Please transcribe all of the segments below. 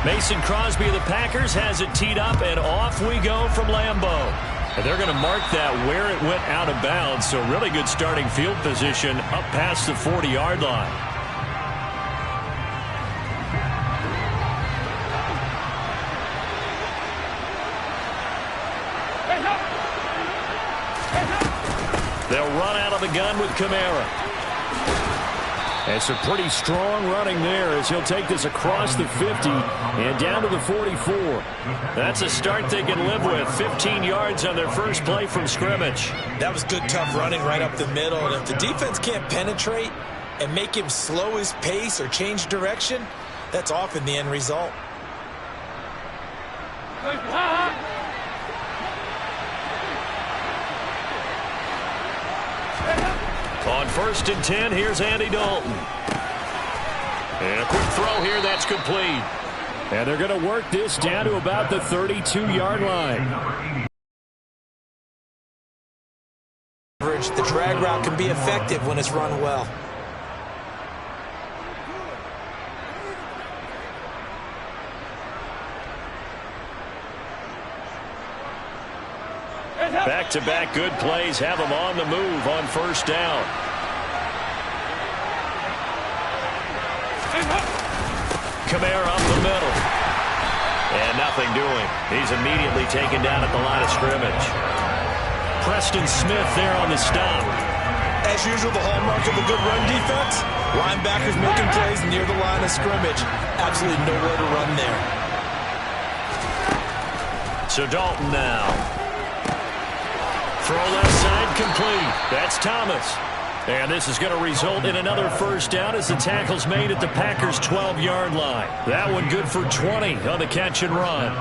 Mason Crosby of the Packers has it teed up, and off we go from Lambeau. And they're going to mark that where it went out of bounds, so really good starting field position up past the 40-yard line. They'll run out of the gun with Kamara. And some pretty strong running there as he'll take this across the 50 and down to the 44. That's a start they can live with. 15 yards on their first play from scrimmage. That was good, tough running right up the middle. And if the defense can't penetrate and make him slow his pace or change direction, that's often the end result. On 1st and 10, here's Andy Dalton. And a quick throw here, that's complete. And they're going to work this down to about the 32-yard line. The drag route can be effective when it's run well. Back-to-back good plays have them on the move on 1st down. Kamara up the middle. And nothing doing. He's immediately taken down at the line of scrimmage. Preston Smith there on the stop. As usual, the hallmark of a good run defense, linebackers making plays near the line of scrimmage. Absolutely nowhere to run there. So Dalton now. Throw left side complete. That's Thomas. And this is going to result in another 1st down as the tackle's made at the Packers' 12-yard line. That one good for 20 on the catch and run.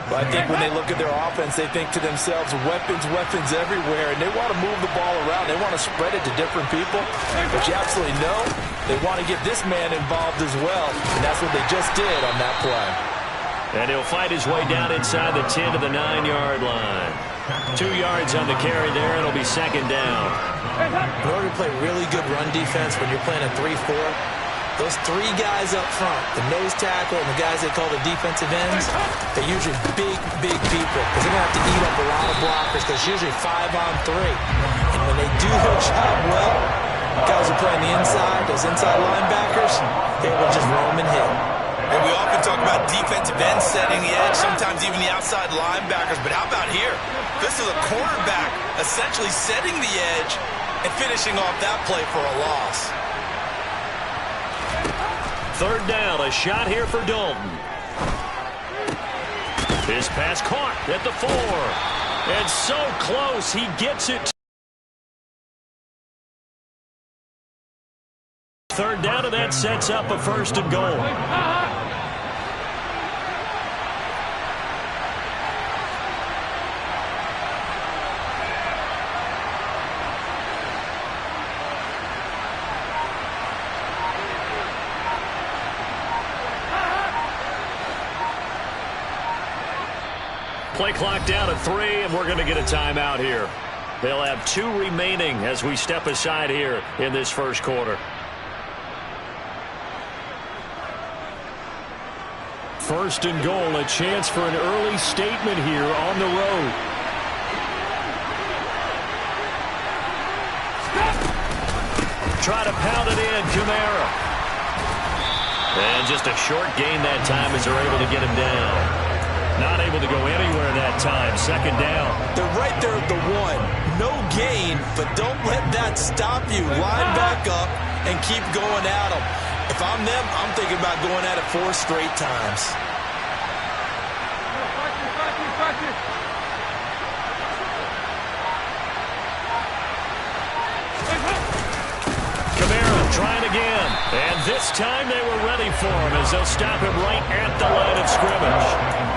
Well, I think when they look at their offense, they think to themselves, weapons everywhere, and they want to move the ball around. They want to spread it to different people. But you absolutely know they want to get this man involved as well, and that's what they just did on that play. And he'll fight his way down inside the 10 to the 9-yard line. 2 yards on the carry there, and it'll be 2nd down. In order to play really good run defense when you're playing a 3-4, those 3 guys up front, the nose tackle and the guys they call the defensive ends, they're usually big people because they're going to have to eat up a lot of blockers because it's usually 5-on-3. And when they do their job well, guys who play on the inside, those inside linebackers, they will just roam and hit. And we often talk about defensive ends setting the edge, sometimes even the outside linebackers. But how about here? This is a cornerback essentially setting the edge and finishing off that play for a loss. 3rd down, a shot here for Dalton. His pass caught at the 4. And so close, he gets it. 3rd down, and that sets up a 1st and goal. Play clock down at 3, and we're going to get a timeout here. They'll have 2 remaining as we step aside here in this 1st quarter. 1st and goal, a chance for an early statement here on the road. Try to pound it in, Kamara. And just a short gain that time as they're able to get him down. Not able to go anywhere that time. 2nd down. They're right there at the 1. No gain, but don't let that stop you. Line back up and keep going at them. If I'm them, I'm thinking about going at it 4 straight times. Kamara trying again. And this time they were ready for him as they'll stop him right at the line of scrimmage.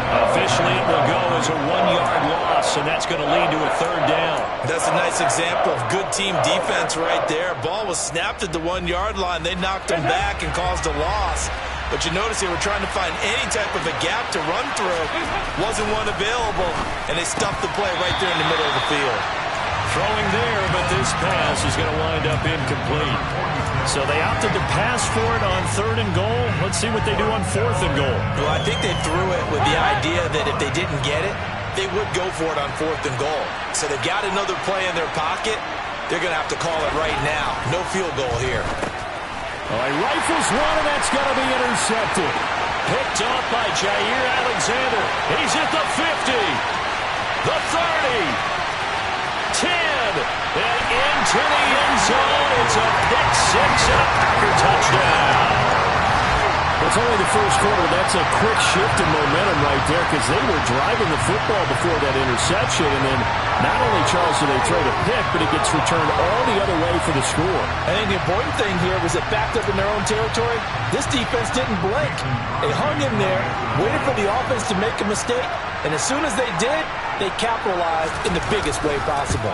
Officially, it will go as a 1-yard loss, and that's going to lead to a 3rd down. That's a nice example of good team defense right there. Ball was snapped at the 1-yard line. They knocked him back and caused a loss. But you notice they were trying to find any type of a gap to run through. Wasn't one available, and they stuffed the play right there in the middle of the field. Throwing there, but this pass is going to wind up incomplete. So they opted to pass for it on 3rd and goal. Let's see what they do on 4th and goal. Well, I think they threw it with the idea that if they didn't get it, they would go for it on 4th and goal. So they've got another play in their pocket. They're going to have to call it right now. No field goal here. All right, rifles one, and that's going to be intercepted. Picked off by Jair Alexander. He's at the 50, the 30, 10, and into the end zone. It's a pick six and a Packer touchdown. It's only the first quarter. That's a quick shift in momentum right there because they were driving the football before that interception. And then not only, Charles, do they throw the pick, but it gets returned all the other way for the score. I think the important thing here was it backed up in their own territory. This defense didn't blink. They hung in there, waited for the offense to make a mistake. And as soon as they did, they capitalized in the biggest way possible.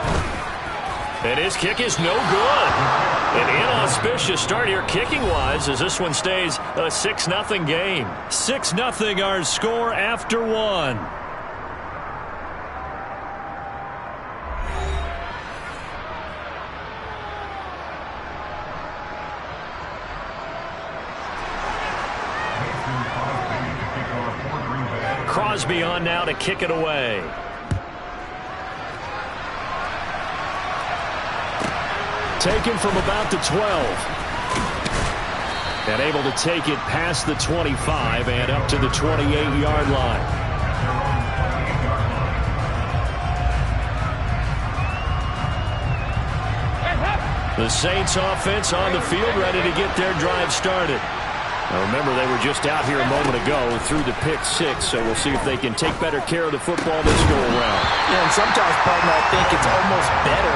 And his kick is no good. An inauspicious start here kicking-wise as this one stays a 6-0 game. 6-0 our score after one. Crosby on now to kick it away. Taken from about the 12. And able to take it past the 25 and up to the 28-yard line. The Saints offense on the field ready to get their drive started. Now remember, they were just out here a moment ago through the pick six, so we'll see if they can take better care of the football this go-around. Yeah, and sometimes, partner, I think it's almost better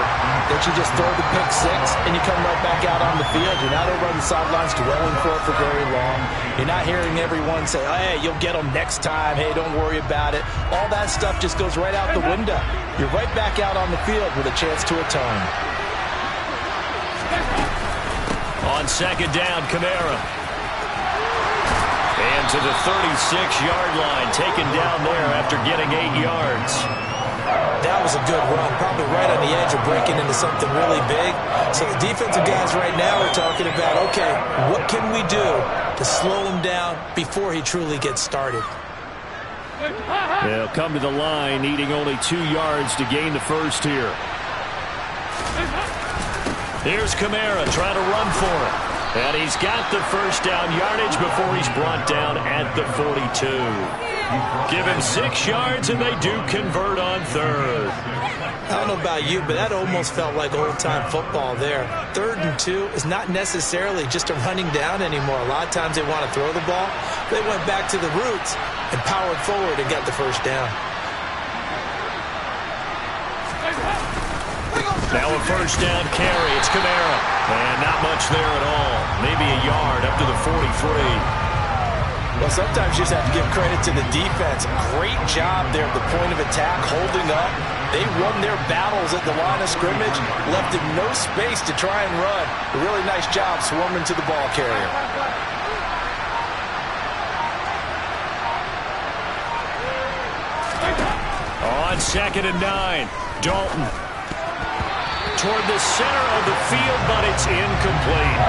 that you just throw the pick six and you come right back out on the field. You're not over on the sidelines dwelling for it for very long. You're not hearing everyone say, oh, hey, you'll get them next time. Hey, don't worry about it. All that stuff just goes right out the window. You're right back out on the field with a chance to atone. On second down, Kamara. And to the 36-yard line, taken down there after getting 8 yards. That was a good run, probably right on the edge of breaking into something really big. So the defensive guys right now are talking about, okay, what can we do to slow him down before he truly gets started? They'll come to the line, needing only 2 yards to gain the first here. Here's Kamara trying to run for it. And he's got the first down yardage before he's brought down at the 42. Give him 6 yards, and they do convert on third. I don't know about you, but that almost felt like old-time football there. 3rd and 2 is not necessarily just a running down anymore. A lot of times they want to throw the ball. They went back to the roots and powered forward and got the first down. Now a first down carry. It's Kamara. And not much there at all. Maybe a yard up to the 43. Well, sometimes you just have to give credit to the defense. Great job there at the point of attack, holding up. They won their battles at the line of scrimmage, left him no space to try and run. A really nice job swarming to the ball carrier. On 2nd and 9, Dalton. Toward the center of the field, but it's incomplete.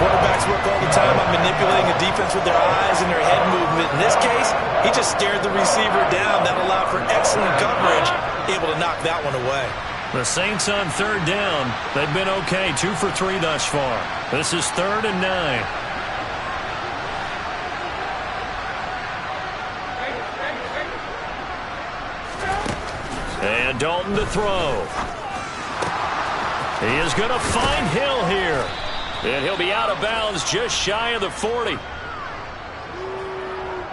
Quarterbacks work all the time on manipulating a defense with their eyes and their head movement. In this case, he just stared the receiver down. That allowed for excellent coverage, able to knock that one away. The Saints on 3rd down. They've been okay, 2 for 3 thus far. This is 3rd and 9. And Dalton to throw. He is going to find Hill here. And he'll be out of bounds just shy of the 40.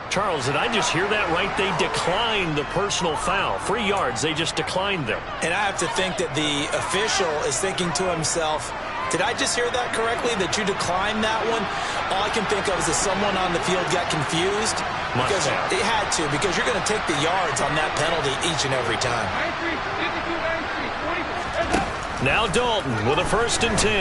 Charles, did I just hear that right? They declined the personal foul. 3 yards, they just declined them. And I have to think that the official is thinking to himself, did I just hear that correctly, that you declined that one? All I can think of is that someone on the field got confused. Because they had to, because you're going to take the yards on that penalty each and every time. Now Dalton with a 1st and 10.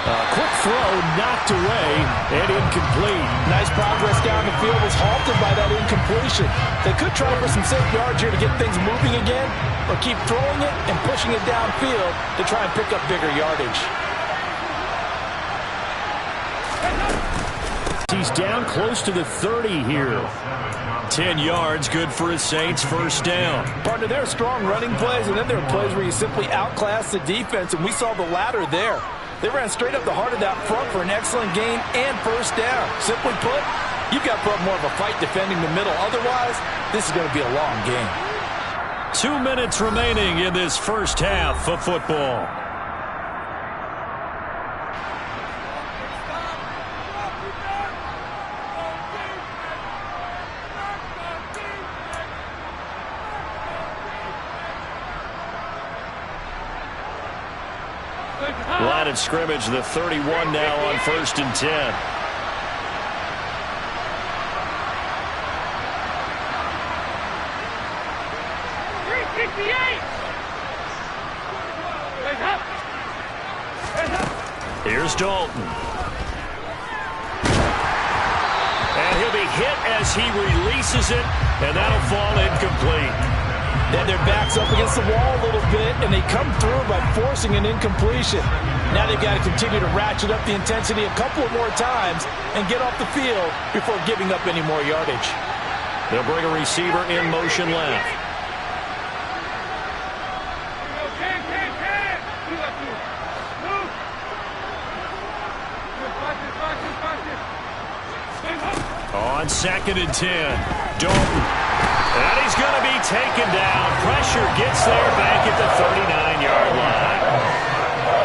A quick throw knocked away and incomplete. Nice progress down the field, was halted by that incompletion. They could try for some safe yards here to get things moving again, or keep throwing it and pushing it downfield to try and pick up bigger yardage. He's down close to the 30 here. 10 yards, good for his Saints, first down. Partner, there are strong running plays, and then there are plays where you simply outclass the defense, and we saw the latter there. They ran straight up the heart of that front for an excellent gain and first down. Simply put, you've got to put up more of a fight defending the middle. Otherwise, this is going to be a long game. 2 minutes remaining in this first half of football. Line of scrimmage, the 31 now on 1st and 10. Here's Dalton. And he'll be hit as he releases it, and that'll fall incomplete. Then their back's up against the wall a little bit, and they come through by forcing an incompletion. Now they've got to continue to ratchet up the intensity a couple of more times and get off the field before giving up any more yardage. They'll bring a receiver in motion left. On 2nd and 10, Dalton. And he's going to be taken down. Pressure gets there back at the 39-yard line.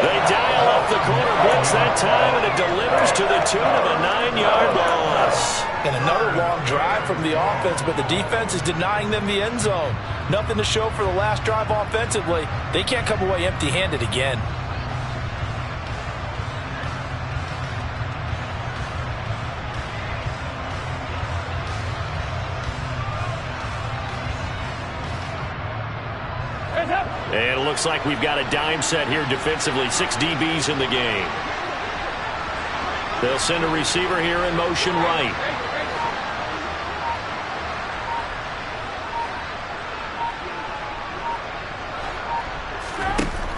They dial up the corner blitz that time, and it delivers to the tune of a 9-yard loss. And another long drive from the offense, but the defense is denying them the end zone. Nothing to show for the last drive offensively. They can't come away empty-handed again. And it looks like we've got a dime set here defensively. 6 DBs in the game. They'll send a receiver here in motion right.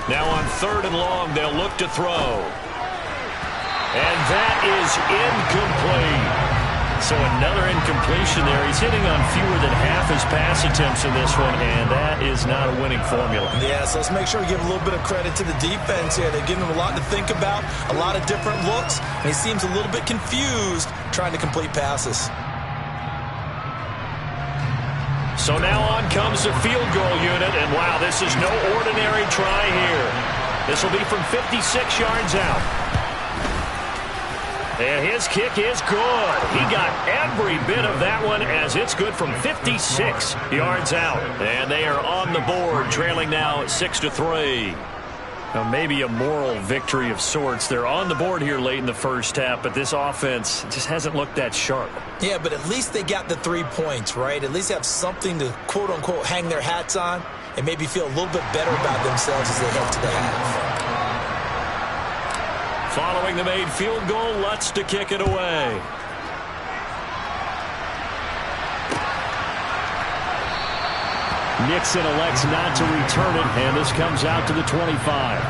Now on 3rd and long, they'll look to throw. And that is incomplete. So another incompletion there. He's hitting on fewer than half his pass attempts in this one, and that is not a winning formula. Yeah, so let's make sure we give a little bit of credit to the defense here. They're giving him a lot to think about, a lot of different looks, and he seems a little bit confused trying to complete passes. So now on comes the field goal unit, and wow, this is no ordinary try here. This will be from 56 yards out. And his kick is good. He got every bit of that one as it's good from 56 yards out. And they are on the board, trailing now 6-3. Now maybe a moral victory of sorts. They're on the board here late in the first half, but this offense just hasn't looked that sharp. Yeah, but at least they got the 3 points, right? At least have something to, quote-unquote, hang their hats on and maybe feel a little bit better about themselves as they head to the half. Following the made field goal, Lutz to kick it away. Nixon elects not to return it, and this comes out to the 25.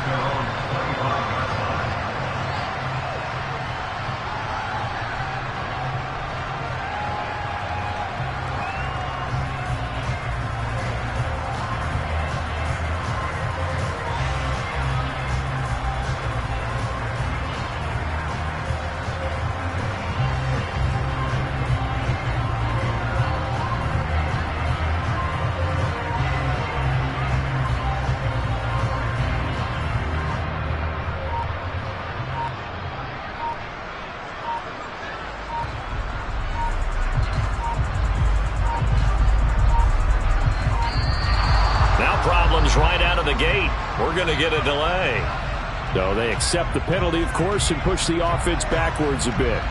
Right out of the gate. We're going to get a delay. So they accept the penalty, of course, and push the offense backwards a bit.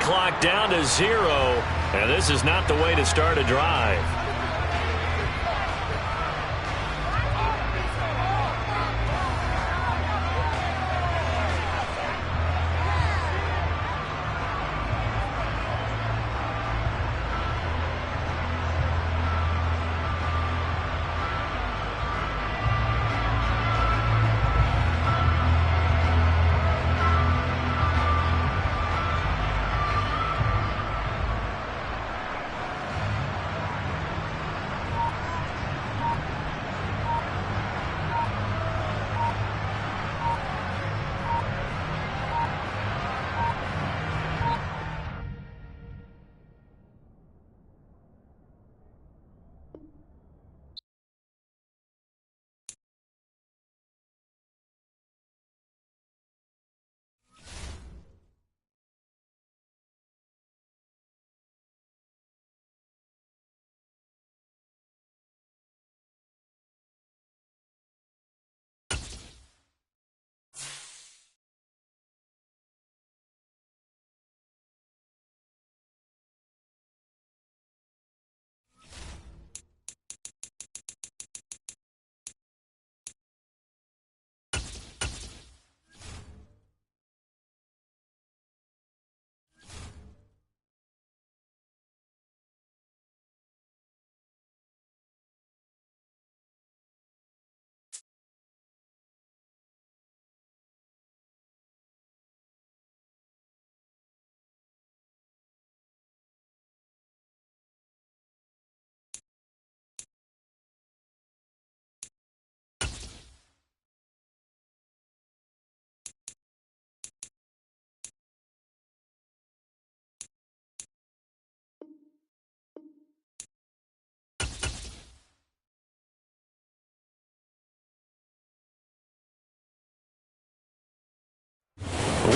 clock down to 0, and this is not the way to start a drive.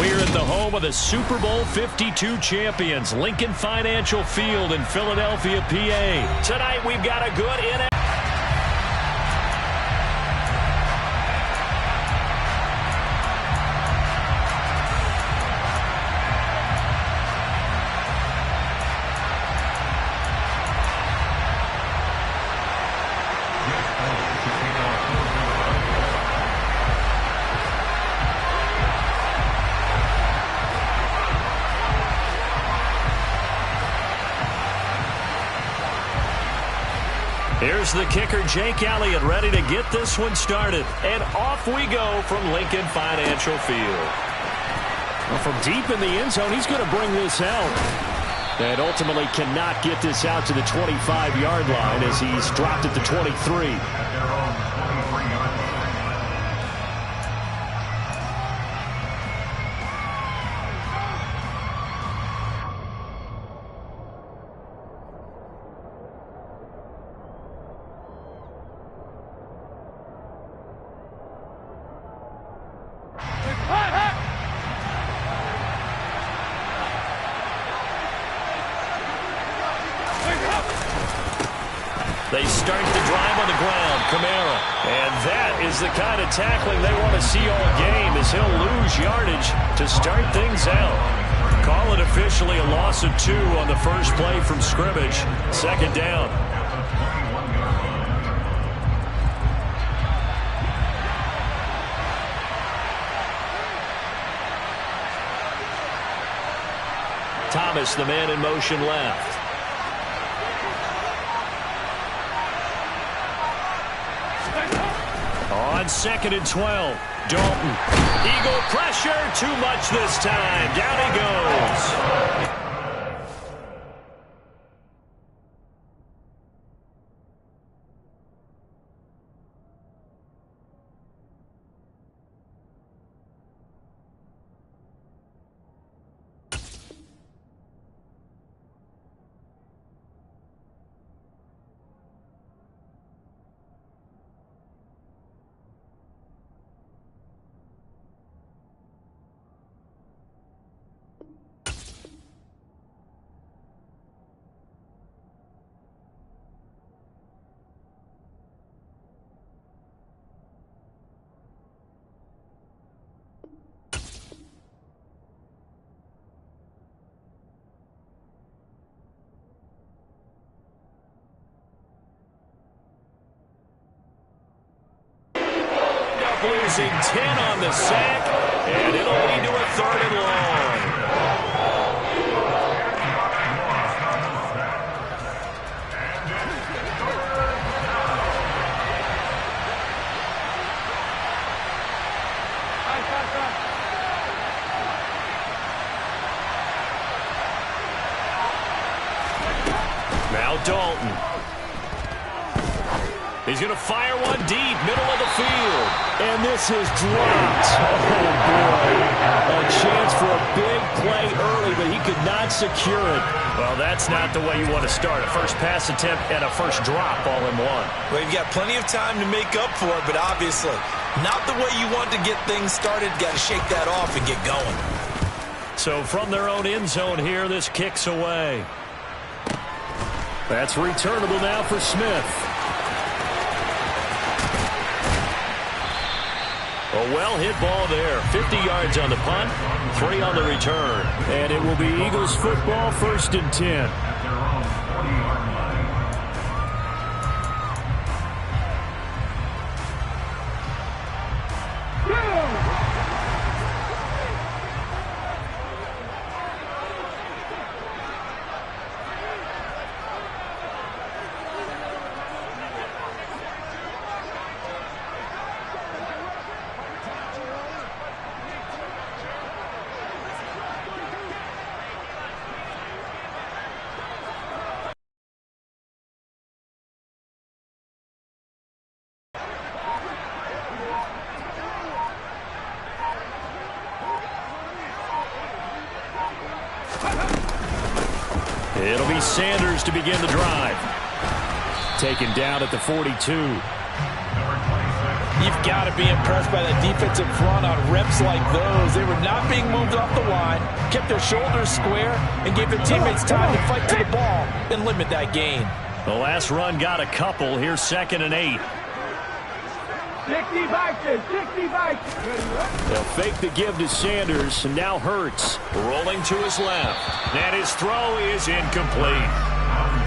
We're at the home of the Super Bowl 52 champions, Lincoln Financial Field in Philadelphia, PA. Tonight we've got a good in. Here's the kicker, Jake Elliott, ready to get this one started. And off we go from Lincoln Financial Field. Well, from deep in the end zone, he's going to bring this out. And ultimately cannot get this out to the 25-yard line as he's dropped at the 23. They start the drive on the ground, Kamara. And that is the kind of tackling they want to see all game as he'll lose yardage to start things out. Call it officially a loss of 2 on the first play from scrimmage. Second down. Thomas, the man in motion left. On 2nd and 12, Dalton. Eagle pressure, too much this time. Down he goes. losing 10 on the sack, and it'll lead to a 3rd and long. Now Dalton. He's going to fire one deep, middle of the field. And this is dropped. Oh, boy. A chance for a big play early, but he could not secure it. Well, that's not the way you want to start. A first pass attempt and a first drop all in one. Well, you've got plenty of time to make up for it, but obviously not the way you want to get things started. Got to shake that off and get going. So from their own end zone here, this kicks away. That's returnable now for Smith. A well-hit ball there. 50 yards on the punt, 3 on the return. And it will be Eagles football, 1st and 10. It'll be Sanders to begin the drive. Taken down at the 42. You've got to be impressed by the defensive front on reps like those. They were not being moved off the line, kept their shoulders square, and gave their teammates time to fight to the ball and limit that gain. The last run got a couple. Here's 2nd and 8. 60 Vikings, 60 Vikings. They'll fake the give to Sanders, and now Hurts rolling to his left. And his throw is incomplete.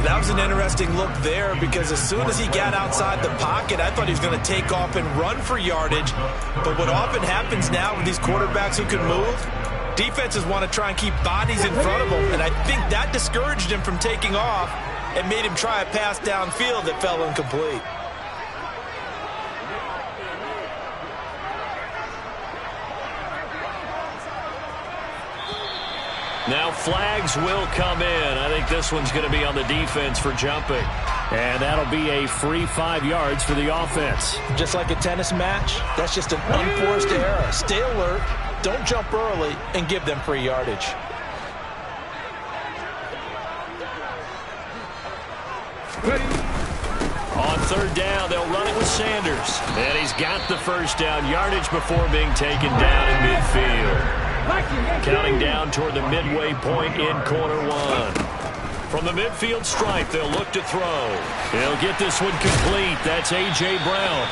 That was an interesting look there because as soon as he got outside the pocket, I thought he was going to take off and run for yardage. But what often happens now with these quarterbacks who can move, defenses want to try and keep bodies in front of them. And I think that discouraged him from taking off and made him try a pass downfield that fell incomplete. Now flags will come in. I think this one's going to be on the defense for jumping. And that'll be a free 5 yards for the offense. Just like a tennis match, that's just an unforced error. Stay alert, don't jump early, and give them free yardage. On 3rd down, they'll run it with Sanders. And he's got the first down yardage before being taken down in midfield. Counting down toward the midway point in quarter 1. From the midfield stripe, they'll look to throw. He'll get this one complete. That's A.J. Brown.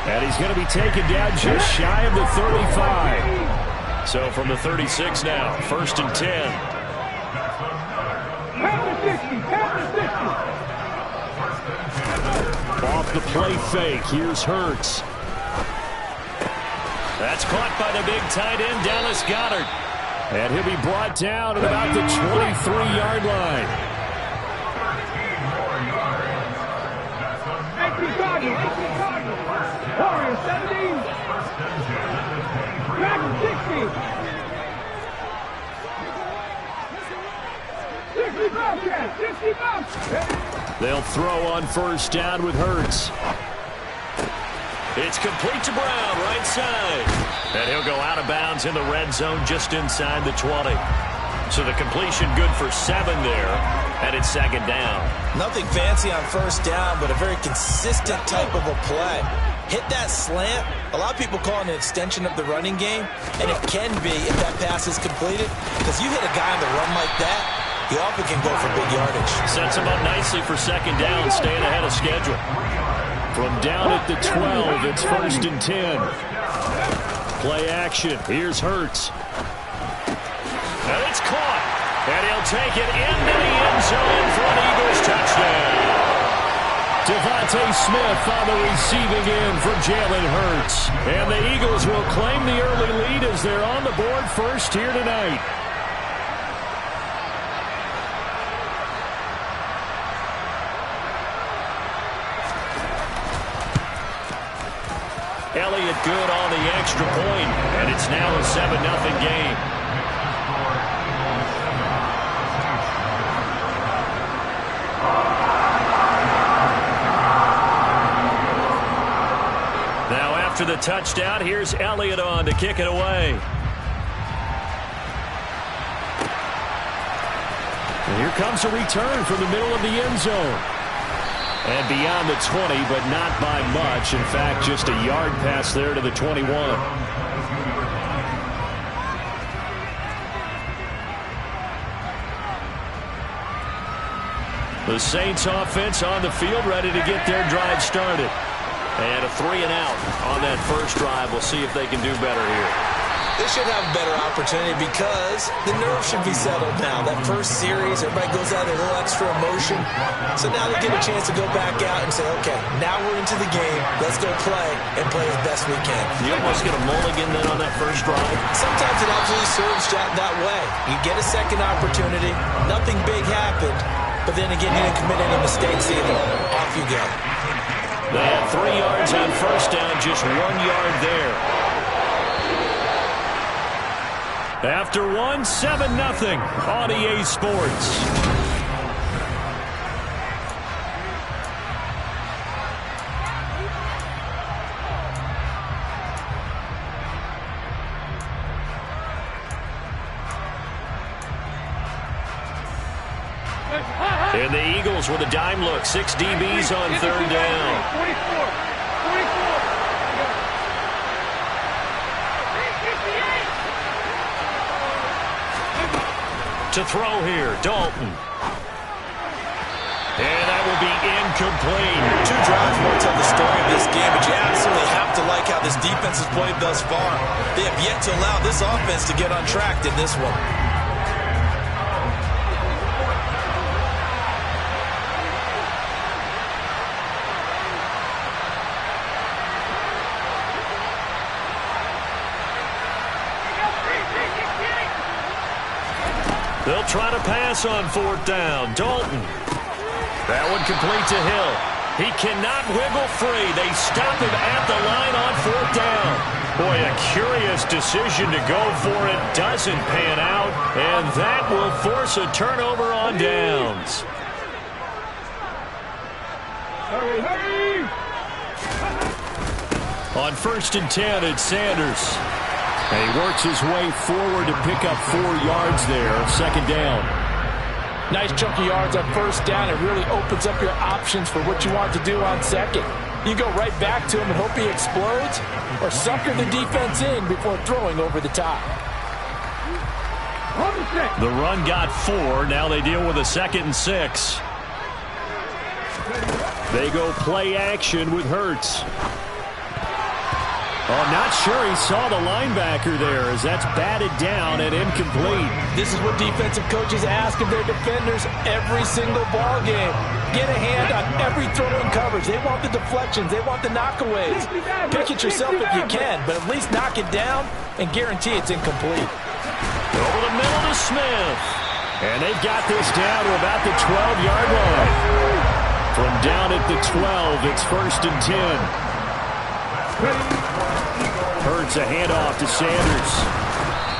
And he's going to be taken down just shy of the 35. So from the 36 now, 1st and 10. Off the play fake, here's Hurts. That's caught by the big tight end, Dallas Goedert. And he'll be brought down at about the 23-yard line. Warriors 17. Dragon 60. 60 They'll throw on 1st down with Hurts. It's complete to Brown, right side. And he'll go out of bounds in the red zone just inside the 20. So the completion good for 7 there, and it's 2nd down. Nothing fancy on 1st down, but a very consistent type of a play. Hit that slant. A lot of people call it an extension of the running game, and it can be if that pass is completed. Because you hit a guy on the run like that, he often can go for big yardage. Sets him up nicely for 2nd down, staying ahead of schedule. From down at the 12, it's 1st and 10. Play action. Here's Hurts. And it's caught. And he'll take it into the end zone for an Eagles touchdown. Devontae Smith on the receiving end for Jalen Hurts. And the Eagles will claim the early lead as they're on the board first here tonight. Elliott good on the extra point, and it's now a 7-0 game. Now after the touchdown, here's Elliott on to kick it away. And here comes a return from the middle of the end zone. And beyond the 20, but not by much. In fact, just a yard pass there to the 21. The Saints offense on the field, ready to get their drive started. And a 3-and-out on that first drive. We'll see if they can do better here. They should have a better opportunity because the nerves should be settled now. That first series, everybody goes out with a little extra emotion. So now they get a chance to go back out and say, okay, now we're into the game. Let's go play and play as best we can. You almost get a mulligan then on that first drive. Sometimes it absolutely serves that way. You get a second opportunity. Nothing big happened. But then again, you didn't commit any mistakes either. Off you go. They had 3 yards on first down, just 1 yard there. After 7-0 on EA Sports. And the Eagles with a dime look. 6 DBs on third down. 44. To throw here, Dalton. And that will be incomplete. 2 drives won't tell the story of this game, but you absolutely have to like how this defense has played thus far. They have yet to allow this offense to get on track in this one. They'll try to pass on 4th down. Dalton. That one complete to Hill. He cannot wiggle free. They stop him at the line on 4th down. Boy, a curious decision to go for it. Doesn't pan out. And that will force a turnover on downs. Hurry! On 1st and 10, it's Sanders. And he works his way forward to pick up 4 yards there. 2nd down. Nice chunky yards on 1st down. It really opens up your options for what you want to do on 2nd. You go right back to him and hope he explodes, or sucker the defense in before throwing over the top. The run got 4. Now they deal with a 2nd and 6. They go play action with Hurts. Oh, not sure he saw the linebacker there as that's batted down and incomplete. This is what defensive coaches ask of their defenders every single ball game. Get a hand on every throw in coverage. They want the deflections. They want the knockaways. Pick it yourself if you can, but at least knock it down and guarantee it's incomplete. Over the middle to Smith. And they've got this down to about the 12-yard line. From down at the 12, it's 1st and 10. Hurts a handoff to Sanders.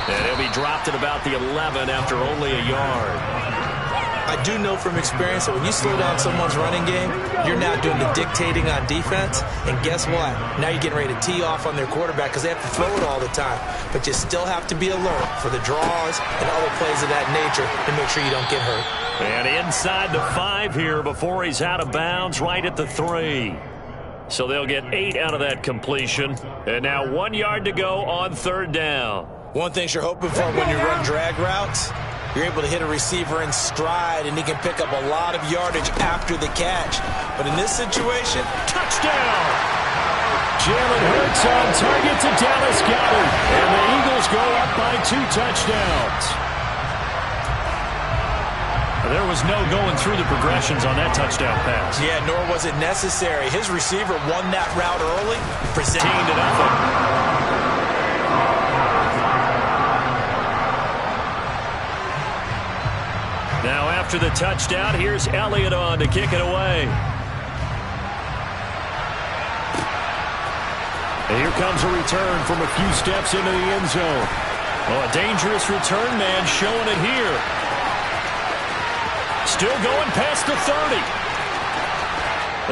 And he'll be dropped at about the 11 after only a yard. I do know from experience that when you slow down someone's running game, you're now doing the dictating on defense. And guess what? Now you're getting ready to tee off on their quarterback because they have to throw it all the time. But you still have to be alert for the draws and other plays of that nature to make sure you don't get hurt. And inside the 5 here before he's out of bounds, right at the 3. So they'll get 8 out of that completion. And now 1 yard to go on 3rd down. One thing you're hoping for when you run drag routes, you're able to hit a receiver in stride, and he can pick up a lot of yardage after the catch. But in this situation, touchdown! Jalen Hurts on target to Dallas Goedert. And the Eagles go up by 2 touchdowns. There was no going through the progressions on that touchdown pass. Yeah, nor was it necessary. His receiver won that route early. 15 to nothing. Now after the touchdown, here's Elliott on to kick it away. And here comes a return from a few steps into the end zone. Oh, a dangerous return man showing it here. Still going past the 30.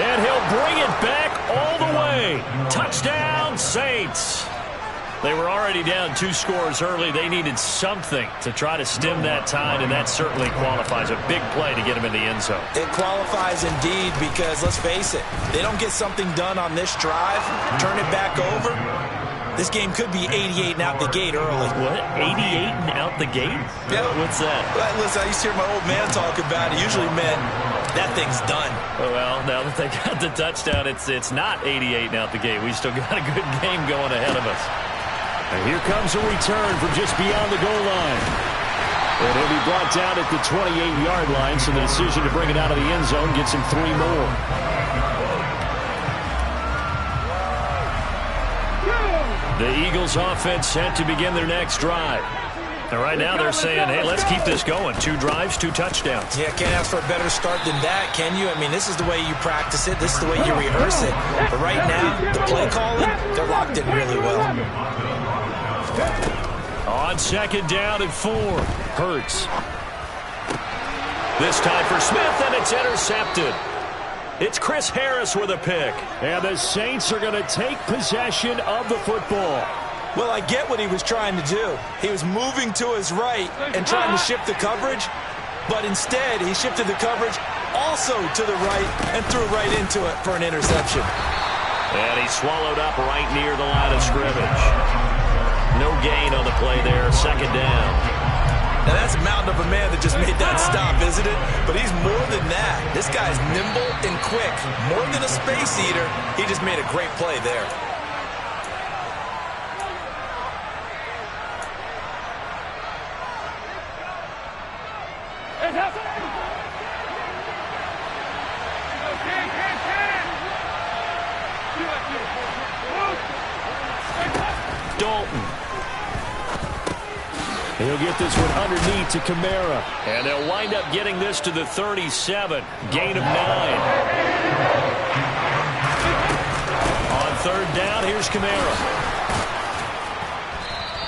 And he'll bring it back all the way. Touchdown, Saints. They were already down 2 scores early. They needed something to try to stem that tide, and that certainly qualifies. A big play to get them in the end zone. It qualifies indeed because, let's face it, they don't get something done on this drive, turn it back over. This game could be 88 and out the gate early. What? 88 and out the gate? Yeah. What's that? Well, listen, I used to hear my old man talk about it. Usually meant that thing's done. Oh, well, now that they got the touchdown, it's not 88 and out the gate. We still got a good game going ahead of us. And here comes a return from just beyond the goal line. And he'll be brought down at the 28-yard line, so the decision to bring it out of the end zone gets him 3 more. The Eagles offense set to begin their next drive. And right now they're saying, hey, let's keep this going. 2 drives, 2 touchdowns. Yeah, can't ask for a better start than that, can you? I mean, this is the way you practice it. This is the way you rehearse it. But right now, the play calling, they're locked in really well. On second down and 4. Hurts. This time for Smith, and it's intercepted. It's Chris Harris with a pick. And the Saints are going to take possession of the football. Well, I get what he was trying to do. He was moving to his right and trying to shift the coverage, but instead he shifted the coverage also to the right and threw right into it for an interception. And he swallowed up right near the line of scrimmage. No gain on the play there, second down. Now that's a mountain of a man that just made that stop, isn't it? But he's more than that. This guy's nimble and quick. More than a space eater, he just made a great play there. Dalton. He'll get this one underneath to Kamara. And they'll wind up getting this to the 37. Gain of 9. On third down, here's Kamara.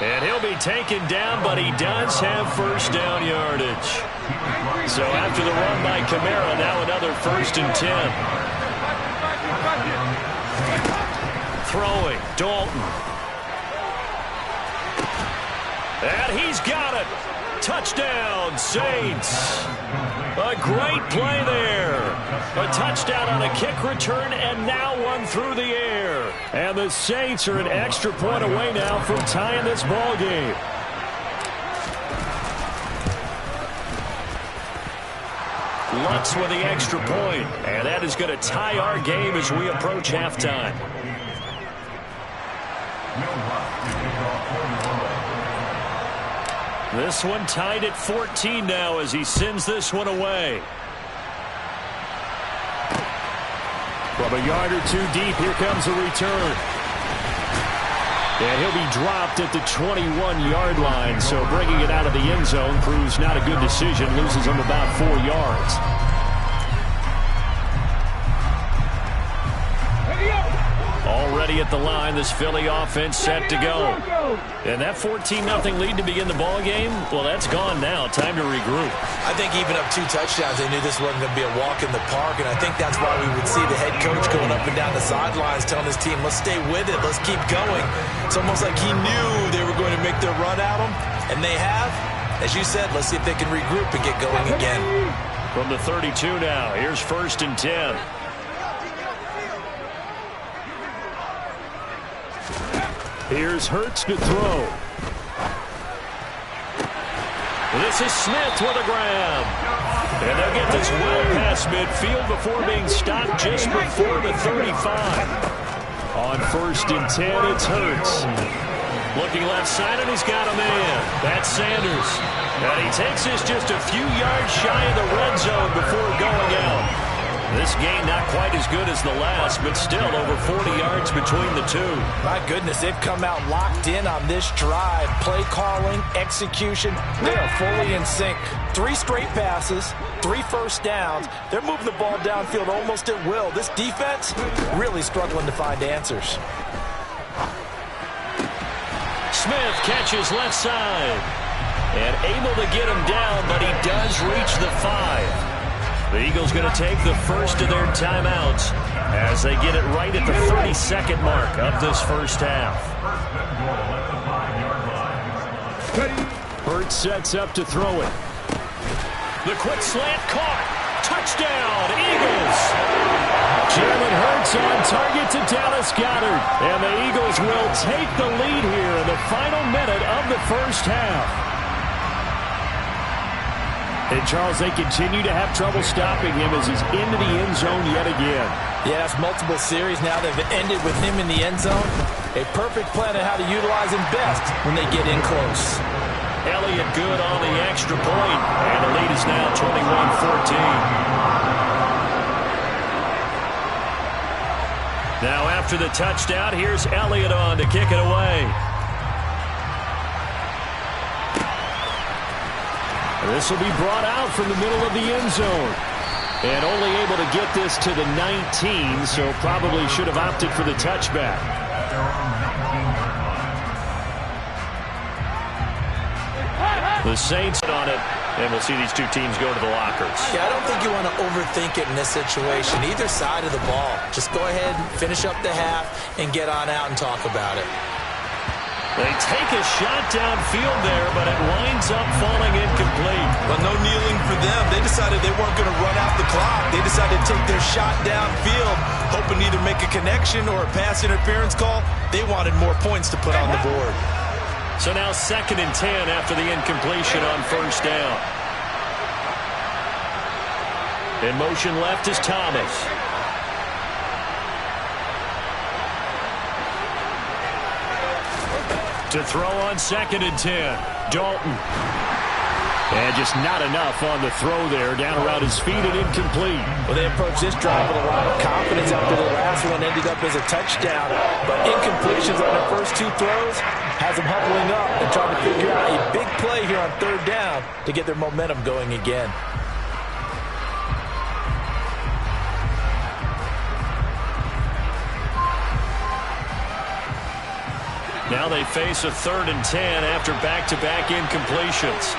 And he'll be taken down, but he does have first down yardage. So after the run by Kamara, now another 1st and 10. Throwing, Dalton. And he's got it. Touchdown, Saints. A great play there. A touchdown on a kick return, and now one through the air. And the Saints are an extra point away now from tying this ball game. Lutz with the extra point, and that is going to tie our game as we approach halftime. This one tied at 14 now as he sends this one away. From a yard or 2 deep, here comes a return. And he'll be dropped at the 21-yard line, so bringing it out of the end zone proves not a good decision. Loses him about 4 yards. Already at the line, this Philly offense set to go. And that 14-0 lead to begin the ball game, well, that's gone now. Time to regroup. I think even up 2 touchdowns, they knew this wasn't going to be a walk in the park, and I think that's why we would see the head coach going up and down the sidelines telling his team, let's stay with it, let's keep going. It's almost like he knew they were going to make their run at him, and they have. As you said, let's see if they can regroup and get going again. From the 32 now, here's 1st and 10. Here's Hurts to throw. This is Smith with a grab. And they'll get this well past midfield before being stopped just before the 35. On 1st and 10, it's Hurts. Looking left side, and he's got a man. That's Sanders. And he takes this just a few yards shy of the red zone before going out. This game not quite as good as the last, but still over 40 yards between the two. My goodness, they've come out locked in on this drive. Play calling, execution, they are fully in sync. 3 straight passes, 3 first downs. They're moving the ball downfield almost at will. This defense really struggling to find answers. Smith catches left side and able to get him down, but he does reach the 5. The Eagles going to take the first of their timeouts as they get it right at the 32nd mark of this first half. Hurts sets up to throw it. The quick slant caught. Touchdown, Eagles. Jalen Hurts on target to Dallas Goedert. And the Eagles will take the lead here in the final minute of the first half. And, Charles, they continue to have trouble stopping him as he's into the end zone yet again. Yeah, that's multiple series now that have ended with him in the end zone. A perfect plan on how to utilize him best when they get in close. Elliott good on the extra point, and the lead is now 21-14. Now after the touchdown, here's Elliott on to kick it away. This will be brought out from the middle of the end zone. And only able to get this to the 19, so probably should have opted for the touchback. The Saints on it, and we'll see these two teams go to the lockers. Yeah, I don't think you want to overthink it in this situation. Either side of the ball. Just go ahead, finish up the half, and get on out and talk about it. They take a shot downfield there, but it winds up falling incomplete. But no kneeling for them. They decided they weren't going to run out the clock. They decided to take their shot downfield, hoping to either make a connection or a pass interference call. They wanted more points to put on the board. So now 2nd and 10 after the incompletion on first down. In motion left is Thomas. To throw on 2nd and 10. Dalton. And just not enough on the throw there. Down around his feet and incomplete. Well, they approached this drive with a lot of confidence after the last one ended up as a touchdown. But incompletions on the first 2 throws has them huddling up and trying to figure out a big play here on 3rd down to get their momentum going again. Now they face a 3rd and 10 after back-to-back incompletions.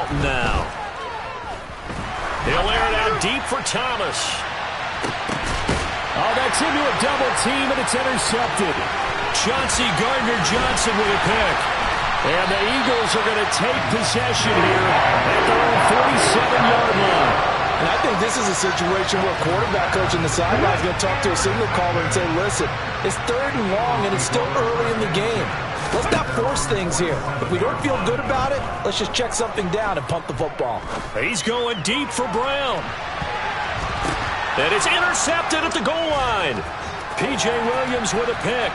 Dalton now. He'll air it out deep for Thomas. Oh, that's into a double team, and it's intercepted. Chauncey Gardner-Johnson with a pick. And the Eagles are going to take possession here at their own 47-yard line. And I think this is a situation where a quarterback coach in the sideline is going to talk to a signal caller and say, listen, it's 3rd and long, and it's still early in the game. Let's not force things here. If we don't feel good about it, let's just check something down and punt the football. He's going deep for Brown. And it's intercepted at the goal line. P.J. Williams with a pick.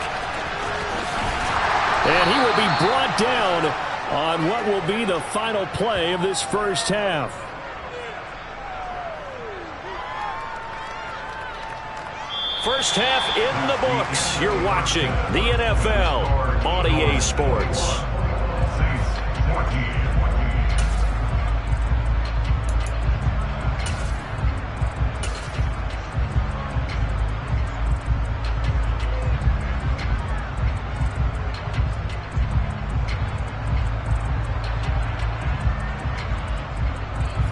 And he will be brought down on what will be the final play of this first half. First half in the books. You're watching the NFL on EA Sports.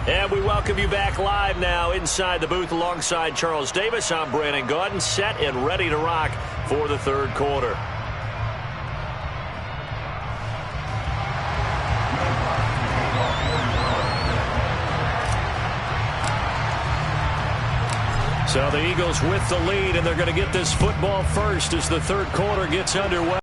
And we welcome you back live now inside the booth alongside Charles Davis. I'm Brandon Gaudin, set and ready to rock for the 3rd quarter. So the Eagles with the lead, and they're going to get this football first as the 3rd quarter gets underway.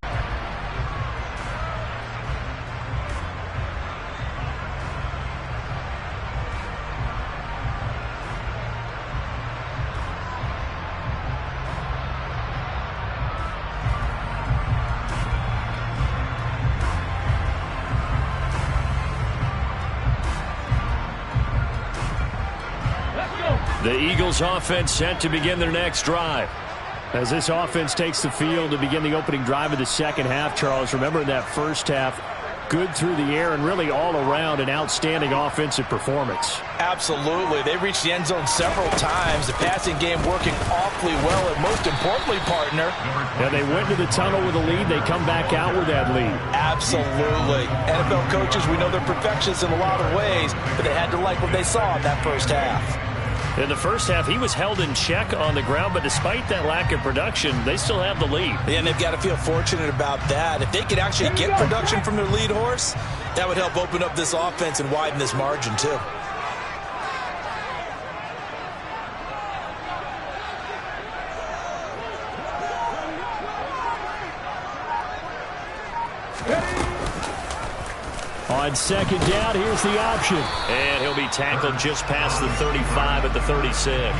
The Eagles offense set to begin their next drive. As this offense takes the field to begin the opening drive of the second half, Charles, remember in that first half, good through the air and really all around an outstanding offensive performance. Absolutely. They reached the end zone several times. The passing game working awfully well, and most importantly, partner. And they went to the tunnel with a lead. They come back out with that lead. Absolutely. NFL coaches, we know they're perfectionists in a lot of ways, but they had to like what they saw in that first half. In the first half, he was held in check on the ground, but despite that lack of production, they still have the lead. Yeah, and they've got to feel fortunate about that. If they could actually get production from their lead horse, that would help open up this offense and widen this margin, too. On second down, here's the option. And he'll be tackled just past the 35 at the 36.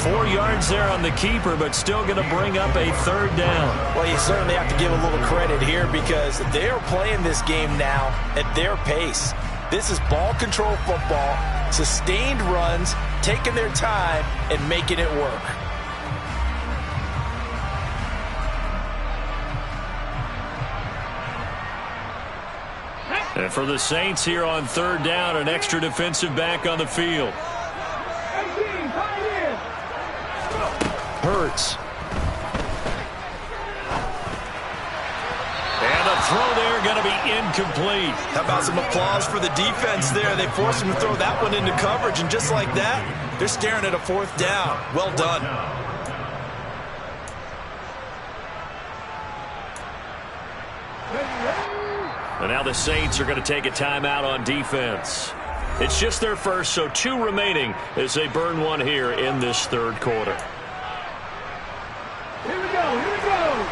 4 yards there on the keeper, but still going to bring up a third down. Well, you certainly have to give a little credit here because they are playing this game now at their pace. This is ball control football, sustained runs, taking their time, and making it work. And for the Saints here on third down, an extra defensive back on the field. Hurts. And a throw there going to be incomplete. How about some applause for the defense there? They forced him to throw that one into coverage, and just like that, they're staring at a fourth down. Well done. And now the Saints are going to take a timeout on defense. It's just their first, so 2 remaining as they burn one here in this third quarter. Here we go, here we go.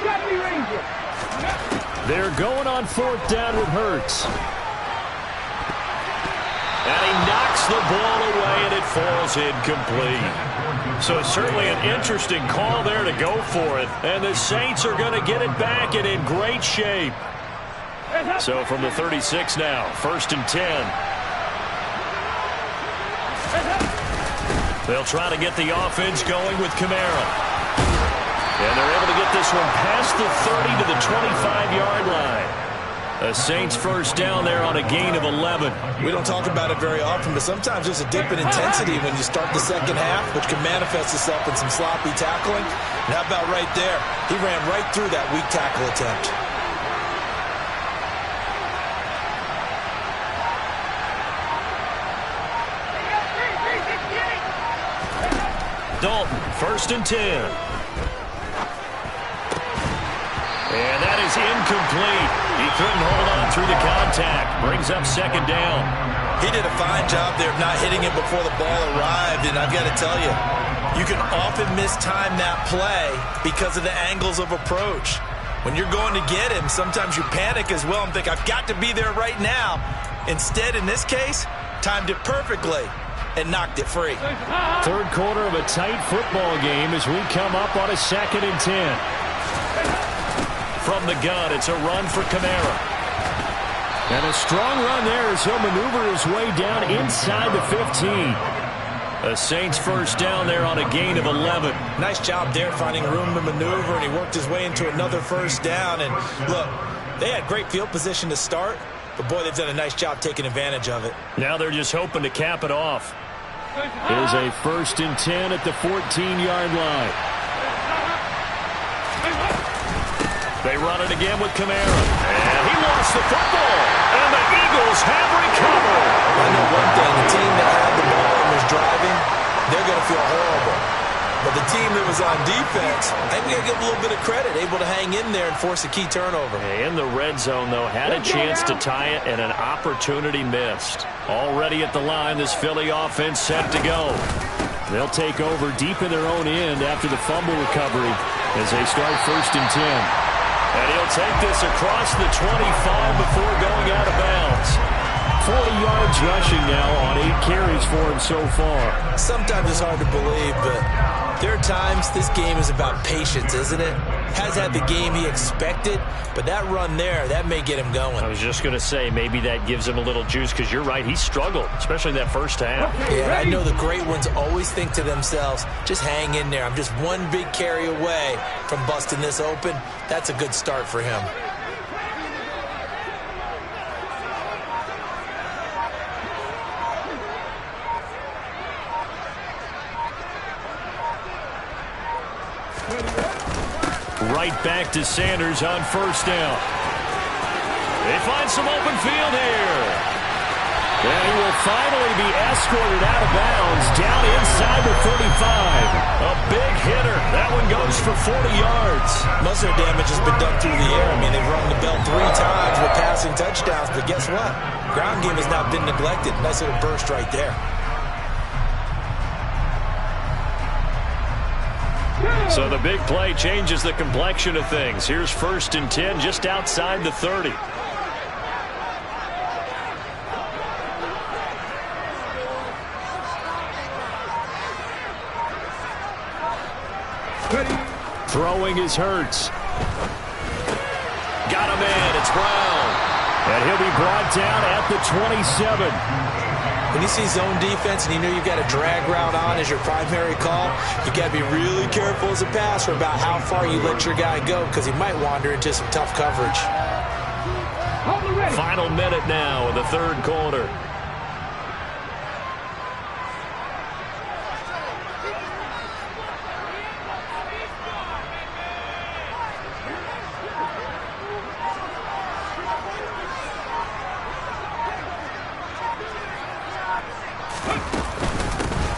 Got me, Ranger. They're going on fourth down with Hurts. And he knocks the ball away, and it falls incomplete. So certainly an interesting call there to go for it. And the Saints are going to get it back and in great shape. So from the 36 now, 1st and 10. They'll try to get the offense going with Kamara. And they're able to get this one past the 30 to the 25-yard line. A Saints first down there on a gain of 11. We don't talk about it very often, but sometimes there's a dip in intensity when you start the second half, which can manifest itself in some sloppy tackling. And how about right there? He ran right through that weak tackle attempt. Dalton, 1st and 10. And that is incomplete. He couldn't hold on through the contact. Brings up second down. He did a fine job there of not hitting it before the ball arrived, and I've got to tell you, you can often mistime that play because of the angles of approach. When you're going to get him, sometimes you panic as well and think, I've got to be there right now. Instead, in this case, timed it perfectly and knocked it free. Third quarter of a tight football game as we come up on a 2nd and 10. From the gun, it's a run for Kamara. And a strong run there as he'll maneuver his way down inside the 15. A Saints first down there on a gain of 11. Nice job there finding room to maneuver, and he worked his way into another first down. And look, they had great field position to start, but boy, they've done a nice job taking advantage of it. Now they're just hoping to cap it off. Here's a 1st and 10 at the 14-yard line. They run it again with Kamara. And he lost the football. And the Eagles have recovered. I know one thing. The team that had the ball and was driving, they're going to feel horrible. But the team that was on defense, I think we got to give a little bit of credit, able to hang in there and force a key turnover. In the red zone, though, had a chance to tie it and an opportunity missed. Already at the line, this Philly offense set to go. They'll take over deep in their own end after the fumble recovery as they start 1st and 10. And he'll take this across the 25 before going out of bounds. 40 yards rushing now on 8 carries for him so far. Sometimes it's hard to believe, but there are times this game is about patience, isn't it? Has had the game he expected, but that run there, that may get him going. I was just going to say, maybe that gives him a little juice, because you're right, he struggled, especially in that first half. Yeah, I know the great ones always think to themselves, just hang in there. I'm just one big carry away from busting this open. That's a good start for him. Right back to Sanders on first down. They find some open field here. And he will finally be escorted out of bounds down inside the 35. A big hitter. That one goes for 40 yards. Most of their damage has been done through the air. I mean, they've rung the bell 3 times with passing touchdowns, but guess what? Ground game has not been neglected. Nice little burst right there. So the big play changes the complexion of things. Here's 1st and 10 just outside the 30. Throwing is Hurts. Got him in. It's Brown. And he'll be brought down at the 27. When you see zone defense and you know you've got a drag route on as your primary call, you've got to be really careful as a passer about how far you let your guy go, because he might wander into some tough coverage. Final minute now in the 3rd quarter.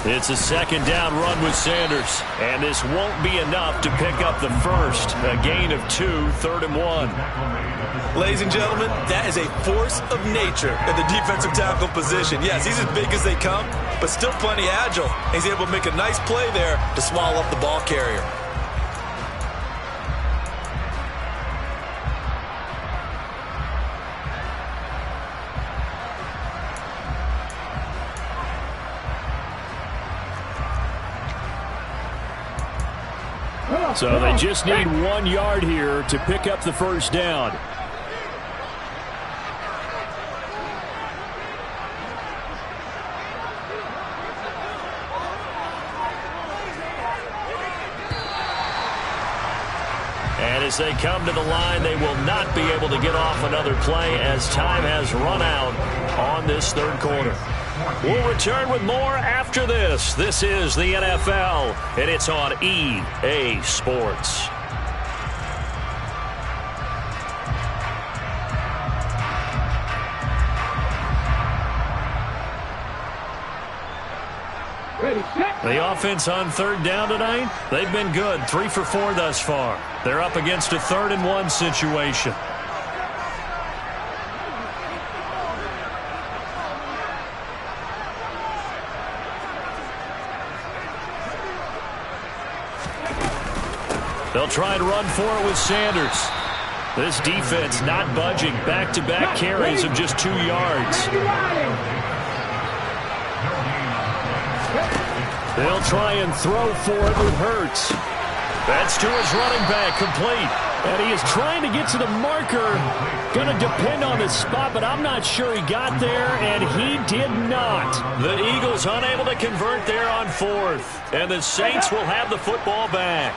It's a 2nd down run with Sanders, and this won't be enough to pick up the first. A gain of 2, 3rd and 1. Ladies and gentlemen, that is a force of nature at the defensive tackle position. Yes, he's as big as they come, but still plenty agile. He's able to make a nice play there to swallow up the ball carrier. So they just need 1 yard here to pick up the first down. And as they come to the line, they will not be able to get off another play as time has run out on this 3rd quarter. We'll return with more after this. This is the NFL, and it's on EA Sports. The offense on 3rd down tonight, they've been good. 3 for 4 thus far. They're up against a 3rd and 1 situation. They'll try and run for it with Sanders. This defense not budging. Back-to-back carries of just 2 yards. They'll try and throw for it with Hurts. That's to his running back, complete. And he is trying to get to the marker. Going to depend on the spot, but I'm not sure he got there, and he did not. The Eagles unable to convert there on 4th. And the Saints will have the football back.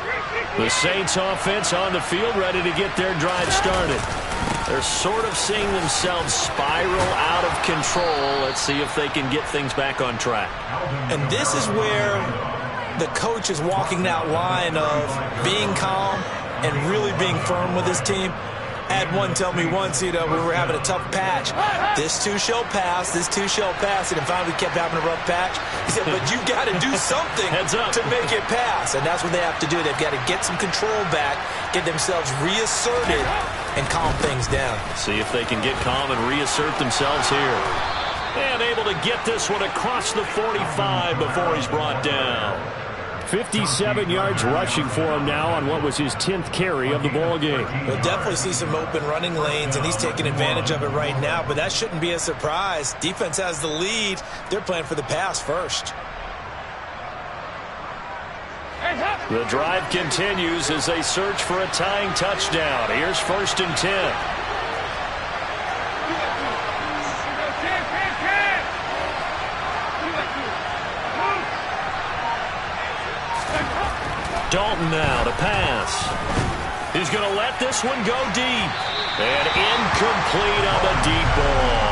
The Saints offense on the field ready to get their drive started. They're sort of seeing themselves spiral out of control. Let's see if they can get things back on track. And this is where the coach is walking that line of being calm and really being firm with his team. I had one tell me once, we were having a tough patch. This too shall pass, this too shall pass. And finally we kept having a rough patch. He said, but you got to do something to make it pass. And that's what they have to do. They've got to get some control back, get themselves reasserted, and calm things down. See if they can get calm and reassert themselves here. And able to get this one across the 45 before he's brought down. 57 yards rushing for him now on what was his 10th carry of the ball game. We'll definitely see some open running lanes, and he's taking advantage of it right now, but that shouldn't be a surprise. Defense has the lead. They're playing for the pass first. The drive continues as they search for a tying touchdown. Here's 1st and 10. Dalton now to pass. He's going to let this one go deep. And incomplete on the deep ball.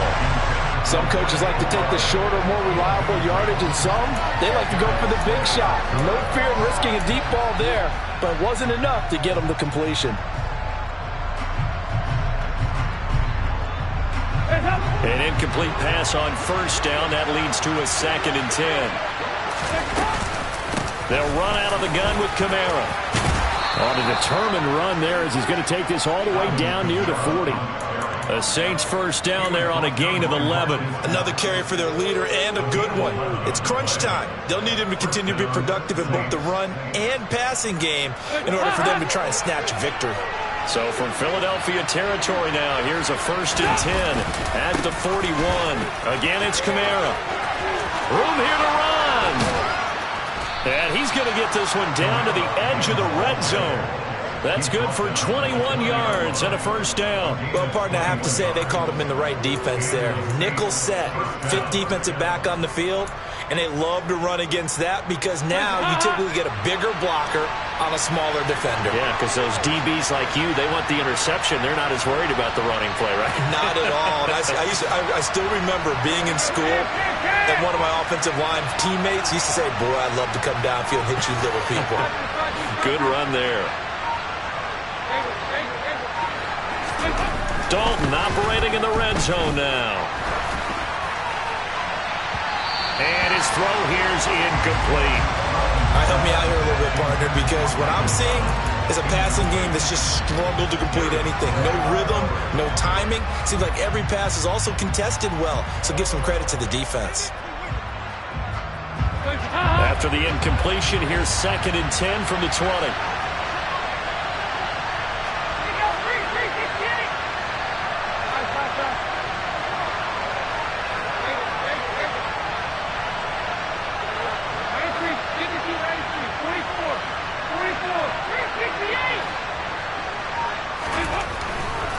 Some coaches like to take the shorter, more reliable yardage, and some, they like to go for the big shot. No fear in risking a deep ball there, but it wasn't enough to get them the completion. An incomplete pass on 1st down. That leads to a 2nd and 10. They'll run out of the gun with Kamara. On a determined run there as he's going to take this all the way down near the 40. The Saints 1st down there on a gain of 11. Another carry for their leader and a good one. It's crunch time. They'll need him to continue to be productive in both the run and passing game in order for them to try and snatch a victory. So from Philadelphia territory now, here's a 1st and 10 at the 41. Again, it's Kamara. Room here to run. And he's going to get this one down to the edge of the red zone. That's good for 21 yards and a 1st down. Well, partner, I have to say they called him in the right defense there. Nickel set, 5th defensive back on the field, and they love to run against that because now you typically get a bigger blocker on a smaller defender. Yeah, because those DBs like you, they want the interception. They're not as worried about the running play, right? Not at all. And I still remember being in school, and one of my offensive line teammates used to say, boy, I'd love to come downfield and hit you little people. Good run there. Dalton operating in the red zone now. And his throw here's incomplete. All right, help me out here a little bit, partner, because what I'm seeing is a passing game that's just struggled to complete anything. No rhythm, no timing. Seems like every pass is also contested well, so give some credit to the defense. After the incompletion, here's 2nd and 10 from the 20.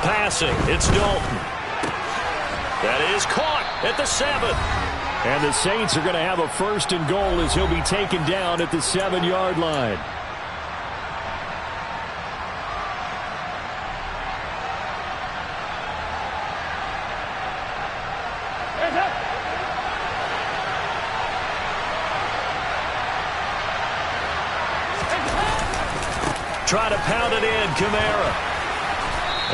Passing, it's Dalton. That is caught at the 7. And the Saints are going to have a 1st and goal as he'll be taken down at the 7-yard line. Try to pound it in, Kamara.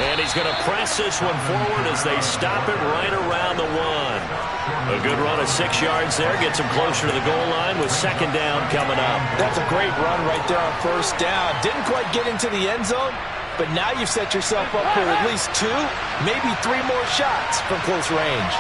And he's going to press this one forward as they stop it right around the 1. A good run of 6 yards there. Gets him closer to the goal line with 2nd down coming up. That's a great run right there on 1st down. Didn't quite get into the end zone, but now you've set yourself up for at least 2, maybe 3 more shots from close range.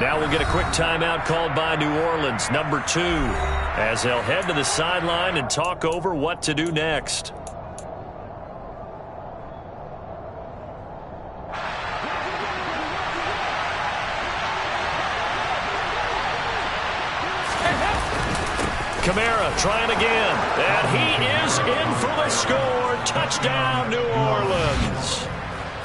Now we'll get a quick timeout called by New Orleans, number 2, as they'll head to the sideline and talk over what to do next. Kamara trying again, and he is in for the score. Touchdown, New Orleans.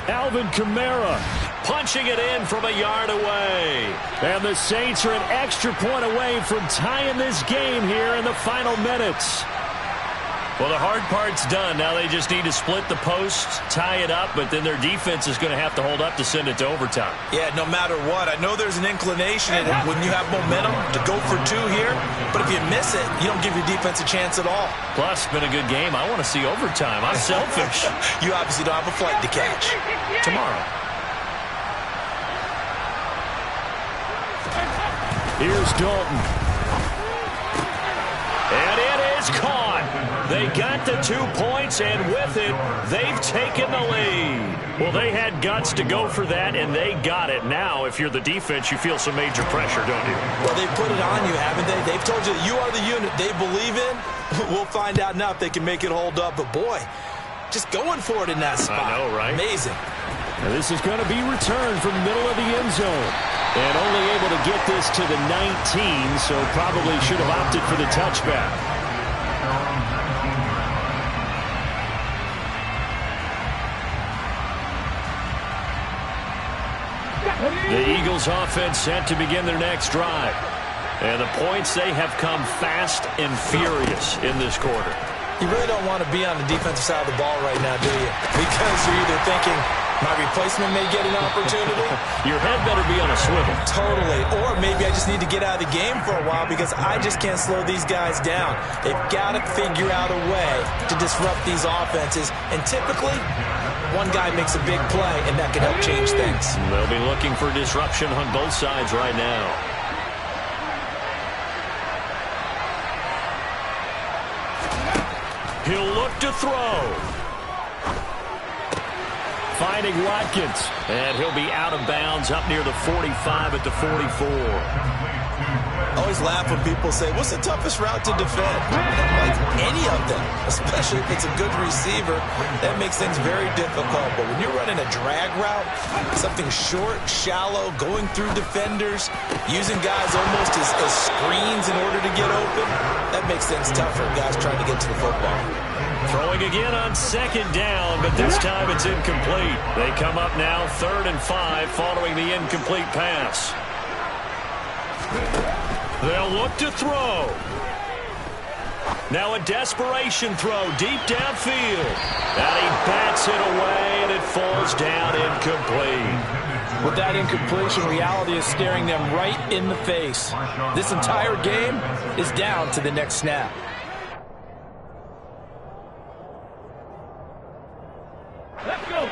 Alvin Kamara punching it in from a yard away. And the Saints are an extra point away from tying this game here in the final minutes. Well, the hard part's done. Now they just need to split the posts, tie it up, but then their defense is going to have to hold up to send it to overtime. Yeah, no matter what. I know there's an inclination when you have momentum to go for 2 here, but if you miss it, you don't give your defense a chance at all. Plus, it's been a good game. I want to see overtime. I'm selfish. You obviously don't have a flight to catch. Tomorrow. Here's Dalton. And it is caught. They got the 2 points, and with it, they've taken the lead. Well, they had guts to go for that, and they got it. Now, if you're the defense, you feel some major pressure, don't you? Well, they put it on you, haven't they? They've told you that you are the unit they believe in. We'll find out now if they can make it hold up. But, boy, just going for it in that spot. I know, right? Amazing. And this is going to be returned from the middle of the end zone. And only able to get this to the 19, so probably should have opted for the touchback. The Eagles offense set to begin their next drive. And the points, they have come fast and furious in this quarter. You really don't want to be on the defensive side of the ball right now, do you? Because you're either thinking, my replacement may get an opportunity. Your head better be on a swivel. Totally. Or maybe I just need to get out of the game for a while because I just can't slow these guys down. They've got to figure out a way to disrupt these offenses. And typically, one guy makes a big play, and that can help change things. They'll be looking for disruption on both sides right now. He'll look to throw. Finding Watkins. And he'll be out of bounds up near the 45 at the 44. I always laugh when people say, what's the toughest route to defend? Like any of them, especially if it's a good receiver, that makes things very difficult. But when you're running a drag route, something short, shallow, going through defenders, using guys almost as screens in order to get open, that makes things tougher for guys trying to get to the football. Throwing again on second down, but this time it's incomplete. They come up now 3rd and 5 following the incomplete pass. They'll look to throw. Now a desperation throw deep downfield. And he bats it away, and it falls down incomplete. With that incompletion, reality is staring them right in the face. This entire game is down to the next snap. Let's go.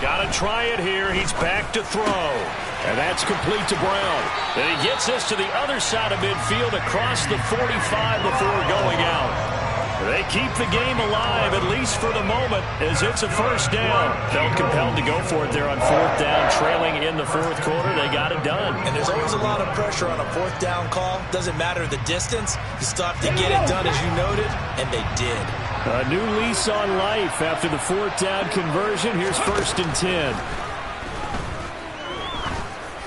Got to try it here. He's back to throw. And that's complete to Brown. And he gets this to the other side of midfield across the 45 before going out. They keep the game alive, at least for the moment, as it's a first down. Felt compelled to go for it there on 4th down, trailing in the 4th quarter. They got it done. And there's always a lot of pressure on a 4th down call. Doesn't matter the distance. You still have to get it done, as you noted, and they did. A new lease on life after the 4th down conversion. Here's 1st and 10.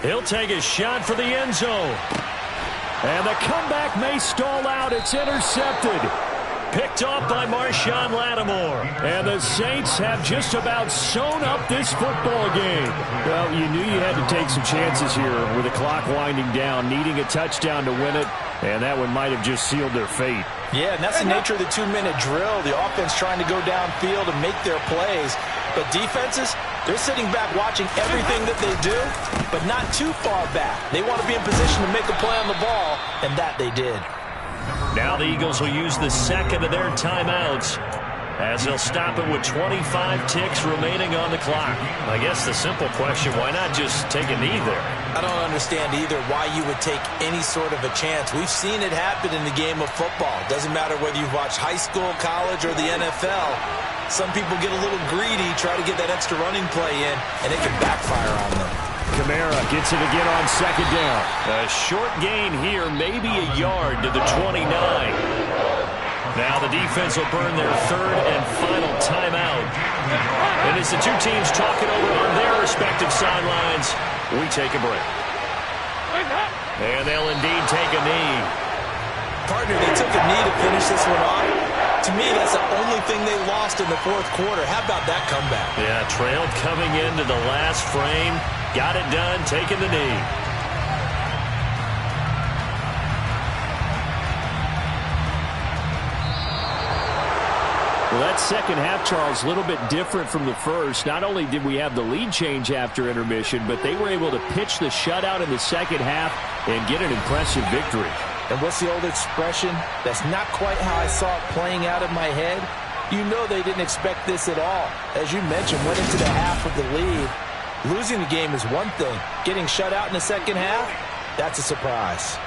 He'll take a shot for the end zone. And the comeback may stall out. It's intercepted. Picked off by Marshawn Lattimore. And the Saints have just about sewn up this football game. Well, you knew you had to take some chances here with the clock winding down, needing a touchdown to win it, and that one might have just sealed their fate. Yeah, and that's the nature of the 2-minute drill. The offense trying to go downfield and make their plays. But defenses, they're sitting back watching everything that they do, but not too far back. They want to be in position to make a play on the ball, and that they did. Now the Eagles will use the second of their timeouts as they'll stop it with 25 ticks remaining on the clock. I guess the simple question, why not just take a knee there? I don't understand either why you would take any sort of a chance. We've seen it happen in the game of football. Doesn't matter whether you've watched high school, college, or the NFL. Some people get a little greedy, try to get that extra running play in, and it can backfire on them. Kamara gets it again on second down. A short gain here, maybe a yard to the 29. Now the defense will burn their 3rd and final timeout. And as the two teams talk it over on their respective sidelines, we take a break. And they'll indeed take a knee. Partner, they took a knee to finish this one off. To me, that's the only thing they lost in the 4th quarter. How about that comeback? Yeah, trailed coming into the last frame. Got it done, taking the knee. Well, that second half, Charles, a little bit different from the first. Not only did we have the lead change after intermission, but they were able to pitch the shutout in the second half and get an impressive victory. And what's the old expression? That's not quite how I saw it playing out in my head. You know they didn't expect this at all. As you mentioned, went into the half with the lead. Losing the game is one thing. Getting shut out in the second half, that's a surprise.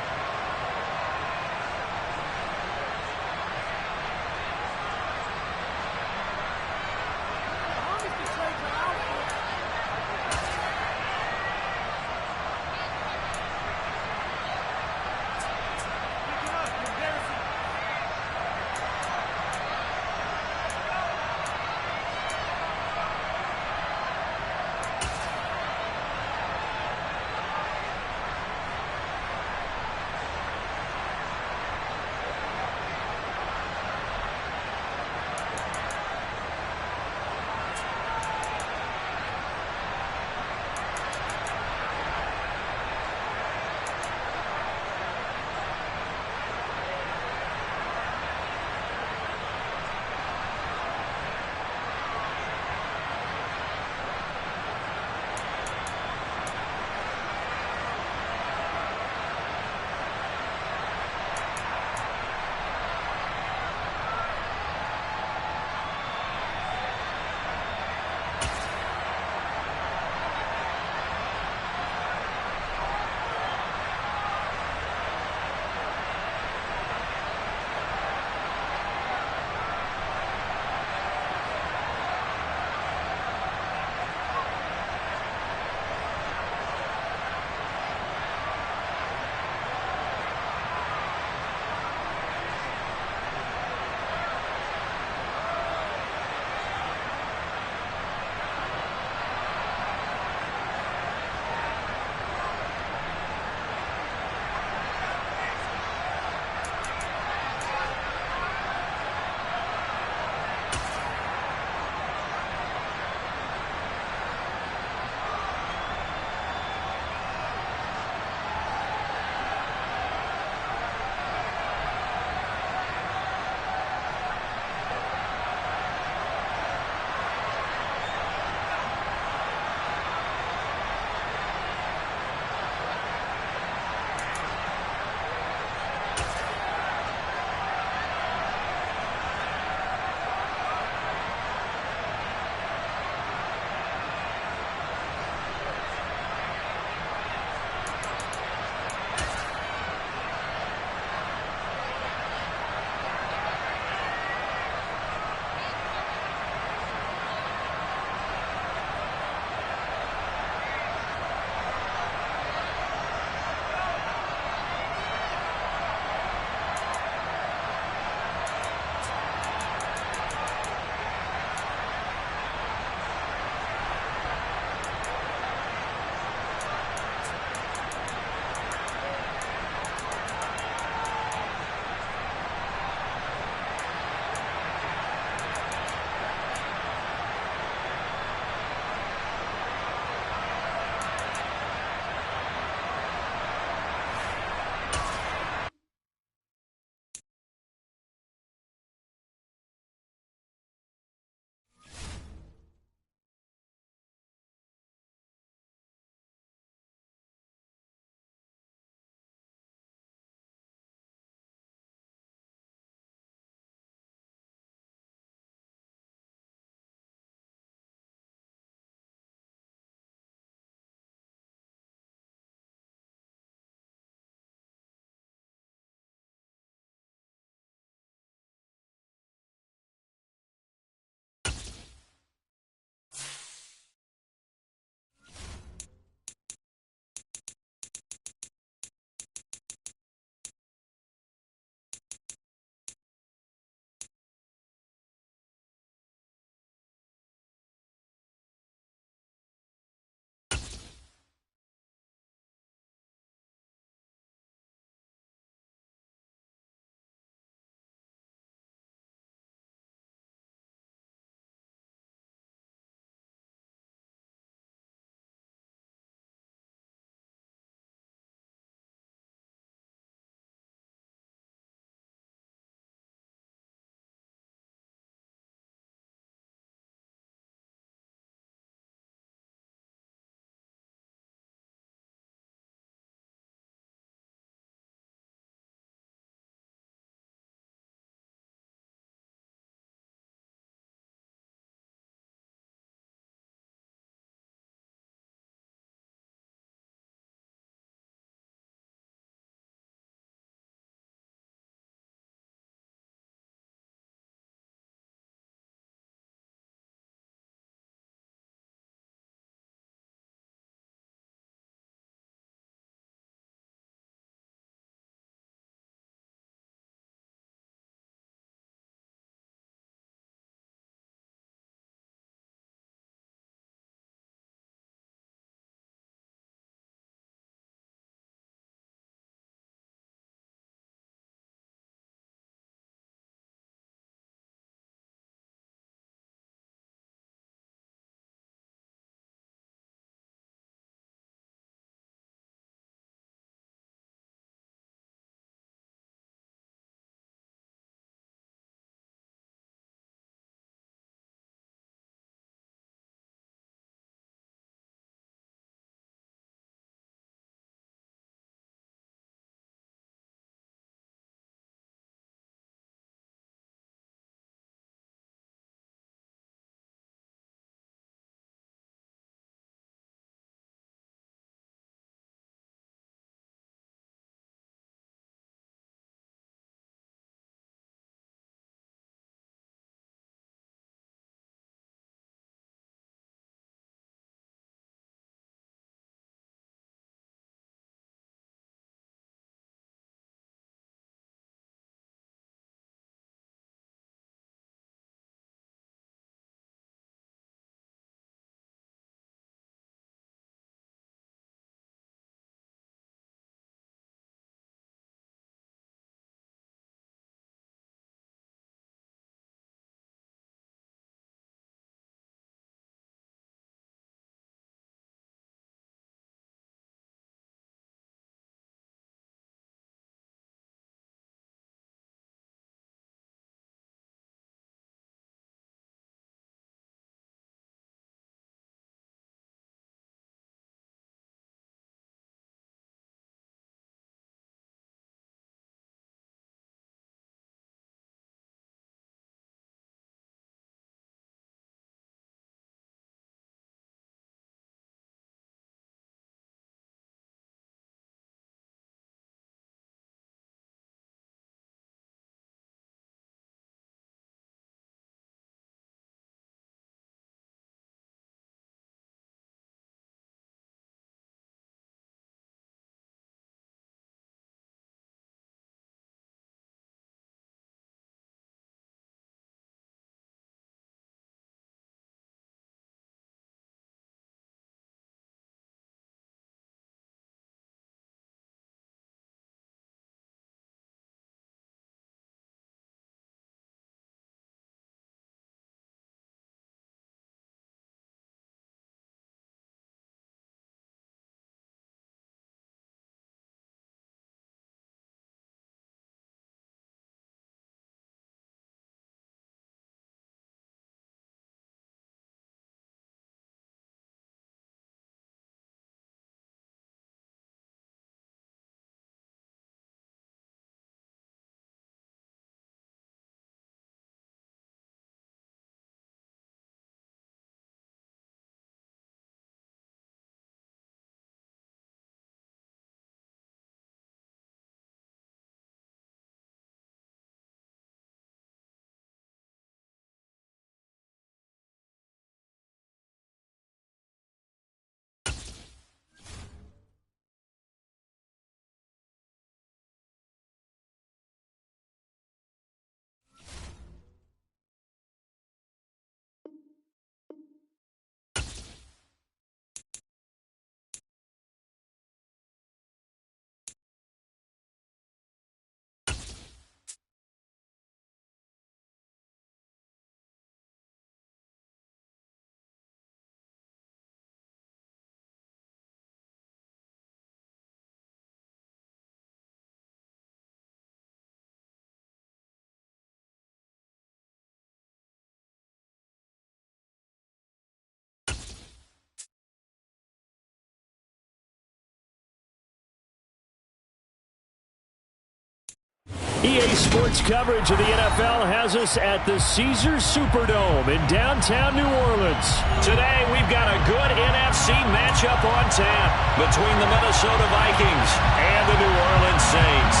EA Sports coverage of the NFL has us at the Caesars Superdome in downtown New Orleans. Today, we've got a good NFC matchup on tap between the Minnesota Vikings and the New Orleans Saints.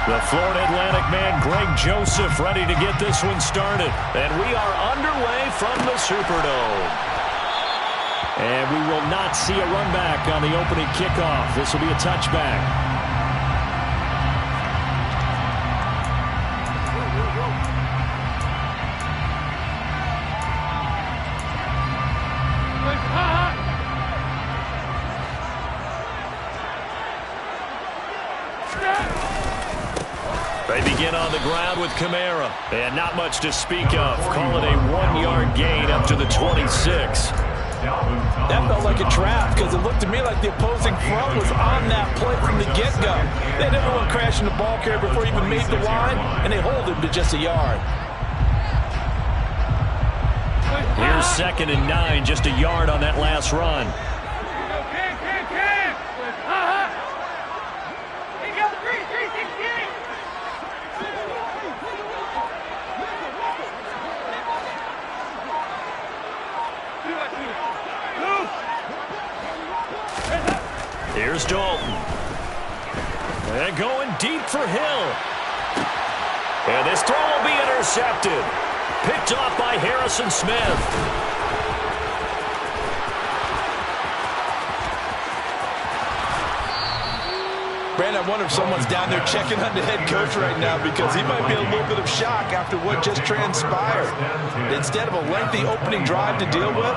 The Florida Atlantic man, Greg Joseph, ready to get this one started. And we are underway from the Superdome. And we will not see a run back on the opening kickoff. This will be a touchback. They begin on the ground with Kamara. And not much to speak of. Call it a 1-yard gain up to the 26. That felt like a trap because it looked to me like the opposing front was on that play from the get-go. They had everyone crashing the ball carrier before he even made the line, and they hold him to just a yard. Here's 2nd and 9, just a yard on that last run. Here's Dalton. And going deep for Hill. And this throw will be intercepted. Picked off by Harrison Smith. Brandon, I wonder if someone's down there checking on the head coach right now because he might be a little bit of shock after what just transpired. Instead of a lengthy opening drive to deal with,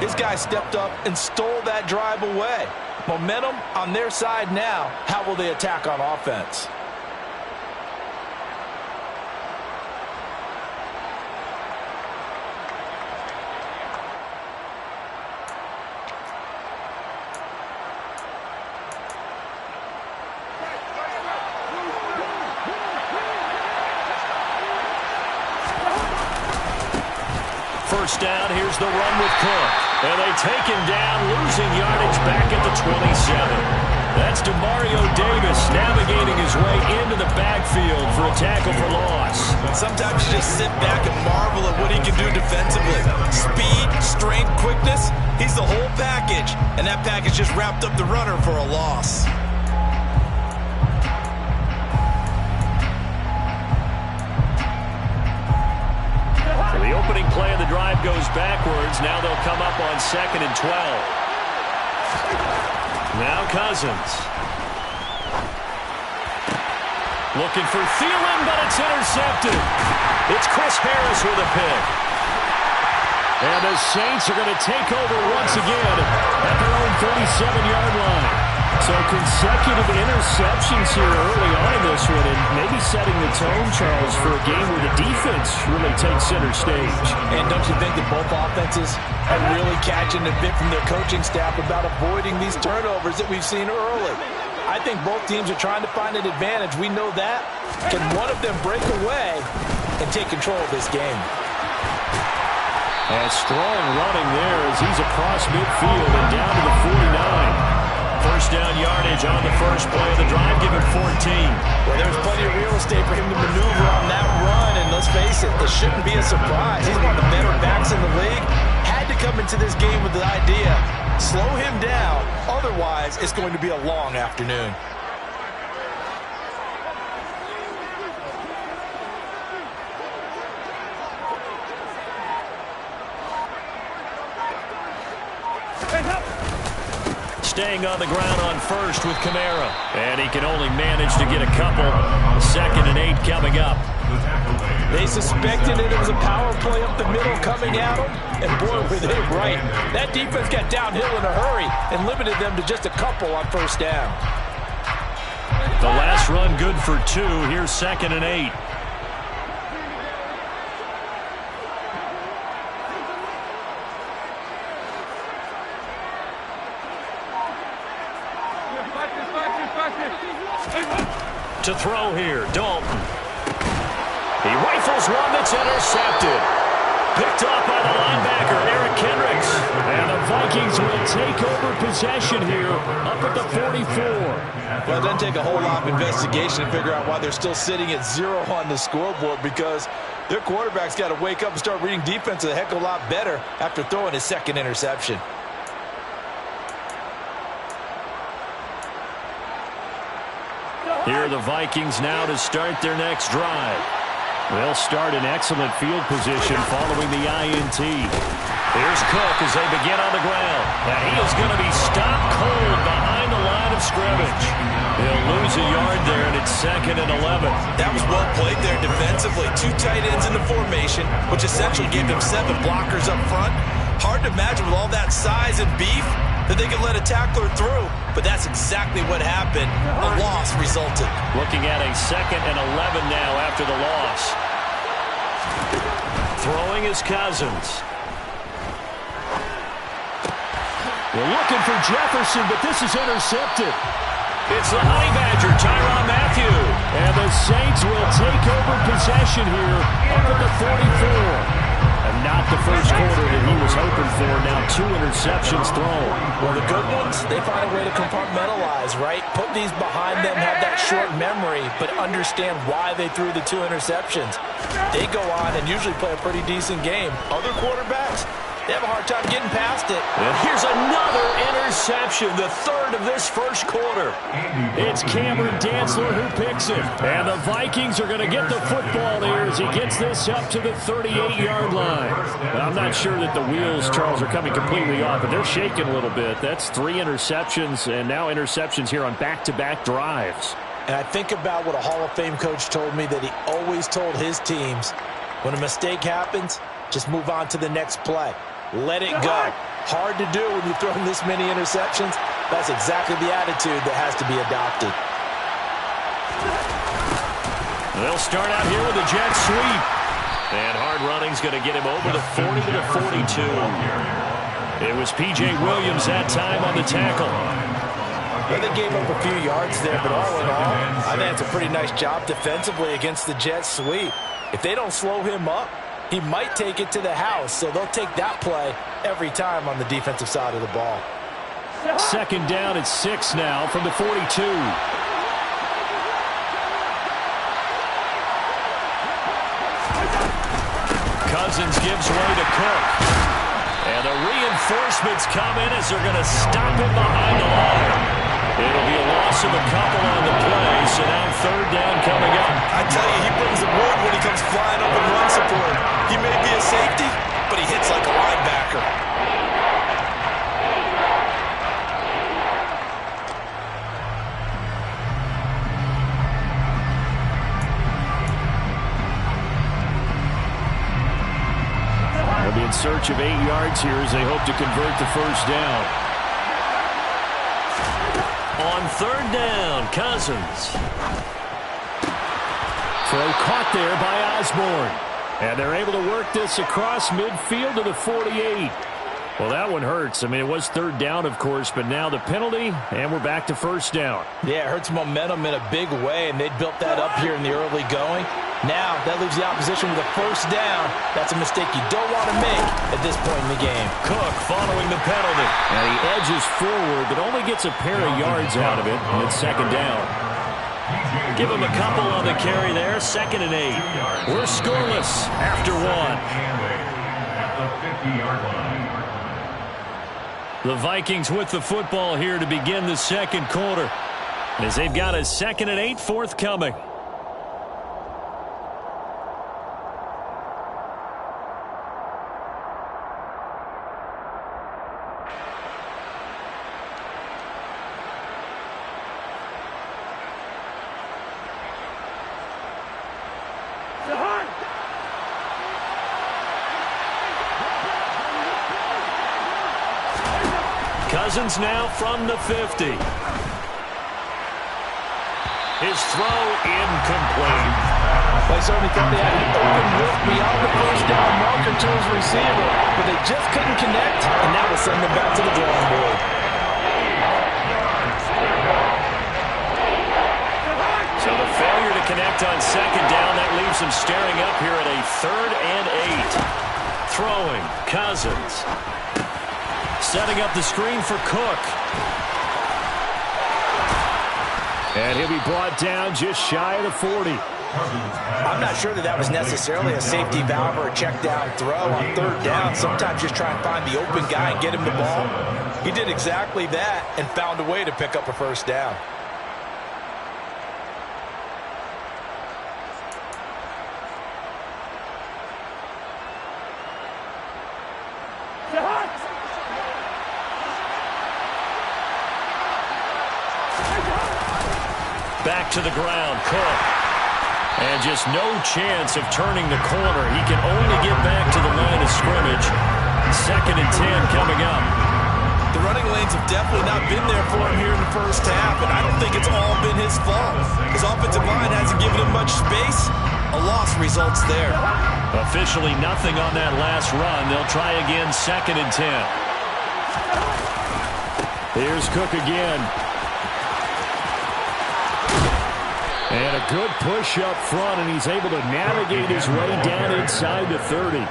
his guy stepped up and stole that drive away. Momentum on their side now. How will they attack on offense? First down, here's the run with Cook. And they take him down, losing yardage back at the 27. That's DeMario Davis navigating his way into the backfield for a tackle for loss. Sometimes you just sit back and marvel at what he can do defensively. Speed, strength, quickness, he's the whole package. And that package just wrapped up the runner for a loss. The opening play of the drive goes backwards. Now they'll come up on 2nd and 12. Now Cousins. Looking for Thielen, but it's intercepted. It's Chris Harris with a pick. And the Saints are going to take over once again at their own 37-yard line. So consecutive interceptions here early on in this one, and maybe setting the tone, Charles, for a game where the defense really takes center stage. And don't you think that both offenses are really catching a bit from their coaching staff about avoiding these turnovers that we've seen early? I think both teams are trying to find an advantage. We know that. Can one of them break away and take control of this game? And strong running there as he's across midfield and down to the 49. First down yardage on the first play of the drive, give him 14. Well, there's plenty of real estate for him to maneuver on that run, and let's face it, this shouldn't be a surprise. He's one of the better backs in the league. Had to come into this game with the idea, slow him down, otherwise it's going to be a long afternoon. Staying on the ground on first with Kamara. And he can only manage to get a couple. 2nd and 8 coming up. They suspected it was a power play up the middle coming at them, and boy, were they right. That defense got downhill in a hurry and limited them to just a couple on first down. The last run good for 2. Here's 2nd and 8. To throw here, Dalton. He rifles one that's intercepted. Picked off by the linebacker, Eric Kendricks. And the Vikings will take over possession here up at the 44. Well, it doesn't take a whole lot of investigation to figure out why they're still sitting at 0 on the scoreboard, because their quarterback's got to wake up and start reading defense a heck of a lot better after throwing his second interception. Here are the Vikings now to start their next drive. They'll start in excellent field position following the INT. Here's Cook as they begin on the ground. And he is going to be stopped cold behind the line of scrimmage. He'll lose a yard there, and it's 2nd and 11. That was well played there defensively. 2 tight ends in the formation, which essentially gave him 7 blockers up front. Hard to imagine with all that size and beef that they could let a tackler through, but that's exactly what happened. A loss resulted. Looking at a 2nd and 11 now after the loss. Throwing is Cousins. We're looking for Jefferson, but this is intercepted. It's the Honey Badger, Tyrann Mathieu. And the Saints will take over possession here up at the 44. And not the first quarter that he was hoping for. Now 2 interceptions thrown. Well, the good ones, they find a way to compartmentalize, right? Put these behind them, have that short memory, but understand why they threw the 2 interceptions. They go on and usually play a pretty decent game. Other quarterbacks, they have a hard time getting past it. And here's another interception, the 3rd of this first quarter. It's Cameron Dantzler who picks it. And the Vikings are going to get the football here as he gets this up to the 38-yard line. But I'm not sure that the wheels, Charles, are coming completely off, but they're shaking a little bit. That's 3 interceptions, and now interceptions here on back-to-back drives. And I think about what a Hall of Fame coach told me, that he always told his teams, when a mistake happens, just move on to the next play. Let it go. Hard to do when you've thrown this many interceptions. That's exactly the attitude that has to be adopted. They'll start out here with a jet sweep. And hard running's going to get him over the 40 to the 42. It was P.J. Williams that time on the tackle. Well, they gave up a few yards there, but all in all, I think it's a pretty nice job defensively against the jet sweep. If they don't slow him up, he might take it to the house, so they'll take that play every time on the defensive side of the ball. 2nd down at 6 now from the 42. Cousins gives way to Cook. And the reinforcements come in as they're going to stop him behind the line. It'll be a loss of a couple on the play, so now 3rd down coming up. I tell you, he brings the wood when he comes flying up in run support. He may be a safety, but he hits like a linebacker. They'll be in search of 8 yards here as they hope to convert the 1st down. On 3rd down, Cousins. Throw caught there by Osborne. And they're able to work this across midfield to the 48. Well, that one hurts. I mean, it was 3rd down, of course, but now the penalty, and we're back to 1st down. Yeah, it hurts momentum in a big way, and they built that up here in the early going. Now, that leaves the opposition with a 1st down. That's a mistake you don't want to make at this point in the game. Cook following the penalty. And he edges forward, but only gets a pair of yards out of it, and it's 2nd down. Give him a couple on the carry there. 2nd and 8. We're scoreless after 1. The Vikings with the football here to begin the 2nd quarter, as they've got a 2nd and 8 forthcoming. Cousins now from the 50. His throw incomplete. They certainly thought they had an open look beyond the 1st down marker to his receiver, but they just couldn't connect, and that will send them back to the drawing board. connect on second down. That leaves them staring up here at a 3rd and 8. Throwing, Cousins. Setting up the screen for Cook. And he'll be brought down just shy of the 40. I'm not sure that was necessarily a safety valve or a check down throw on 3rd down. Sometimes just try and find the open guy and get him the ball. He did exactly that and found a way to pick up a 1st down. Back to the ground, Cook. And just no chance of turning the corner. He can only get back to the line of scrimmage. 2nd and 10 coming up. The running lanes have definitely not been there for him here in the first half, and I don't think it's all been his fault. His offensive line hasn't given him much space. A loss results there. Officially nothing on that last run. They'll try again, 2nd and 10. Here's Cook again. And a good push up front, and he's able to navigate his way down inside the 30.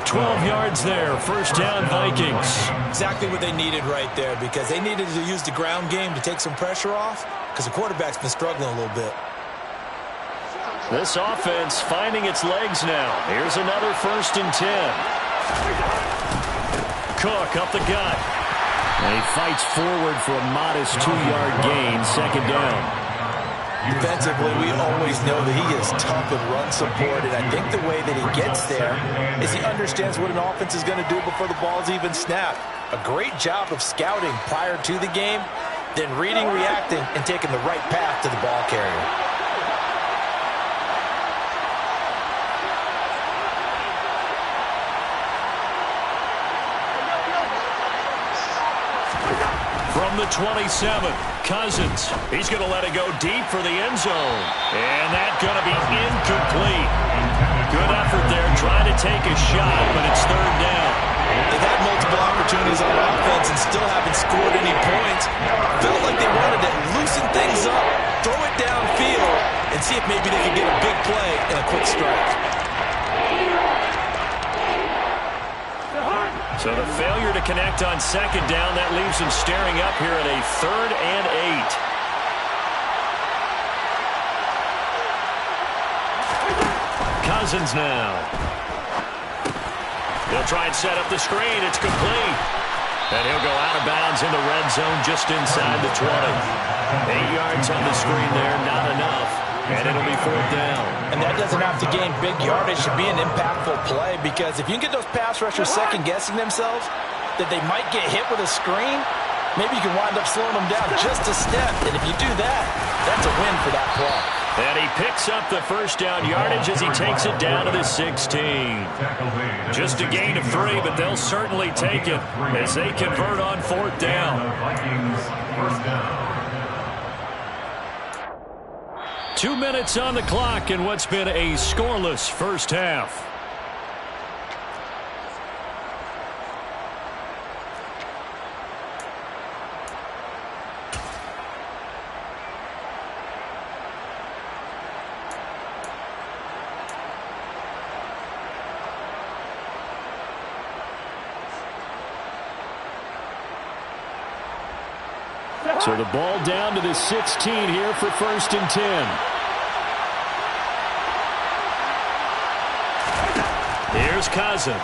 12 yards there, 1st down Vikings. Exactly what they needed right there, because they needed to use the ground game to take some pressure off, because the quarterback's been struggling a little bit. This offense finding its legs now. Here's another 1st and 10. Cook up the gut. And he fights forward for a modest 2-yard gain, 2nd down. Defensively, we always know that he is tough in run support, and I think the way that he gets there is he understands what an offense is going to do before the ball's even snapped. A great job of scouting prior to the game, then reading, reacting, and taking the right path to the ball carrier. From the 27, Cousins. He's going to let it go deep for the end zone. And that's going to be incomplete. Good effort there, trying to take a shot, but it's 3rd down. They've had multiple opportunities on offense and still haven't scored any points. Felt like they wanted to loosen things up, throw it downfield, and see if maybe they could get a big play and a quick strike. So the failure to connect on 2nd down, that leaves them staring up here at a 3rd and 8. Cousins now. He'll try and set up the screen. It's complete. And he'll go out of bounds in the red zone just inside the 20. 8 yards on the screen there, not enough. And it'll be 4th down. And that doesn't have to gain big yardage to be an impactful play, because if you can get those pass rushers second-guessing themselves that they might get hit with a screen, maybe you can wind up slowing them down just a step. And if you do that, that's a win for that play. And he picks up the 1st down yardage as he takes it down to the 16. Just a gain of 3, but they'll certainly take it as they convert on 4th down. 2 minutes on the clock in what's been a scoreless first half. So the ball down to the 16 here for 1st and 10. Here's Cousins.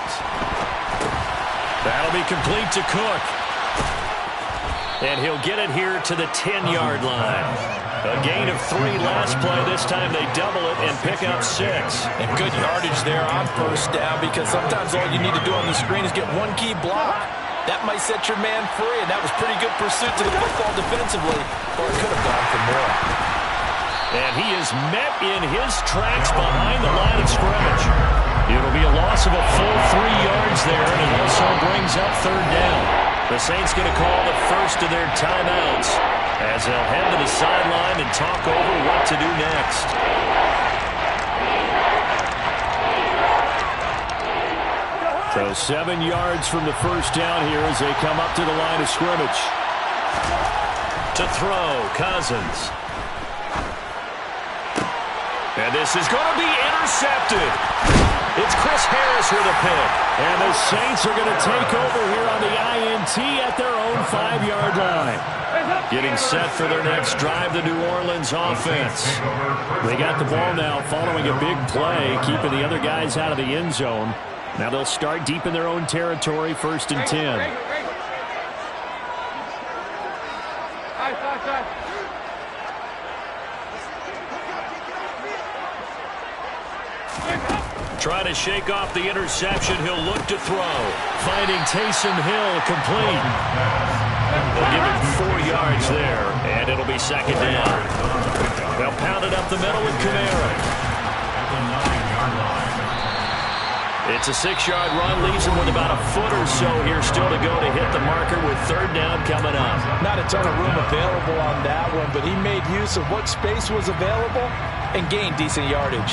That'll be complete to Cook. And he'll get it here to the 10-yard line. A gain of 3 last play. This time they double it and pick up 6. And good yardage there on 1st down, because sometimes all you need to do on the screen is get one key block. That might set your man free, and that was pretty good pursuit to the football defensively, or it could have gone for more. And he is met in his tracks behind the line of scrimmage. It'll be a loss of a full 3 yards there, and it also brings up 3rd down. The Saints going to call the first of their timeouts as they'll head to the sideline and talk over what to do next. So 7 yards from the 1st down here as they come up to the line of scrimmage. To throw, Cousins. And this is going to be intercepted. It's Chris Harris with a pick. And the Saints are going to take over here on the INT at their own 5-yard line. Getting set for their next drive, the New Orleans offense. They got the ball now following a big play, keeping the other guys out of the end zone. Now they'll start deep in their own territory, 1st and 10. Trying to shake off the interception. He'll look to throw. Finding Taysom Hill complete. They'll give him 4 yards there, and it'll be 2nd down. They'll pound it up the middle with Kamara. It's a 6-yard run. Leaves him with about a foot or so here still to go to hit the marker with 3rd down coming up. Not a ton of room available on that one, but he made use of what space was available and gained decent yardage.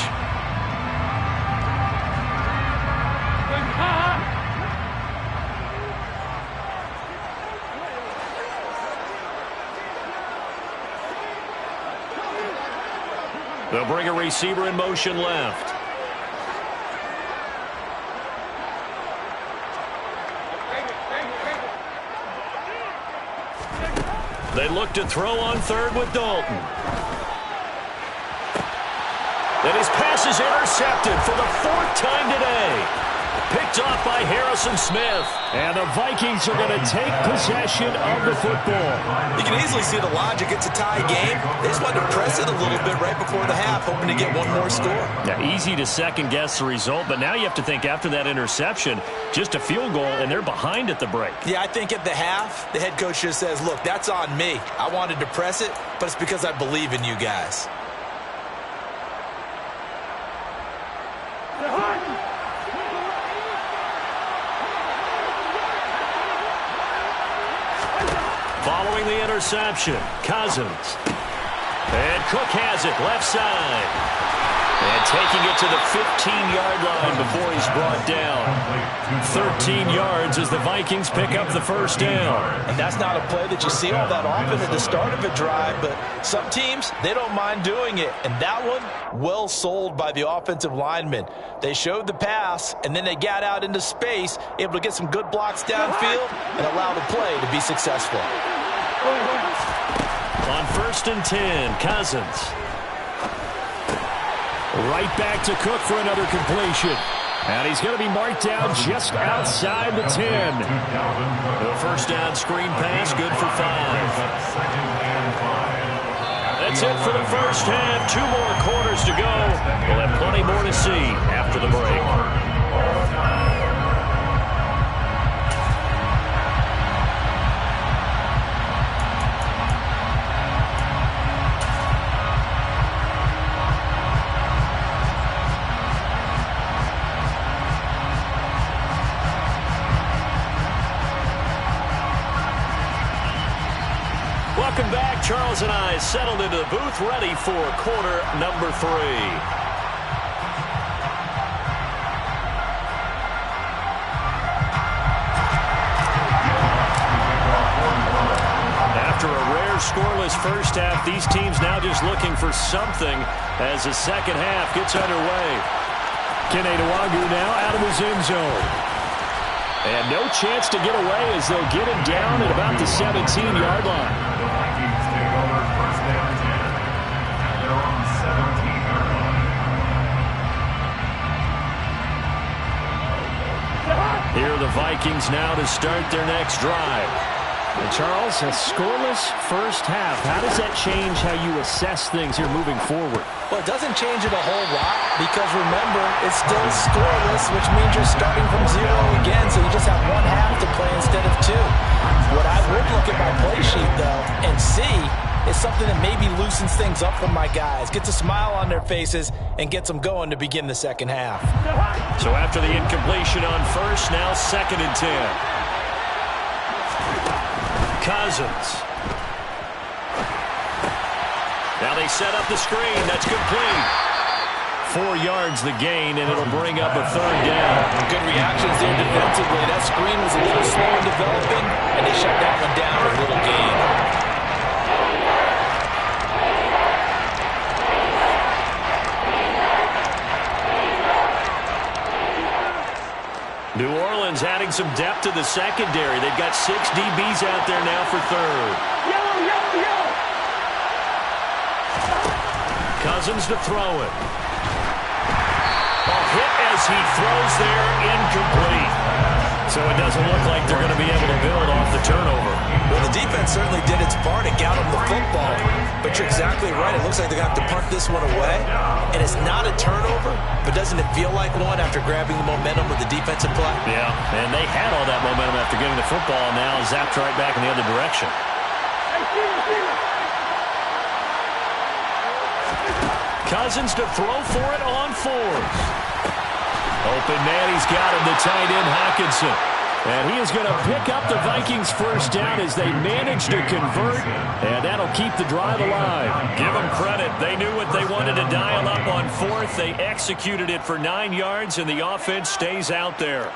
They'll bring a receiver in motion left. They look to throw on 3rd with Dalton. And his pass is intercepted for the 4th time today. Picked off by Harrison Smith. And the Vikings are going to take possession of the football. You can easily see the logic. It's a tie game. They just wanted to press it a little bit right before the half, hoping to get one more score. Yeah, easy to second-guess the result, but now you have to think after that interception, just a field goal, and they're behind at the break. Yeah, I think at the half, the head coach just says, look, that's on me. I wanted to press it, but it's because I believe in you guys. Following the interception, Cousins. And Cook has it, left side. And taking it to the 15-yard line before he's brought down. 13 yards as the Vikings pick up the 1st down. And that's not a play that you see all that often at the start of a drive, but some teams, they don't mind doing it. And that one, well sold by the offensive linemen. They showed the pass, and then they got out into space, able to get some good blocks downfield and allow the play to be successful. On 1st and 10, Cousins. Right back to Cook for another completion. And he's going to be marked down just outside the 10. The 1st down screen pass, good for 5. That's it for the 1st half. 2 more quarters to go. We'll have plenty more to see after the break. Welcome back. Charles and I settled into the booth, ready for quarter number 3. After a rare scoreless 1st half, these teams now just looking for something as the 2nd half gets underway. Kene Nwangwu now out of his end zone. And no chance to get away as they'll get him down at about the 17-yard line. Here are the Vikings now to start their next drive. And Charles, a scoreless 1st half. How does that change how you assess things here moving forward? Well, it doesn't change it a whole lot because, remember, it's still scoreless, which means you're starting from 0 again, so you just have 1 half to play instead of 2. What I would look at my play sheet, though, and see is something that maybe loosens things up for my guys, gets a smile on their faces, and gets them going to begin the 2nd half. So after the incompletion on 1st, now 2nd and 10. Cousins. Now they set up the screen. That's complete. 4 yards the gain, and it'll bring up a 3rd down. Good reactions there defensively. That screen was a little slow in developing, and they shut that one down with a little gain. New Orleans adding some depth to the secondary. They've got 6 DBs out there now for third. Yellow, yellow, yellow. Cousins to throw it. A hit as he throws there, incomplete. So it doesn't look like they're going to be able to build off the turnover. Well, the defense certainly did its part to get them the football. But you're exactly right. It looks like they're going to have to punt this one away. And it's not a turnover, but doesn't it feel like one after grabbing the momentum with the defensive play? Yeah, and they had all that momentum after getting the football, and now zapped right back in the other direction. Cousins to throw for it on 4th. Open man, he's got him, the tight end Hockenson. And he is going to pick up the Vikings first down as they manage to convert, and that'll keep the drive alive. Give them credit. They knew what they wanted to dial up on 4th. They executed it for 9 yards, and the offense stays out there.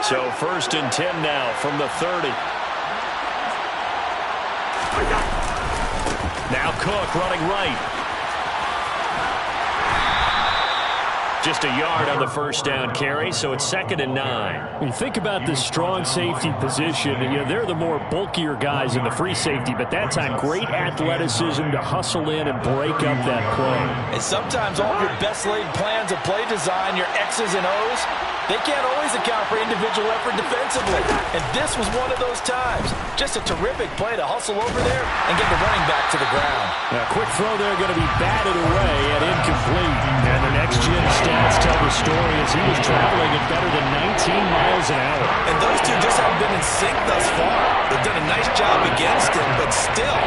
So 1st and 10 now from the 30. Now Cook running right. Just a yard on the first down carry, so it's 2nd and 9. When you think about this strong safety position, they're the more bulkier guys in the free safety, but that time great athleticism to hustle in and break up that play. And sometimes all your best laid plans of play design, your X's and O's, they can't always account for individual effort defensively. And this was one of those times. Just a terrific play to hustle over there and get the running back to the ground. Now, quick throw there going to be batted away and incomplete. And the next-gen stats tell the story as he was traveling at better than 19 miles an hour. And those two just haven't been in sync thus far. They've done a nice job against him, but still,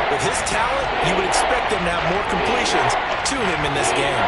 with his talent, you would expect them to have more completions to him in this game.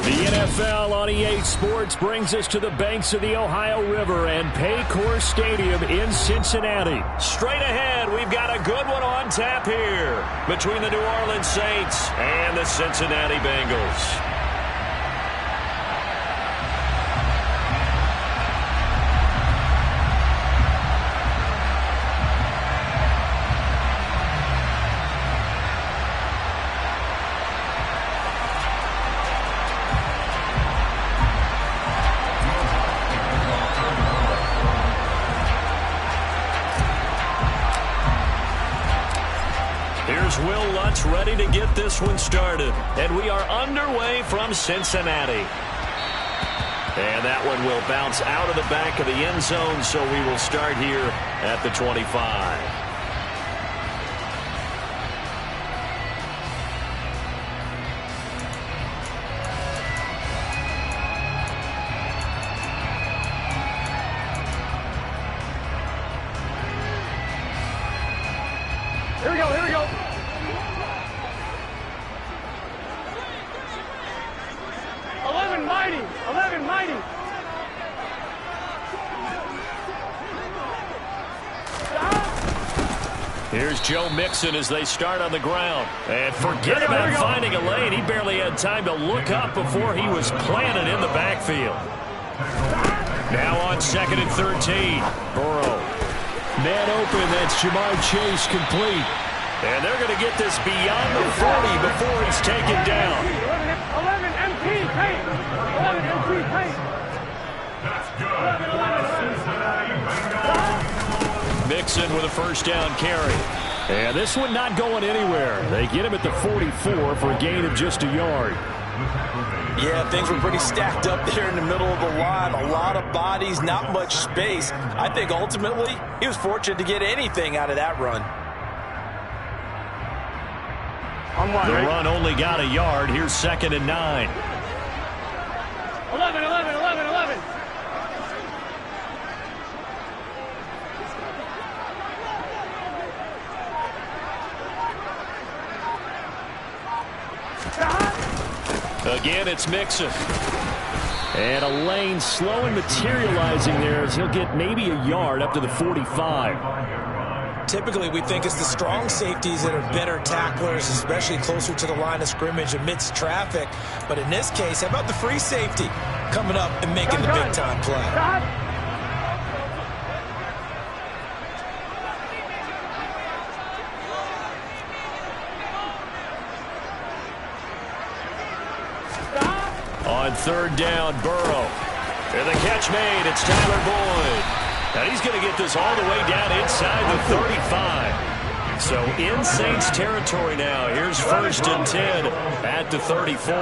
The NFL on EA Sports brings us to the banks of the Ohio River and Paycor Stadium in Cincinnati. Straight ahead, we've got a good one on tap here between the New Orleans Saints and the Cincinnati Bengals. Here's Will Lutz ready to get this one started. And we are underway from Cincinnati. And that one will bounce out of the back of the end zone, so we will start here at the 25. Here we go, here we go. Mighty, 11 mighty. Here's Joe Mixon as they start on the ground. And forget about finding a lane. He barely had time to look up before he was planted in the backfield. Now on 2nd and 13. Burrow. Man open, that's Jamar Chase complete. And they're going to get this beyond the 40 before he's taken down. 11 MP paint. 11 MP paint. Mixon with a first down carry. And this one not going anywhere. They get him at the 44 for a gain of just a yard. Yeah, things were pretty stacked up there in the middle of the line. A lot of bodies, not much space. I think ultimately he was fortunate to get anything out of that run. The run only got a yard. Here's 2nd and 9. 11, 11, 11, 11. Again, it's Mixon. And a lane slowly materializing there as he'll get maybe a yard up to the 45. Typically, we think it's the strong safeties that are better tacklers, especially closer to the line of scrimmage amidst traffic. But in this case, how about the free safety coming up and making the big-time play? On 3rd down, Burrow. And the catch made. It's Tyler Boyd. And he's going to get this all the way down inside the 35. So in Saints territory now. Here's 1st and 10 at the 34.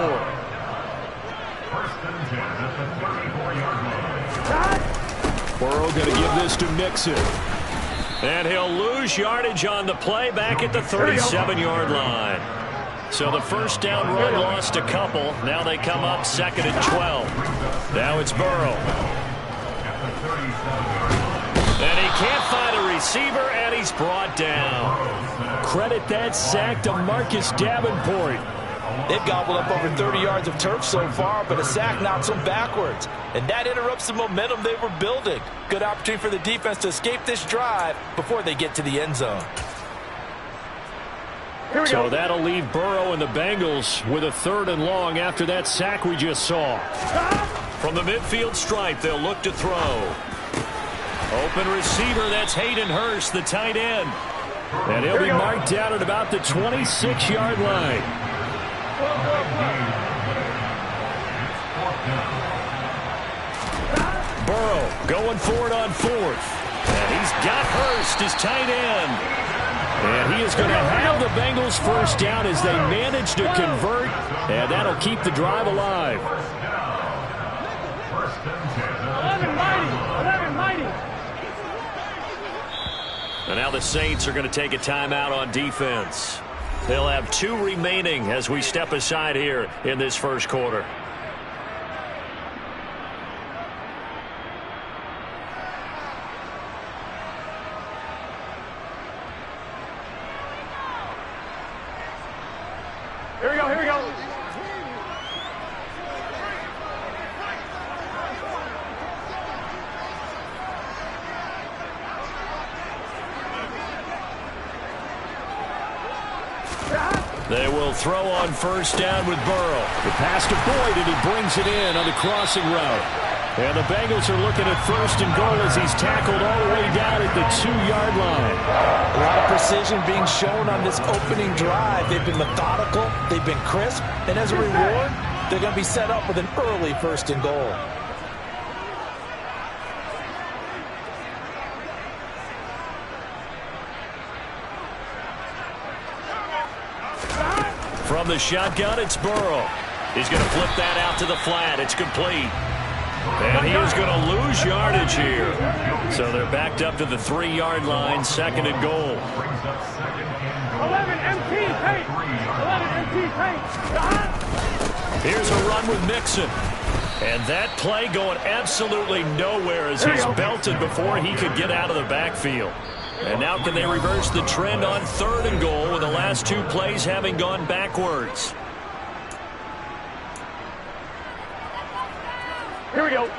Burrow going to give this to Mixon. And he'll lose yardage on the play back at the 37-yard line. So the first down run lost a couple. Now they come up 2nd and 12. Now it's Burrow. And he can't find a receiver, and he's brought down. Credit that sack to Marcus Davenport. They've gobbled up over 30 yards of turf so far, but a sack knocks them backwards. And that interrupts the momentum they were building. Good opportunity for the defense to escape this drive before they get to the end zone. So that'll leave Burrow and the Bengals with a 3rd and long after that sack we just saw. From the midfield stripe, they'll look to throw. Open receiver, that's Hayden Hurst, the tight end. And he'll be marked down at about the 26-yard line. Burrow going for it on 4th. And he's got Hurst, his tight end. And he is going to have the Bengals first down as they manage to convert. And that'll keep the drive alive. 11 mighty, 11 mighty. And now the Saints are going to take a timeout on defense. They'll have 2 remaining as we step aside here in this first quarter. Here we go, here we go. throw on first down with Burrow. The pass to Boyd, and he brings it in on the crossing route. And the Bengals are looking at first and goal as he's tackled all the way down at the 2-yard line. A lot of precision being shown on this opening drive. They've been methodical, they've been crisp, and as a reward, they're going to be set up with an early first and goal. From the shotgun, it's Burrow. He's going to flip that out to the flat. It's complete. And he is going to lose yardage here. So they're backed up to the 3-yard line, second and goal. 11 MT paint. 11 MT paint. Here's a run with Mixon. And that play going absolutely nowhere as he's belted before he could get out of the backfield. And now can they reverse the trend on third and goal with the last 2 plays having gone backwards? Here we go.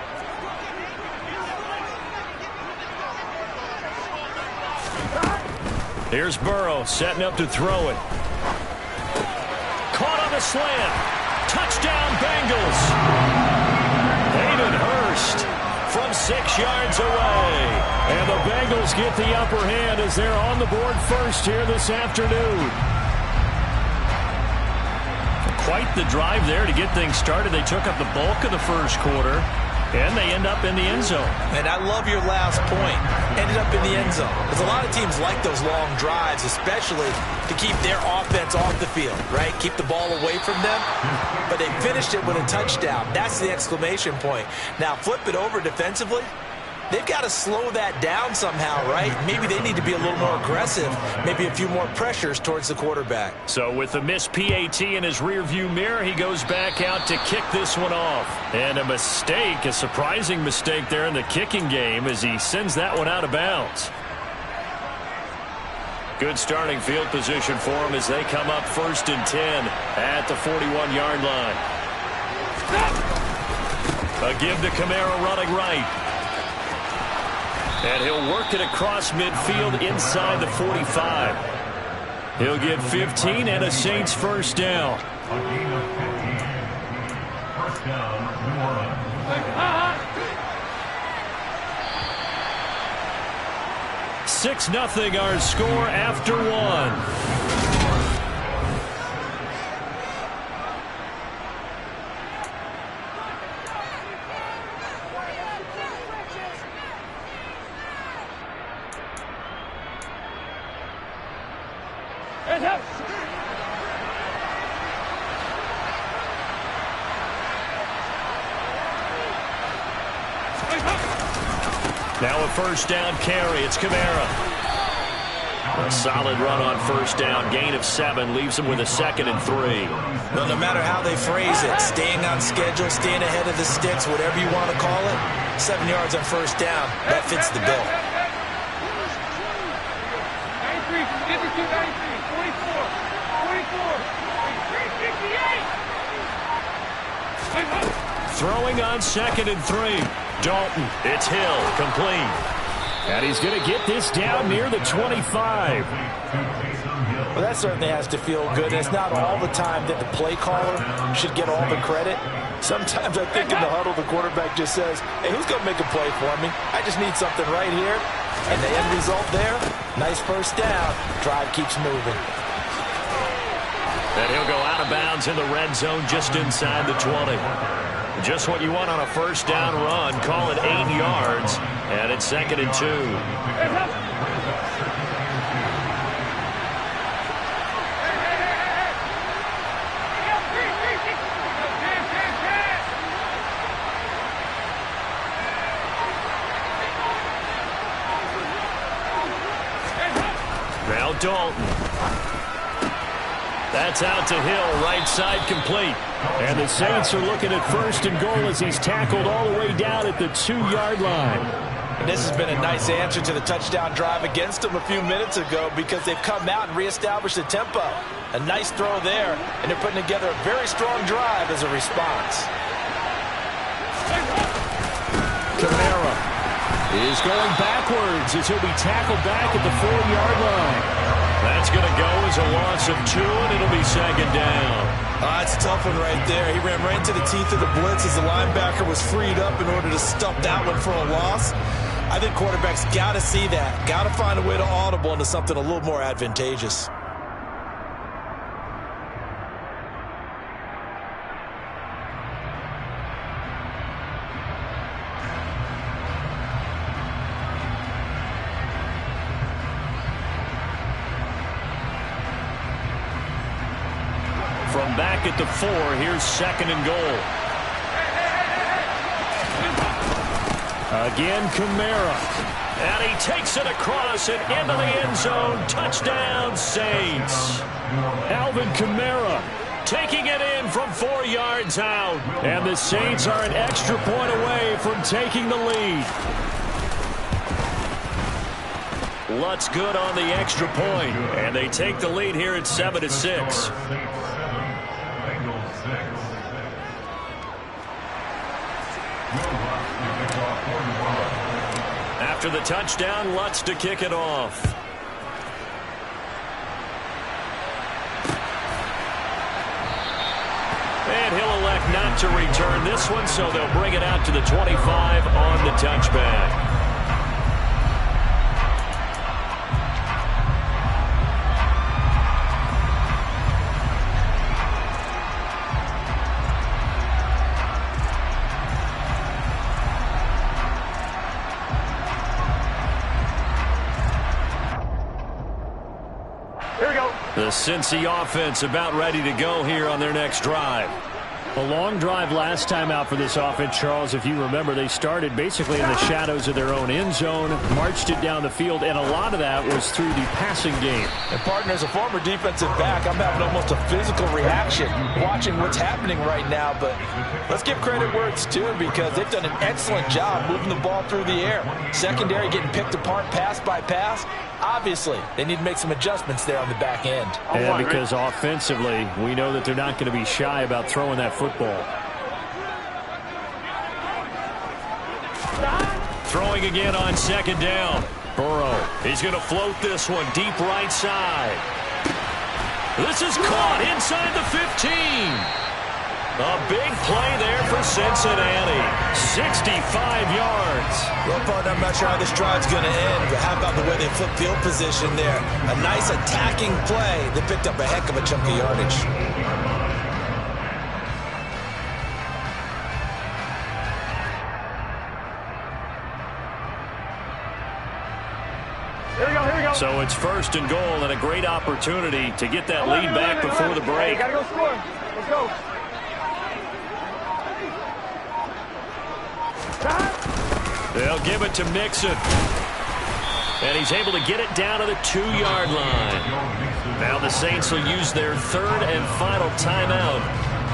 Here's Burrow setting up to throw it. Caught on the slant. Touchdown Bengals. Hayden Hurst from 6 yards away. And the Bengals get the upper hand as they're on the board first here this afternoon. Quite the drive there to get things started. They took up the bulk of the first quarter, and they end up in the end zone. And I love your last point. Ended up in the end zone. Because a lot of teams like those long drives, especially to keep their offense off the field, right? Keep the ball away from them. But they finished it with a touchdown. That's the exclamation point. Now, flip it over defensively. They've got to slow that down somehow, right? Maybe they need to be a little more aggressive. Maybe a few more pressures towards the quarterback. So with the missed PAT in his rearview mirror, he goes back out to kick this one off. And a mistake, a surprising mistake there in the kicking game as he sends that one out of bounds. Good starting field position for him as they come up first and 10 at the 41-yard line. A give to Kamara running right. And he'll work it across midfield inside the 45. He'll get 15 and a Saints first down. First down, New Orleans. 6-0 our score after 1. Now a first down carry. It's Kamara. A solid run on first down. Gain of 7 leaves him with a 2nd and 3. Well, no matter how they phrase it, staying on schedule, staying ahead of the sticks, whatever you want to call it, 7 yards on first down, that fits the bill. 93, 52, 93, 44, 44, 358. Throwing on 2nd and 3. Dalton, it's Hill, complete. And he's going to get this down near the 25. Well, that certainly has to feel good. It's not all the time that the play caller should get all the credit. Sometimes I think in the huddle, the quarterback just says, hey, who's going to make a play for me? I just need something right here. And the end result there, nice first down. Drive keeps moving. And he'll go out of bounds in the red zone just inside the 20. Just what you want on a first down run. Call it 8 yards. And it's 2nd and 2. Now Dalton. That's out to Hill, right side complete. And the Saints are looking at first and goal as he's tackled all the way down at the 2-yard line. And this has been a nice answer to the touchdown drive against them a few minutes ago because they've come out and reestablished the tempo. A nice throw there, and they're putting together a very strong drive as a response. Kamara is going backwards as he'll be tackled back at the 4-yard line. That's going to go as a loss of 2, and it'll be second down. That's a tough one right there. He ran right into the teeth of the blitz as the linebacker was freed up in order to stop that one for a loss. I think quarterbacks got to see that. Got to find a way to audible into something a little more advantageous. From back at the 4, here's second and goal. Again, Kamara. And he takes it across and into the end zone. Touchdown, Saints. Alvin Kamara taking it in from 4 yards out. And the Saints are an extra point away from taking the lead. Lutz good on the extra point. And they take the lead here at 7-6. After the touchdown, Lutz to kick it off. And he'll elect not to return this one, so they'll bring it out to the 25 on the touchback. The Cincy offense about ready to go here on their next drive. A long drive last time out for this offense, Charles. If you remember, they started basically in the shadows of their own end zone, marched it down the field, and a lot of that was through the passing game. And, partner, as a former defensive back, I'm having almost a physical reaction watching what's happening right now. But let's give credit where it's due, because they've done an excellent job moving the ball through the air. Secondary getting picked apart pass by pass. Obviously, they need to make some adjustments there on the back end. And because offensively, we know that they're not going to be shy about throwing that football. Throwing again on second down. Burrow, he's going to float this one deep right side. This is caught inside the 15. A big play there for Cincinnati. 65 yards. Well, partner, I'm not sure how this drive's going to end, but how about the way they flip field position there? A nice attacking play that picked up a heck of a chunk of yardage. Here we go. So it's first and goal and a great opportunity to get that lead back before the break. Hey, gotta go score. Let's go. They'll give it to Mixon. And he's able to get it down to the 2-yard line. Now the Saints will use their third and final timeout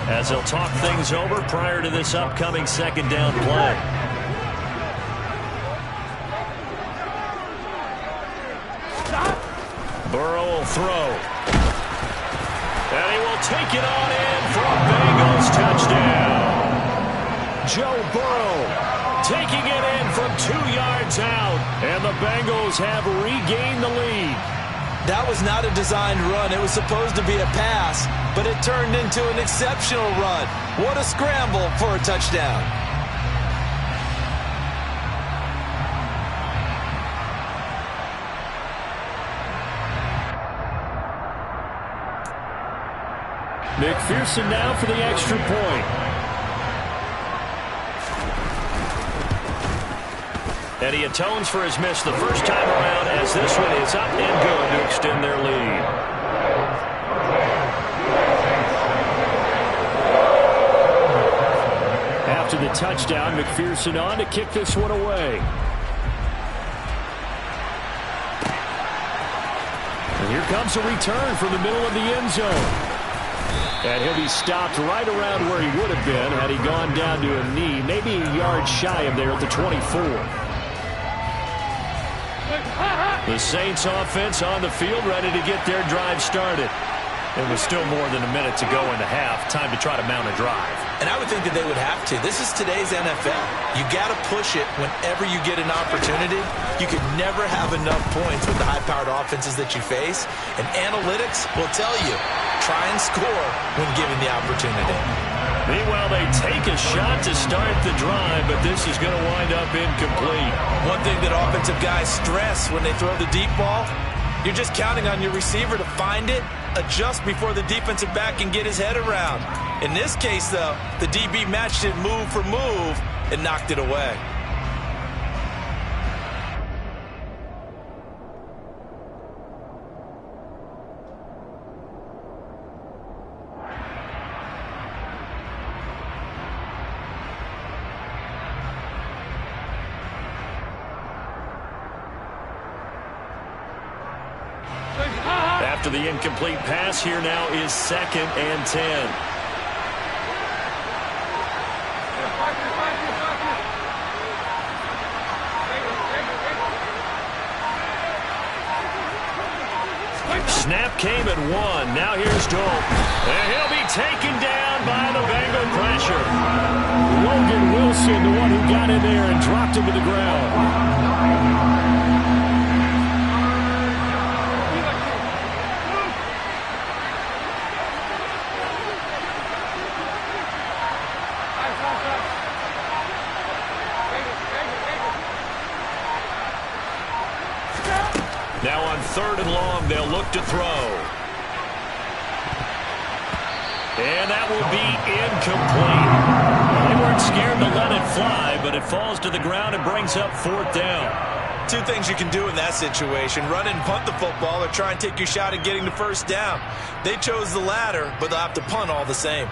as they'll talk things over prior to this upcoming second down play. Burrow will throw. And he will take it on in for a Bengals touchdown. Joe Burrow taking it in from 2 yards out, and the Bengals have regained the lead. That was not a designed run. It was supposed to be a pass, but it turned into an exceptional run. What a scramble for a touchdown. McPherson now for the extra point. And he atones for his miss the first time around, as this one is up and good to extend their lead. After the touchdown, McPherson on to kick this one away. And here comes a return from the middle of the end zone. And he'll be stopped right around where he would have been had he gone down to a knee, maybe a yard shy of there at the 24. The Saints offense on the field ready to get their drive started. It was still more than a minute to go in the half. Time to try to mount a drive. And I would think that they would have to. This is today's NFL. You got to push it whenever you get an opportunity. You could never have enough points with the high-powered offenses that you face. And analytics will tell you, try and score when given the opportunity. Meanwhile, they take a shot to start the drive, but this is going to wind up incomplete. One thing that offensive guys stress when they throw the deep ball, you're just counting on your receiver to find it, adjust before the defensive back can get his head around. In this case, though, the DB matched it move for move and knocked it away. After the incomplete pass, here now is 2nd and 10. Snap came at 1. Now here's Dole. And he'll be taken down by the Bengal pressure. Logan Wilson, the one who got in there and dropped him to the ground. Now on 3rd and long, they'll look to throw. And that will be incomplete. They weren't scared to let it fly, but it falls to the ground and brings up 4th down. Two things you can do in that situation: run and punt the football, or try and take your shot at getting the 1st down. They chose the latter, but they'll have to punt all the same.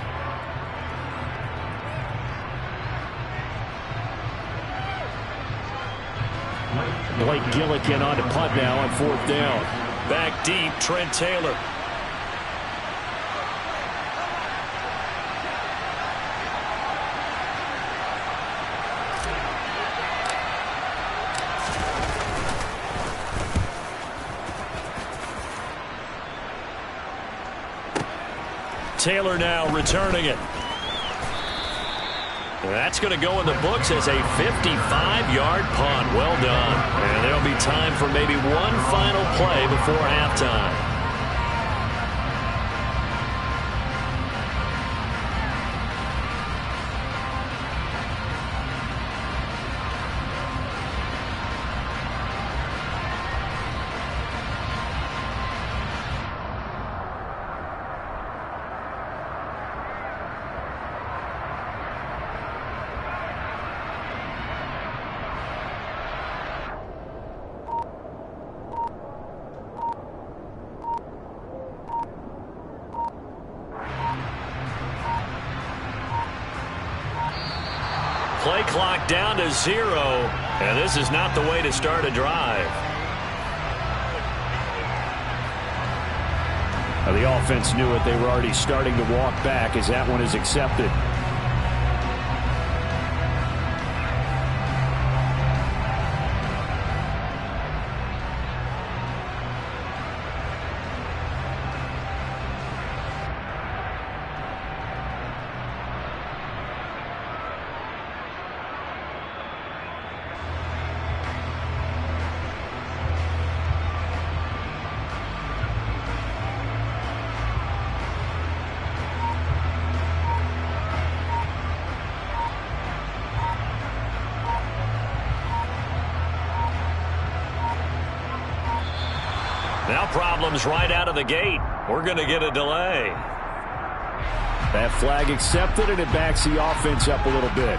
Blake Gillikin on to punt now on 4th down. Back deep, Trent Taylor. Taylor now returning it. That's going to go in the books as a 55-yard punt. Well done. And there'll be time for maybe one final play before halftime. Play clock down to 0, and this is not the way to start a drive. Now the offense knew it. They were already starting to walk back as that one is accepted. Now problems right out of the gate. We're going to get a delay. That flag accepted, and it backs the offense up a little bit.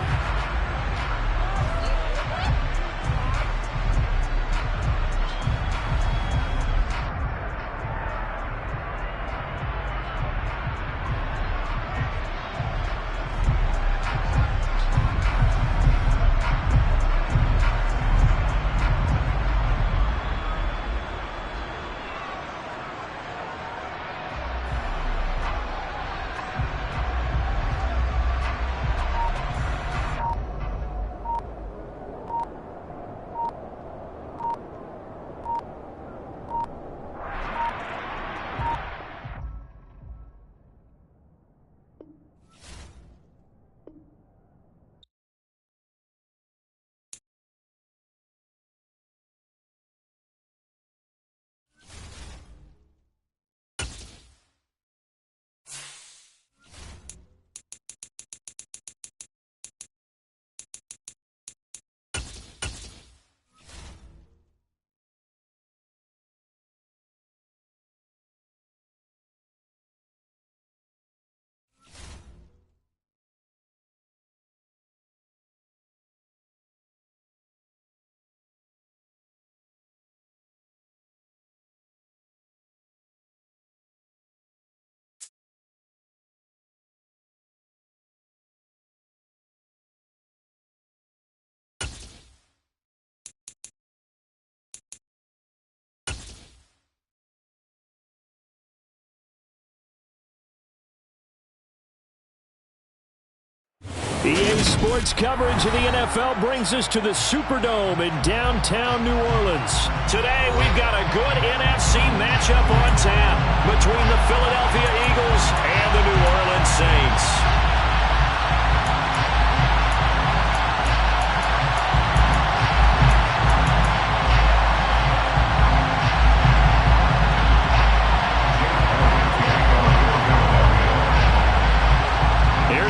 EA Sports coverage of the NFL brings us to the Superdome in downtown New Orleans. Today, we've got a good NFC matchup on tap between the Philadelphia Eagles and the New Orleans Saints.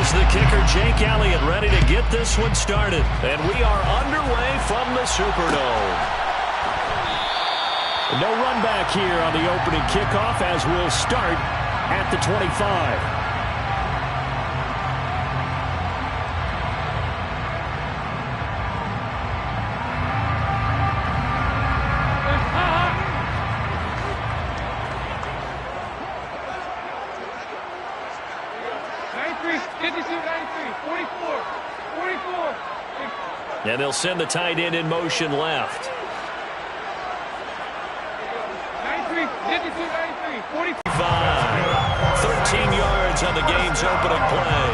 The kicker, Jake Elliott, ready to get this one started. And we are underway from the Superdome. No run back here on the opening kickoff as we'll start at the 25. And they'll send the tight end in motion left. 13 yards on the game's opening play.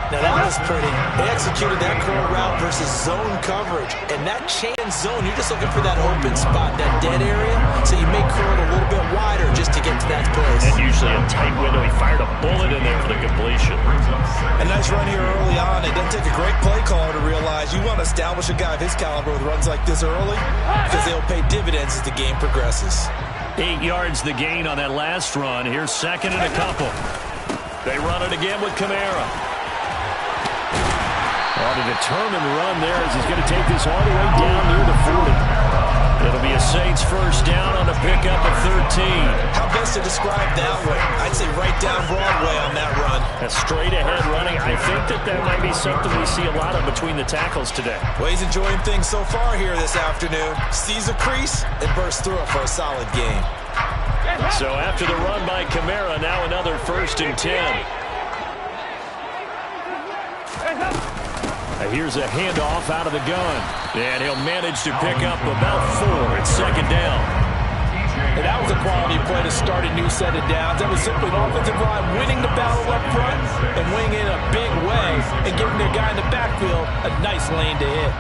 Now that was pretty. They executed that curl route versus zone coverage. And that chain zone, you're just looking for that open spot, that dead area. So you may curl it a little bit wider just to get to that place. And usually a tight window. He fired a bullet in there for the completion. A nice run here early on. It doesn't take a great play caller to realize you want to establish a guy of his caliber with runs like this early because they'll pay dividends as the game progresses. 8 yards the gain on that last run. Here's second and a couple. They run it again with Kamara. On a determined run there as he's going to take this all the way down near the 40. It'll be a Saints first down on a pickup of 13. How best to describe that one? I'd say right down Broadway on that run. A straight ahead running. I think that might be something we see a lot of between the tackles today. Well, he's enjoying things so far here this afternoon. Sees a crease and bursts through it for a solid game. So after the run by Kamara, now another 1st and 10. Here's a handoff out of the gun. And he'll manage to pick up about 4. It's second down. And that was a quality play to start a new set of downs. That was simply an offensive line winning the battle up front and winning in a big way and giving their guy in the backfield a nice lane to hit.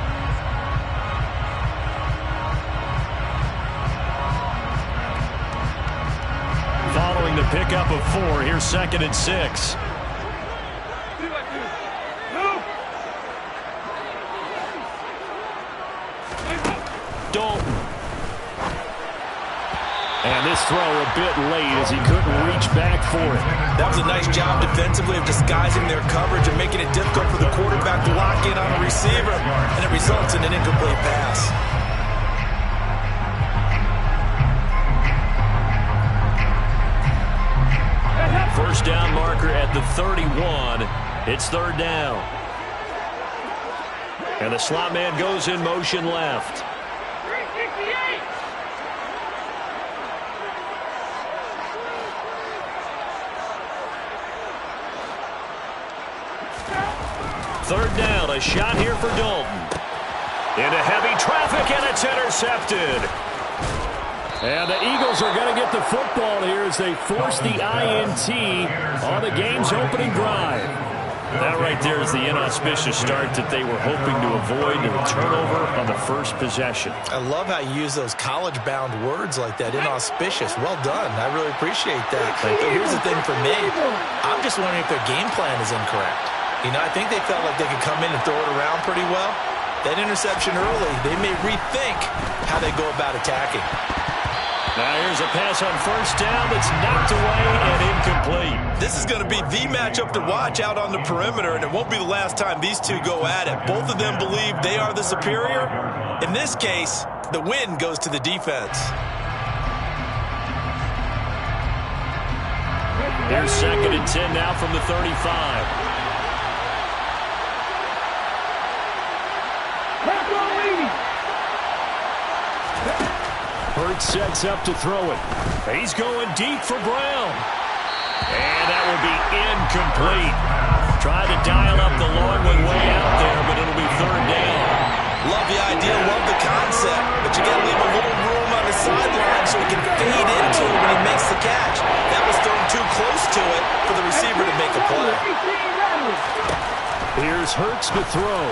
Following the pickup of 4, here's second and 6. And this throw a bit late as he couldn't reach back for it. That was a nice job defensively of disguising their coverage and making it difficult for the quarterback to lock in on a receiver, and it results in an incomplete pass. First down marker at the 31. It's third down. And the slot man goes in motion left. 368. Third down, a shot here for Dalton. Into heavy traffic, and it's intercepted. And the Eagles are going to get the football here as they force the INT on the game's opening drive. That right there is the inauspicious start that they were hoping to avoid, and a turnover on the first possession. I love how you use those college-bound words like that, inauspicious. Well done. I really appreciate that. But here's the thing for me. I'm just wondering if their game plan is incorrect. You know, I think they felt like they could come in and throw it around pretty well. That interception early, they may rethink how they go about attacking. Now here's a pass on first down that's knocked away and incomplete. This is going to be the matchup to watch out on the perimeter, and it won't be the last time these two go at it. Both of them believe they are the superior. In this case, the win goes to the defense. Here's second and 10 now from the 35. Hurt sets up to throw it. He's going deep for Brown. And that will be incomplete. Tried to dial up the long one way out there, but it'll be third down. Love the idea, love the concept, but you got to leave a little room on the sideline so he can fade into it when he makes the catch. That was thrown too close to it for the receiver to make a play. Here's Hurts to throw.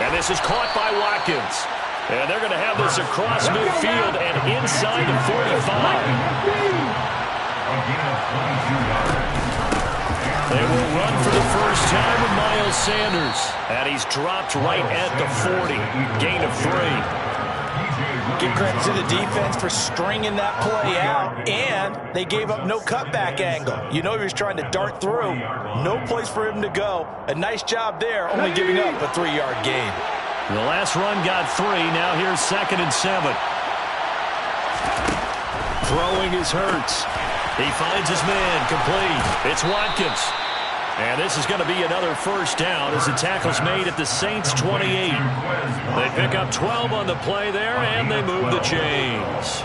And this is caught by Watkins. And they're going to have this across midfield and inside the 45. They will run for the first time with Miles Sanders. And he's dropped right at the 40. Gain of 3. Give credit to the defense for stringing that play out, and they gave up no cutback angle. You know he was trying to dart through. No place for him to go. A nice job there, only giving up a 3-yard gain. The last run got 3. Now here's 2nd and 7. Throwing is Hurts. He finds his man, complete. It's Watkins. And this is going to be another first down as the tackle's made at the Saints' 28. They pick up 12 on the play there, and they move the chains.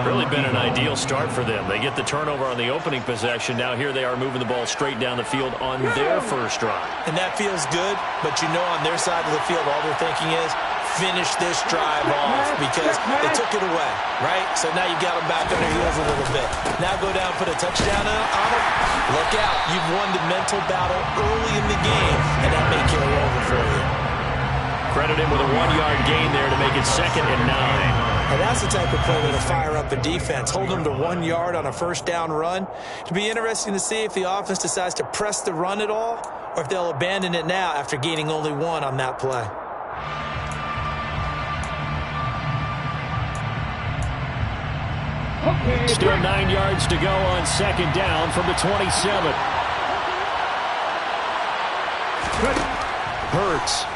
Really been an ideal start for them. They get the turnover on the opening possession. Now here they are moving the ball straight down the field on their first drive. And that feels good, but you know on their side of the field all they're thinking is, finish this drive off because they took it away, right? So now you got them back on their heels a little bit. Now go down, put a touchdown on them. Look out. You've won the mental battle early in the game, and that may carry over for you. Credit him with a 1-yard gain there to make it 2nd and 9. And that's the type of play that'll fire up a defense. Hold them to 1 yard on a first down run. It'll be interesting to see if the offense decides to press the run at all or if they'll abandon it now after gaining only 1 on that play. Still 9 yards to go on 2nd down from the 27. Hurts.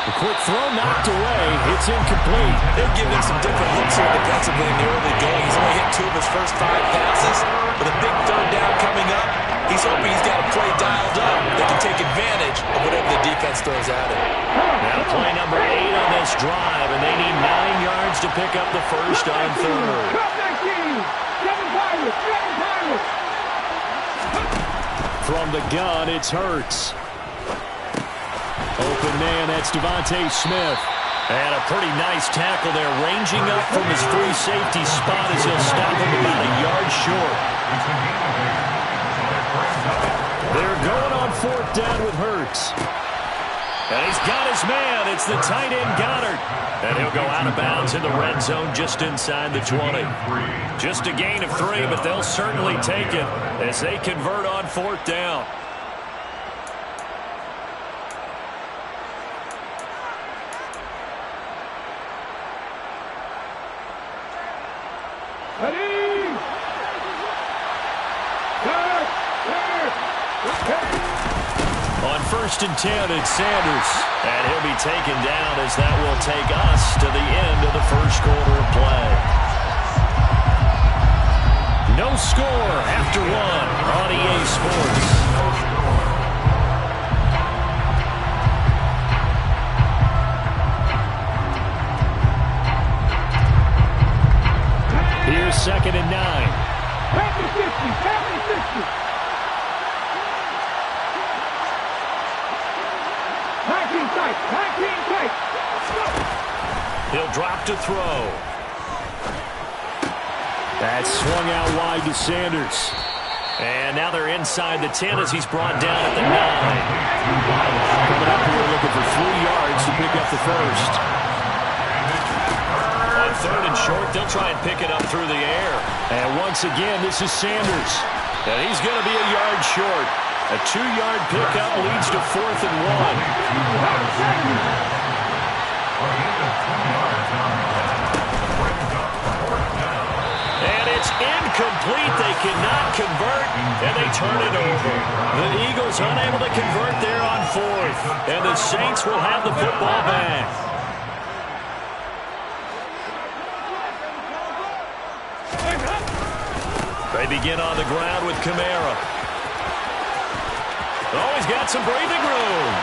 The quick throw knocked away. It's incomplete. They've given some different looks here defensively in the early going. He's only hit 2 of his first 5 passes. With a big 3rd down coming up, he's hoping he's got a play dialed up that can take advantage of whatever the defense throws at him. Now play number 8 on this drive, and they need 9 yards to pick up the first on 3rd. From the gun, it's Hurts. Open man, that's Devontae Smith. And a pretty nice tackle there, ranging up from his free safety spot as he'll stop him about a yard short. They're going on 4th down with Hurts. And he's got his man. It's the tight end Goddard. And he'll go out of bounds in the red zone just inside the 20. Just a gain of 3, but they'll certainly take it as they convert on 4th down. On 1st and 10, it's Sanders. And he'll be taken down as that will take us to the end of the first quarter of play. No score after 1 on EA Sports. Here's 2nd and 9. 50-50. He'll drop to throw. That's swung out wide to Sanders. And now they're inside the 10 as he's brought down at the 9. Coming up here looking for 3 yards to pick up the first. On 3rd and short, they'll try and pick it up through the air. And once again, this is Sanders. And he's going to be a yard short. A 2-yard pickup leads to 4th and 1. And it's incomplete. They cannot convert, and they turn it over. The Eagles unable to convert there on 4th, and the Saints will have the football back. They begin on the ground with Kamara. Oh, he's got some breathing room.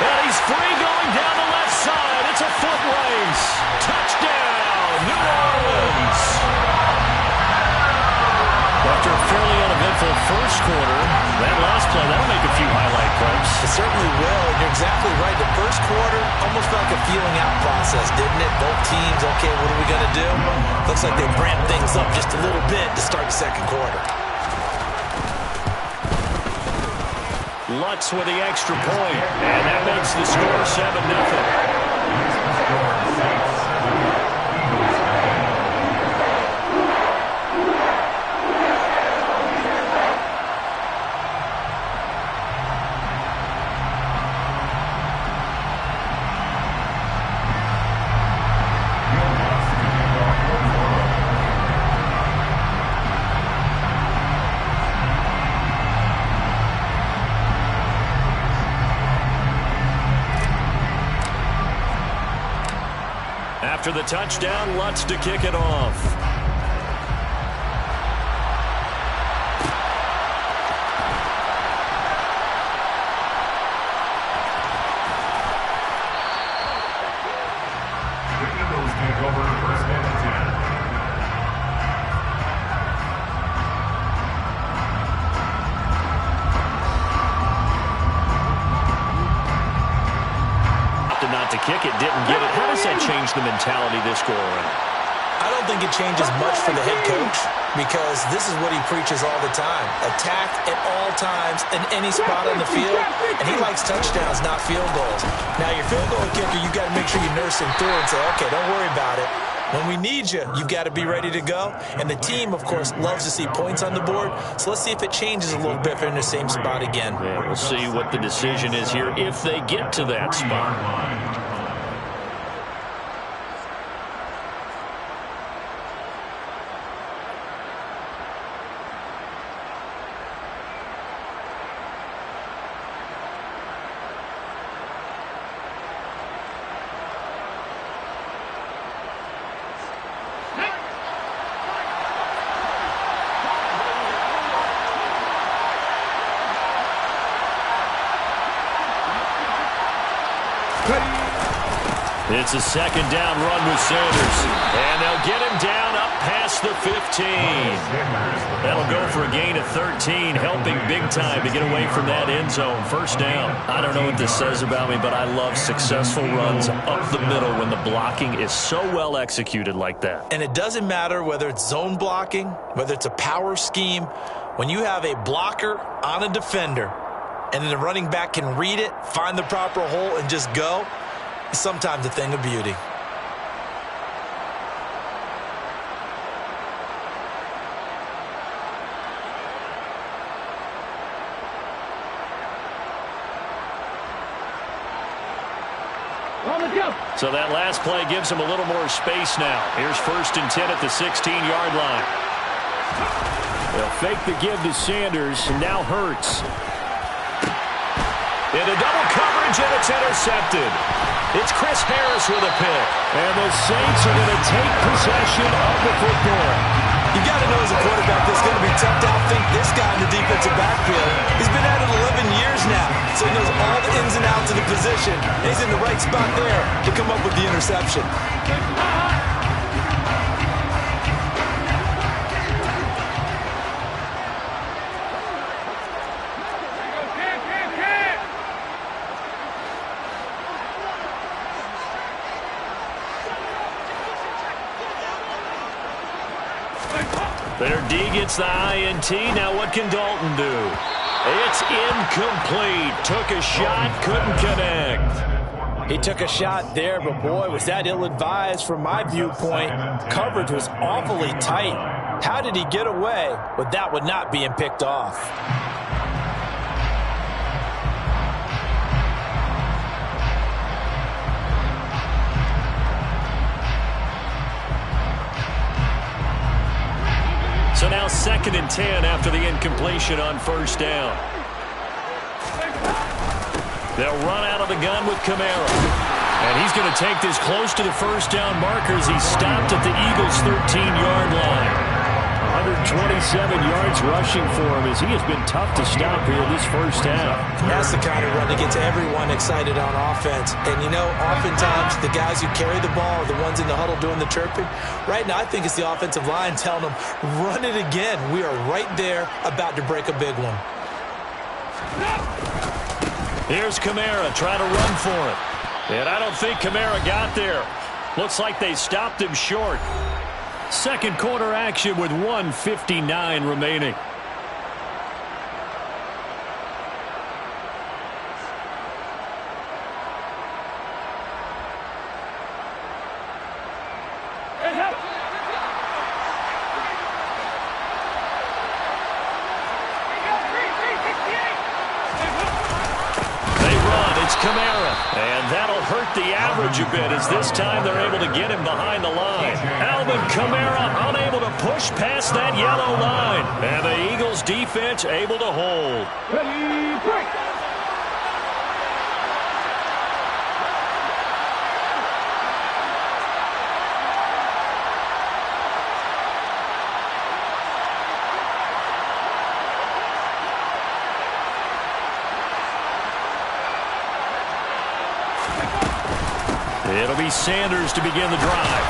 And he's free going down the left side. It's a foot race. Touchdown, New Orleans. After a fairly uneventful first quarter, that last play, that'll make a few highlight clips. It certainly will. And you're exactly right. The first quarter almost felt like a feeling out process, didn't it? Both teams, okay, what are we going to do? Looks like they ramped things up just a little bit to start the second quarter. Lutz with the extra point, and that makes the score 7-0. After the touchdown, Lutz to kick it off. Not to kick it, didn't get it. How does that change the mentality this go around? I don't think it changes much for the head coach because this is what he preaches all the time. Attack at all times in any spot on the field, and he likes touchdowns, not field goals. Now, your field goal kicker, you've got to make sure you nurse him through and say, okay, don't worry about it. When we need you, you've got to be ready to go. And the team, of course, loves to see points on the board. So let's see if it changes a little bit if they're in the same spot again. Yeah, we'll see what the decision is here if they get to that spot. It's a second down run with Sanders. And they'll get him down up past the 15. That'll go for a gain of 13, helping big time to get away from that end zone. First down. I don't know what this says about me, but I love successful runs up the middle when the blocking is so well executed like that. And it doesn't matter whether it's zone blocking, whether it's a power scheme. When you have a blocker on a defender, and then the running back can read it, find the proper hole, and just go, it's sometimes a thing of beauty. So that last play gives him a little more space now. Here's 1st and 10 at the 16-yard line. They'll fake the give to Sanders, and now Hurts. In a double coverage, and it's intercepted. It's Chris Harris with a pick. And the Saints are going to take possession of the football. You got to know as a quarterback it's going to be tough to outthink this guy in the defensive backfield. He's been at it 11 years now, so he knows all the ins and outs of the position. He's in the right spot there to come up with the interception. Their D gets the INT. Now what can Dalton do? It's incomplete. Took a shot, couldn't connect. He took a shot there, but boy, was that ill-advised from my viewpoint. Coverage was awfully tight. How did he get away with that one not being picked off? So now 2nd and 10 after the incompletion on 1st down. They'll run out of the gun with Kamara. And he's going to take this close to the 1st down markers. He's stopped at the Eagles' 13-yard line. 127 yards rushing for him as he has been tough to stop here this first half. That's the kind of run that gets everyone excited on offense. And, you know, oftentimes the guys who carry the ball are the ones in the huddle doing the chirping. Right now, I think it's the offensive line telling them, run it again. We are right there about to break a big one. Here's Kamara trying to run for it. And I don't think Kamara got there. Looks like they stopped him short. Second quarter action with 1:59 remaining. Kamara. And that'll hurt the average a bit as this time they're able to get him behind the line. Alvin Kamara unable to push past that yellow line. And the Eagles defense able to hold. Ready, break. It'll be Sanders to begin the drive.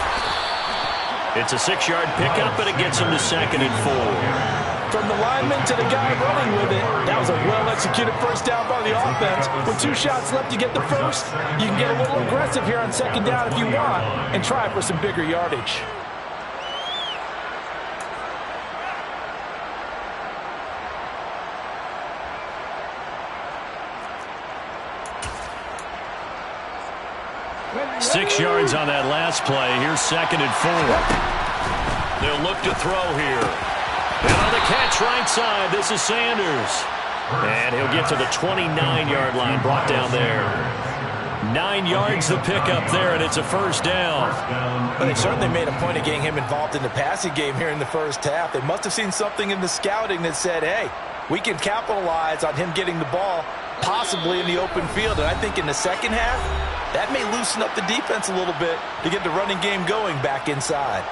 It's a 6-yard pickup, and it gets him to 2nd and 4. From the lineman to the guy running with it, that was a well-executed first down by the offense. With 2 shots left to get the first, you can get a little aggressive here on 2nd down if you want and try for some bigger yardage. Ready, 6 yards on that last play. Here's 2nd and 4. They'll look to throw here. And on the catch right side, this is Sanders. And he'll get to the 29-yard line, brought down there. 9 yards the pickup there, and it's a first down. But they certainly made a point of getting him involved in the passing game here in the first half. They must have seen something in the scouting that said, hey, we can capitalize on him getting the ball possibly in the open field. And I think in the second half, that may loosen up the defense a little bit to get the running game going back inside.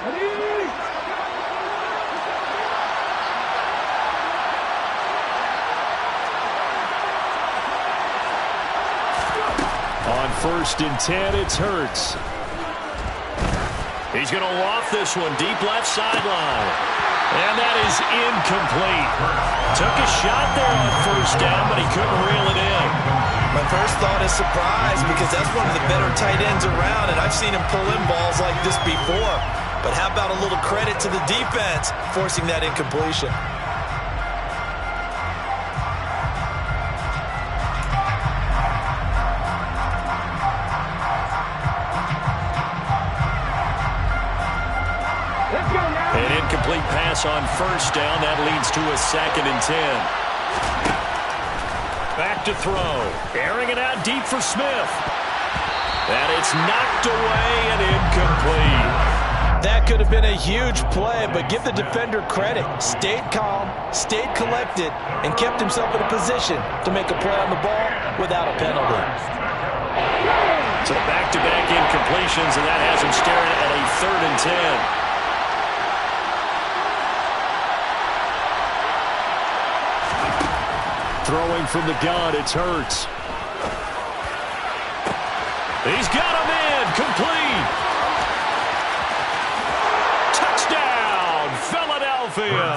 ready. On 1st and 10, it's Hurts. He's going to loft this one deep left sideline. And that is incomplete. Took a shot there on 1st down, but he couldn't reel it in. My first thought is surprise because that's one of the better tight ends around, and I've seen him pull in balls like this before. But how about a little credit to the defense forcing that incompletion? Let's go now. An incomplete pass on 1st down. That leads to a 2nd and 10. Back to throw. Airing it out deep for Smith. And it's knocked away and incomplete. That could have been a huge play, but give the defender credit. Stayed calm, stayed collected, and kept himself in a position to make a play on the ball without a penalty. So back-to-back incompletions, and that has him staring at a 3rd and 10. Throwing from the gun, it's Hurts. He's got him in, complete. Touchdown, Philadelphia.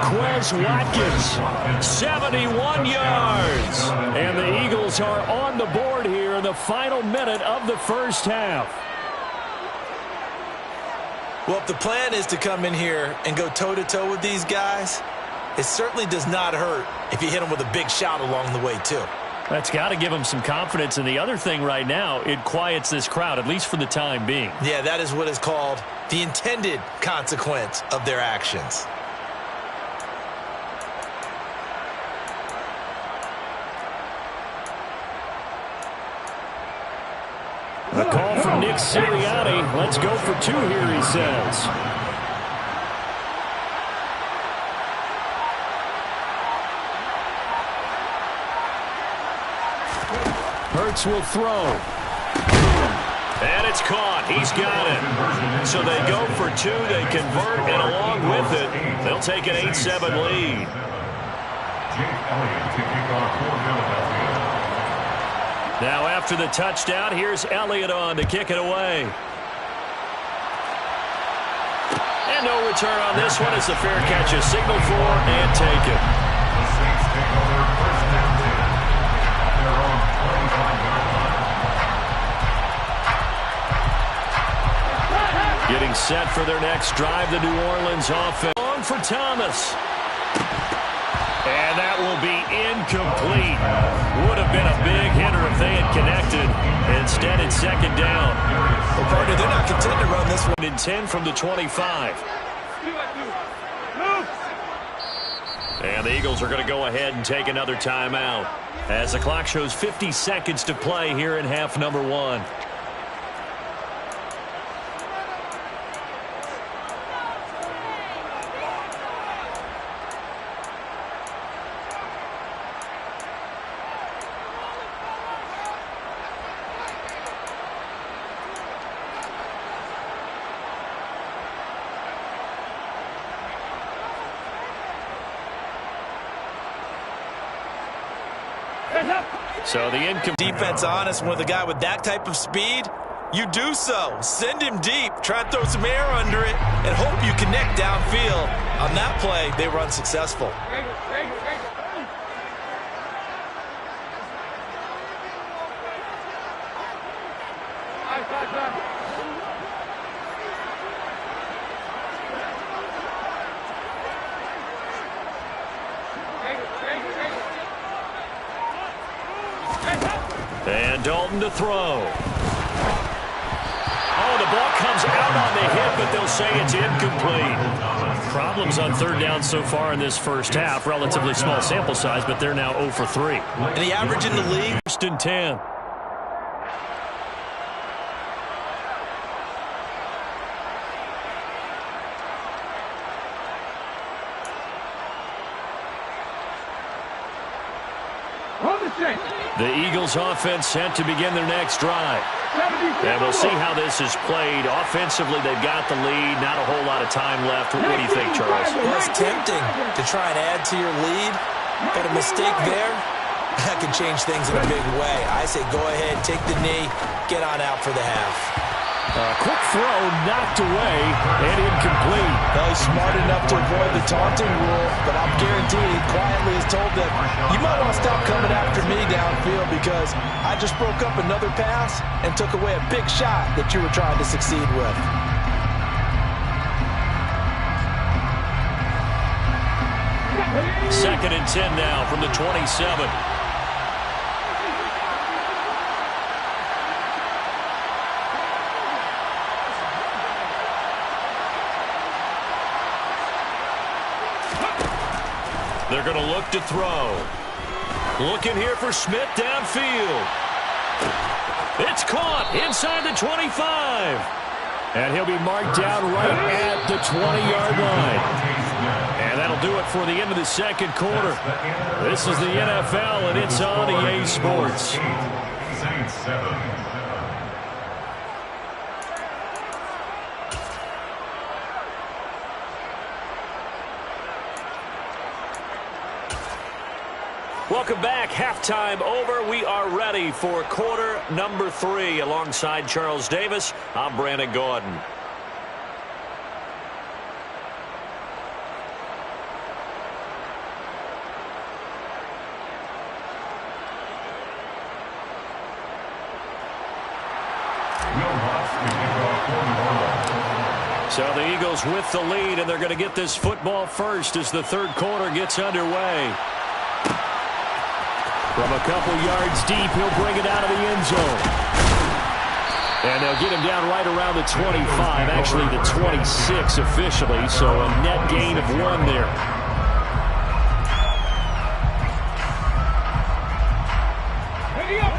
Quez Watkins, 71 yards. And the Eagles are on the board here in the final minute of the first half. Well, if the plan is to come in here and go toe-to-toe with these guys, it certainly does not hurt if you hit them with a big shot along the way, too. That's got to give them some confidence. And the other thing right now, it quiets this crowd, at least for the time being. Yeah, that is what is called the intended consequence of their actions. A call from Nick Sirianni. Let's go for 2 here, he says. Hurts will throw. And it's caught. He's got it. So they go for 2. They convert, and along with it, they'll take an 8-7 lead. Now after the touchdown, here's Elliott on to kick it away. And no return on this one as the fair catch is signaled for and taken. Getting set for their next drive, the New Orleans offense. Long for Thomas. And that will be incomplete. Would have been a big hitter if they had connected. Instead, it's second down. Well, partner, they're not content to run this one. And 10 from the 25. And the Eagles are going to go ahead and take another timeout as the clock shows 50 seconds to play here in half number 1. So the defense honest with a guy with that type of speed, you do so. Send him deep. Try and throw some air under it and hope you connect downfield. On that play, they were unsuccessful. And Dalton to throw. Oh, the ball comes out on the hit, but they'll say it's incomplete. Problems on third down so far in this first half. Relatively small sample size, but they're now 0 for 3. And the average in the league? First and 10. The Eagles offense set to begin their next drive. And we'll see how this is played. Offensively, they've got the lead. Not a whole lot of time left. What do you think, Charles? Well, it's tempting to try and add to your lead, but a mistake there, that can change things in a big way. I say go ahead, take the knee, get on out for the half. Quick throw, knocked away, and incomplete. Well, he's smart enough to avoid the taunting rule, but I'm guaranteed he quietly has told them, you might want to stop coming after me downfield because I just broke up another pass and took away a big shot that you were trying to succeed with. Second and 10 now from the 27. They're going to look to throw. Looking here for Smith downfield. It's caught inside the 25. And he'll be marked down right at the 20-yard line. And that'll do it for the end of the second quarter. This is the NFL, and it's on EA Sports. Welcome back. Halftime over. We are ready for quarter number 3. Alongside Charles Davis, I'm Brandon Gordon. So the Eagles with the lead, and they're going to get this football first as the third quarter gets underway. From a couple yards deep, he'll bring it out of the end zone. And they'll get him down right around the 25, actually the 26 officially, so a net gain of 1 there.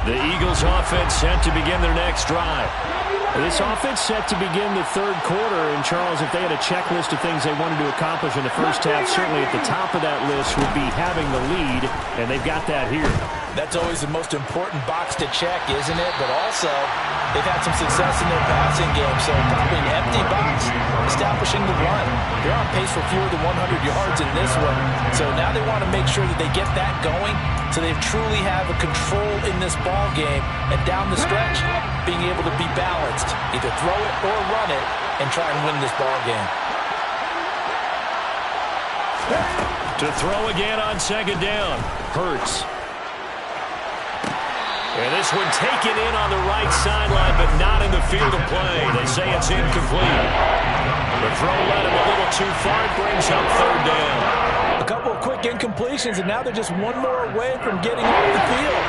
The Eagles offense set to begin their next drive. This offense set to begin the third quarter, and Charles, if they had a checklist of things they wanted to accomplish in the first half, certainly at the top of that list would be having the lead, and they've got that here. That's always the most important box to check, isn't it? But also, they've had some success in their passing game, so probably an empty box, establishing the run. They're on pace for fewer than 100 yards in this one, so now they want to make sure that they get that going so they truly have a control in this ball game, and down the stretch, being able to be balanced, either throw it or run it, and try and win this ball game. To throw again on second down, Hurts. And this one taken in on the right sideline, but not in the field of play. They say it's incomplete. The throw led him a little too far. It brings up third down. A couple of quick incompletions. completions, and now they're just one more away from getting off the field.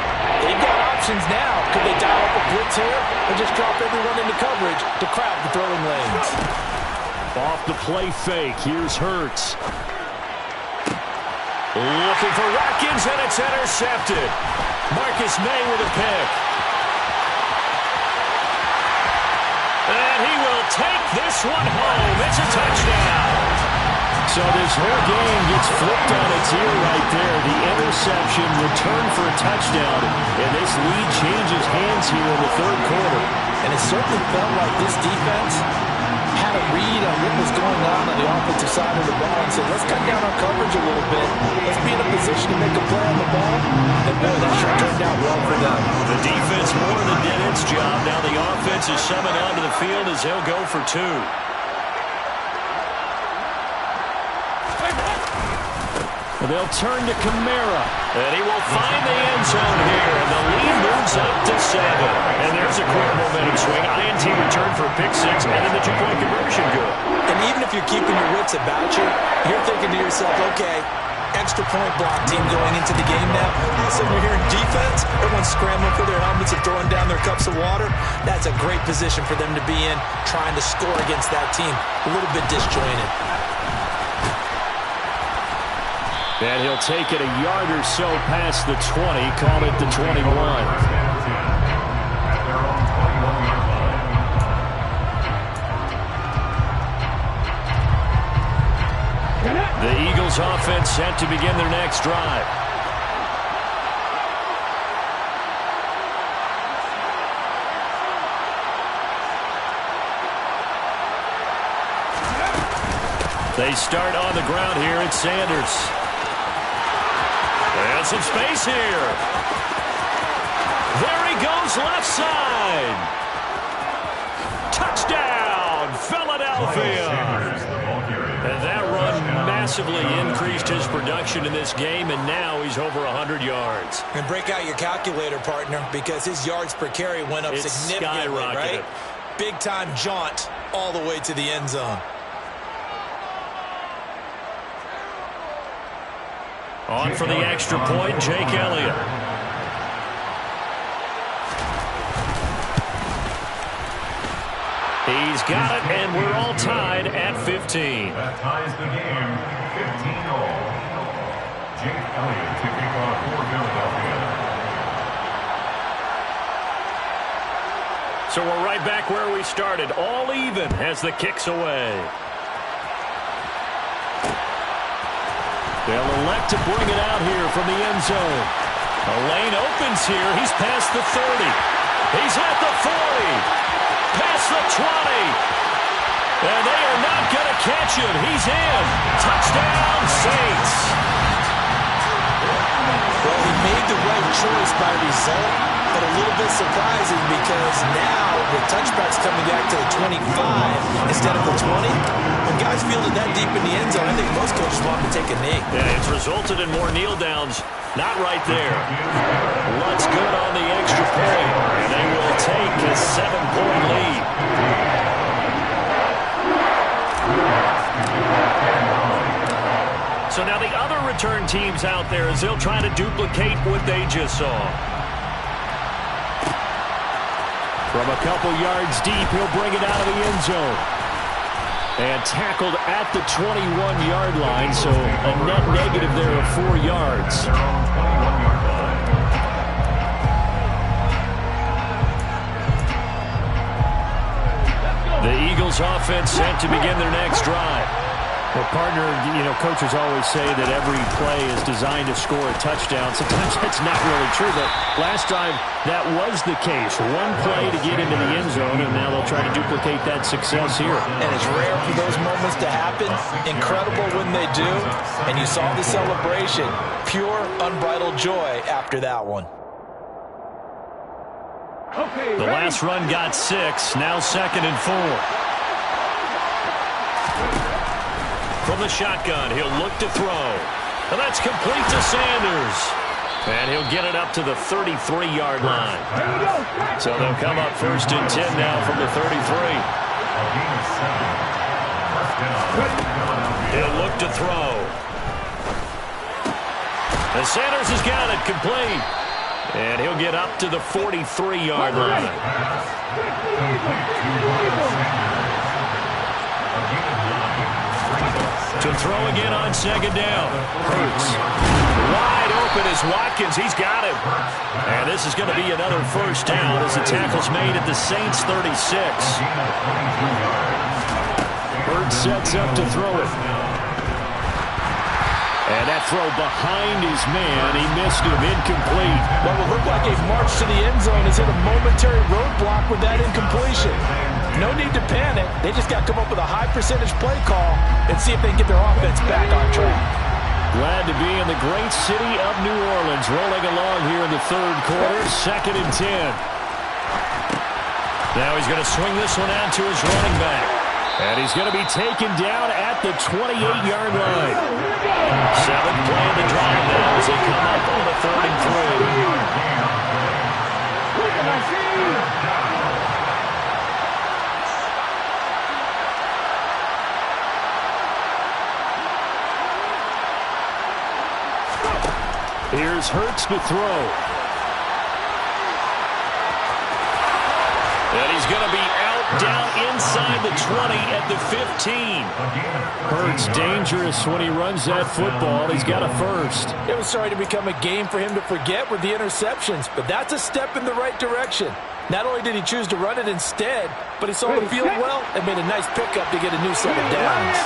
They've got options now. Could they dial up a blitz here or just drop everyone into coverage to crowd the throwing lanes? Off the play fake. Here's Hurts. Looking for Watkins, and it's intercepted. Marcus May with a pick. And he will take this one home. It's a touchdown. So this whole game gets flipped on its ear right there. The interception returned for a touchdown, and this lead changes hands here in the third quarter. And it certainly felt like this defense had a read on what was going on the offensive side of the ball and said, let's cut down our coverage a little bit. Let's be in a position to make a play on the ball. And boy, that sure turned out well for them. The defense more than did its job. Now the offense is summoned onto the field as he'll go for two. They'll turn to Kamara, and he will find the end zone here, and the lead moves up to 7. And there's a quick momentum swing. INT return for a pick 6, and then the two-point conversion good. And even if you're keeping your wits about you, you're thinking to yourself, okay, extra point block team going into the game now. All of a sudden you're hearing defense, everyone's scrambling for their helmets and throwing down their cups of water. That's a great position for them to be in, trying to score against that team. A little bit disjointed. And he'll take it a yard or so past the 20, call it the 21. The Eagles offense set to begin their next drive. They start on the ground here. It's Sanders. And some space here. There he goes left side. Touchdown, Philadelphia. And that run massively increased his production in this game, and now he's over 100 yards. And break out your calculator, partner, because his yards per carry went up significantly, right? Big-time jaunt all the way to the end zone. On for the extra point, Jake Elliott. He's got it, and we're all tied at 15. That ties the game, 15-all. Jake Elliott to kick off for Philadelphia. So we're right back where we started, all even as the kick's away. They'll elect to bring it out here from the end zone. A lane opens here. He's past the 30. He's at the 40. Past the 20. And they are not going to catch him. He's in. Touchdown, Saints. Well, he made the right choice by result, but a little bit surprising because now the touchback's coming back to the 25 instead of the 20. When guys fielded that deep in the end zone, I think most coaches want to take a knee. Yeah, it's resulted in more kneel downs. Not right there. Lutz good on the extra point, and they will take a 7-point lead. So now the other return teams out there as they'll try to duplicate what they just saw. From a couple yards deep, he'll bring it out of the end zone. And tackled at the 21-yard line, so a net negative there of 4 yards. The Eagles offense set to begin their next drive. Well, partner, coaches always say that every play is designed to score a touchdown. Sometimes that's not really true, but last drive that was the case. One play to get into the end zone, and now they'll try to duplicate that success here. And it's rare for those moments to happen. Incredible when they do. And you saw the celebration. Pure, unbridled joy after that one. The last run got 6. Now 2nd and 4. From the shotgun, he'll look to throw. And that's complete to Sanders. And he'll get it up to the 33-yard line. So they'll come up 1st and 10 now from the 33. He'll look to throw. The Sanders has got it complete. And he'll get up to the 43-yard line. To throw again on second down. Hurts. Wide open is Watkins. He's got him. And this is going to be another first down as the tackle's made at the Saints 36. Hurts sets up to throw it. And that throw behind his man, he missed him, incomplete. What would look like a march to the end zone has hit a momentary roadblock with that incompletion. No need to panic. They just got to come up with a high percentage play call and see if they can get their offense back on track. Glad to be in the great city of New Orleans, rolling along here in the third quarter, 2nd and 10. Now he's going to swing this one out to his running back. And he's going to be taken down at the 28-yard line. 7th play of the drive now as they come up on a 3rd and 3. Here's Hurts to throw. And he's going to be down inside the 20 at the 15. Hurts dangerous when he runs that football. He's got a first. It was starting to become a game for him to forget with the interceptions, but that's a step in the right direction. Not only did he choose to run it instead, but he saw the field well and made a nice pickup to get a new set of downs.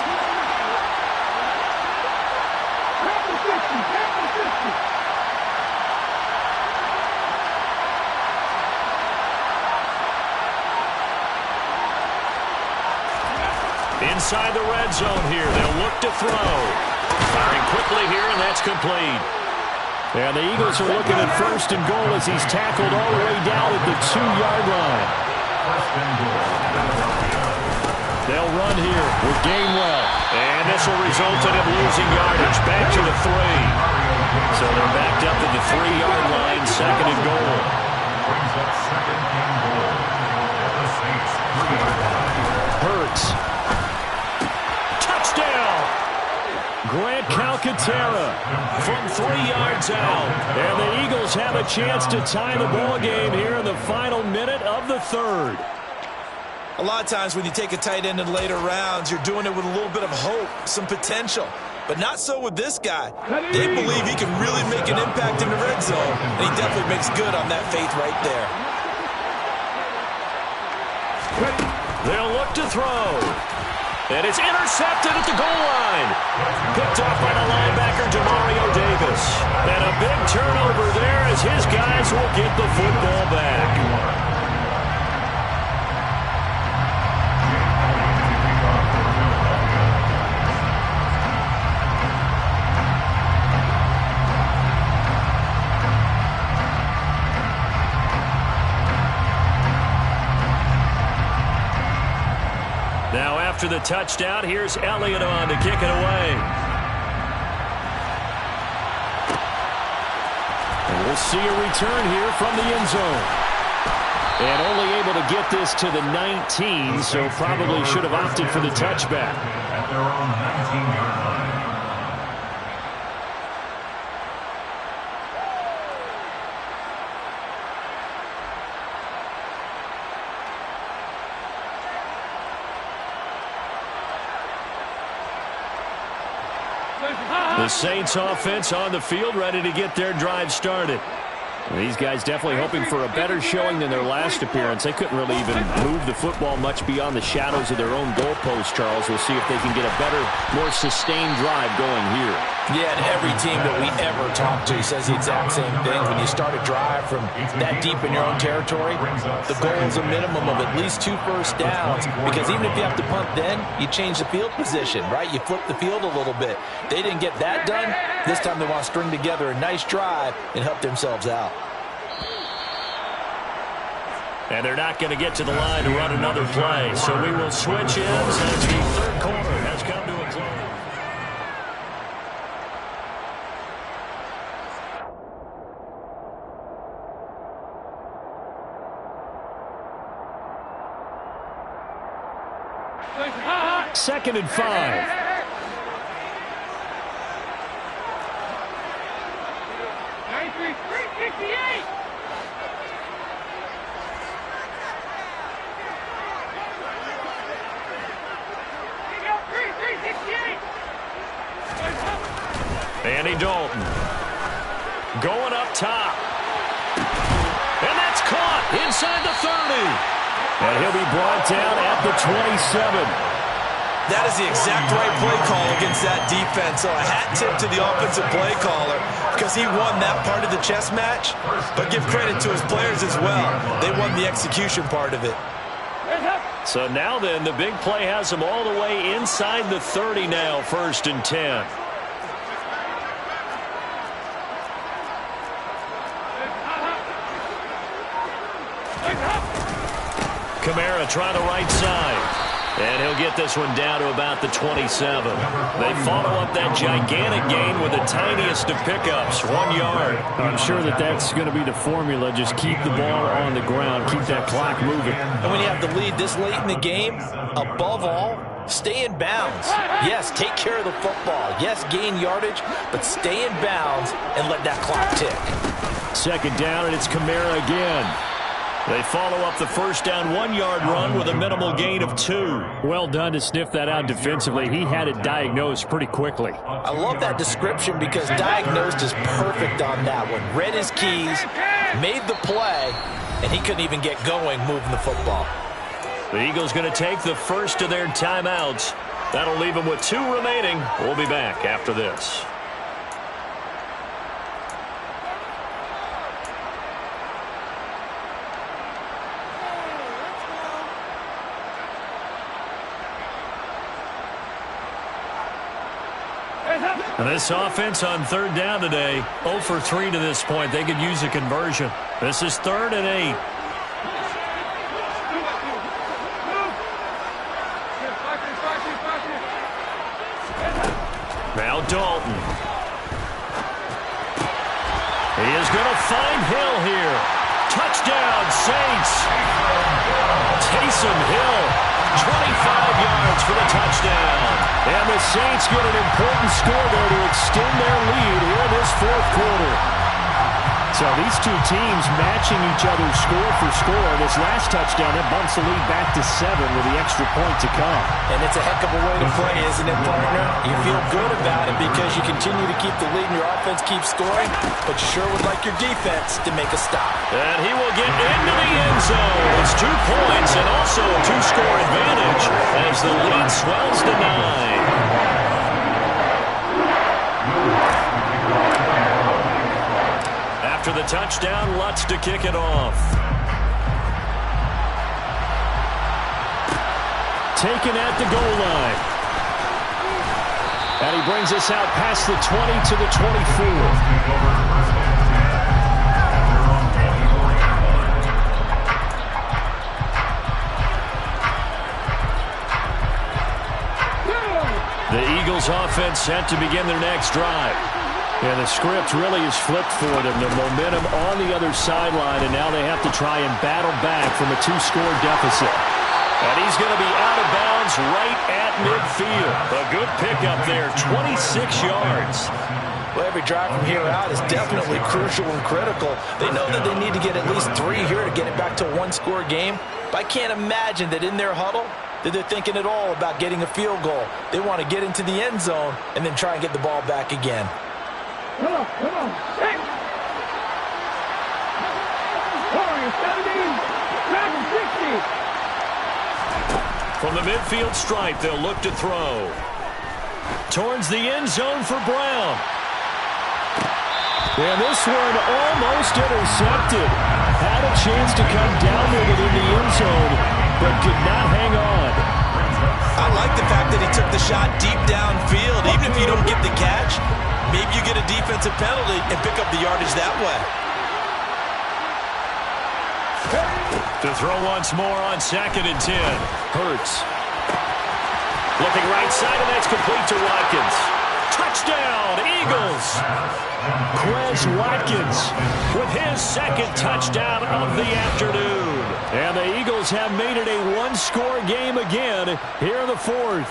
Inside the red zone here. They'll look to throw. Firing quickly here, and that's complete. And the Eagles are looking at 1st and goal as he's tackled all the way down at the 2-yard line. They'll run here with Gainwell. And this will result in him losing yardage. Back to the 3. So they're backed up to the 3-yard line, 2nd and goal. Hurts. Grant Calcaterra from 3 yards out. And the Eagles have a chance to tie the ball game here in the final minute of the 3rd. A lot of times when you take a tight end in later rounds, you're doing it with a little bit of hope, some potential. But not so with this guy. They believe he can really make an impact in the red zone, and he definitely makes good on that faith right there. They'll look to throw. And it's intercepted at the goal line. Picked off by the linebacker, Demario Davis. And a big turnover there as his guys will get the football back. Now after the touchdown, here's Elliott on to kick it away. And we'll see a return here from the end zone. And only able to get this to the 19, so probably should have opted for the touchback. At their own 19-yard line. The Saints offense on the field, ready to get their drive started. These guys definitely hoping for a better showing than their last appearance. They couldn't really even move the football much beyond the shadows of their own goalpost, Charles. We'll see if they can get a better, more sustained drive going here. Yeah, and every team that we ever talk to says the exact same thing. When you start a drive from that deep in your own territory, the goal is a minimum of at least 2 first downs, because even if you have to punt then, you change the field position, right? You flip the field a little bit. They didn't get that done. This time they want to string together a nice drive and help themselves out. And they're not going to get to the line to run another play. So we will switch ends as the third quarter has come to a close. Second and 5. Andy Dalton. Going up top. And that's caught inside the 30. And he'll be brought down at the 27. That is the exact right play call against that defense. So a hat tip to the offensive play caller because he won that part of the chess match. But give credit to his players as well. They won the execution part of it. So now then, the big play has him all the way inside the 30 now, 1st and 10. Kamara trying the right side. And he'll get this one down to about the 27. They follow up that gigantic gain with the tiniest of pickups, 1 yard. I'm sure that's going to be the formula. Just keep the ball on the ground. Keep that clock moving. And when you have the lead this late in the game, above all, stay in bounds. Yes, take care of the football. Yes, gain yardage, but stay in bounds and let that clock tick. 2nd down, and it's Kamara again. They follow up the 1st down 1-yard run with a minimal gain of 2. Well done to sniff that out defensively. He had it diagnosed pretty quickly. I love that description because diagnosed is perfect on that one. Read his keys, made the play, and he couldn't even get going moving the football. The Eagles going to take the first of their timeouts. That'll leave them with 2 remaining. We'll be back after this. This offense on 3rd down today, 0 for 3 to this point. They could use a conversion. This is 3rd and 8. Now Dalton. He is going to find Hill here. Touchdown, Saints. Taysom Hill, 25 yards for the touchdown. And the Saints get an important score there to extend their lead here in this 4th quarter. So these two teams matching each other's score for score. This last touchdown, that bumps the lead back to 7 with the extra point to come. And it's a heck of a way to play, isn't it, partner? You feel good about it because you continue to keep the lead and your offense keeps scoring, but you sure would like your defense to make a stop. And he will get into the end zone. It's 2 points and also a 2-score advantage as the lead swells to 9. After the touchdown, Lutz to kick it off. Taken at the goal line. And he brings us out past the 20 to the 24. The Eagles offense set to begin their next drive. And the script really is flipped for them. The momentum on the other sideline, and now they have to try and battle back from a 2-score deficit. And he's going to be out of bounds right at midfield. A good pickup there, 26 yards. Well, every drive from here out is definitely crucial and critical. They know that they need to get at least 3 here to get it back to a 1-score game. But I can't imagine that in their huddle that they're thinking at all about getting a field goal. They want to get into the end zone and then try and get the ball back again. Come on. Hey. 40, 17, 60. From the midfield stripe, they'll look to throw. Towards the end zone for Brown. And this one almost intercepted. Had a chance to come down with it in the end zone, but could not hang on. I like the fact that he took the shot deep downfield. Even if you don't get the catch, maybe you get a defensive penalty and pick up the yardage that way. To throw once more on 2nd and 10. Hurts. Looking right side, and that's complete to Watkins. Touchdown, Eagles. Quez Watkins with his 2nd touchdown of the afternoon. And the Eagles have made it a 1-score game again here in the 4th.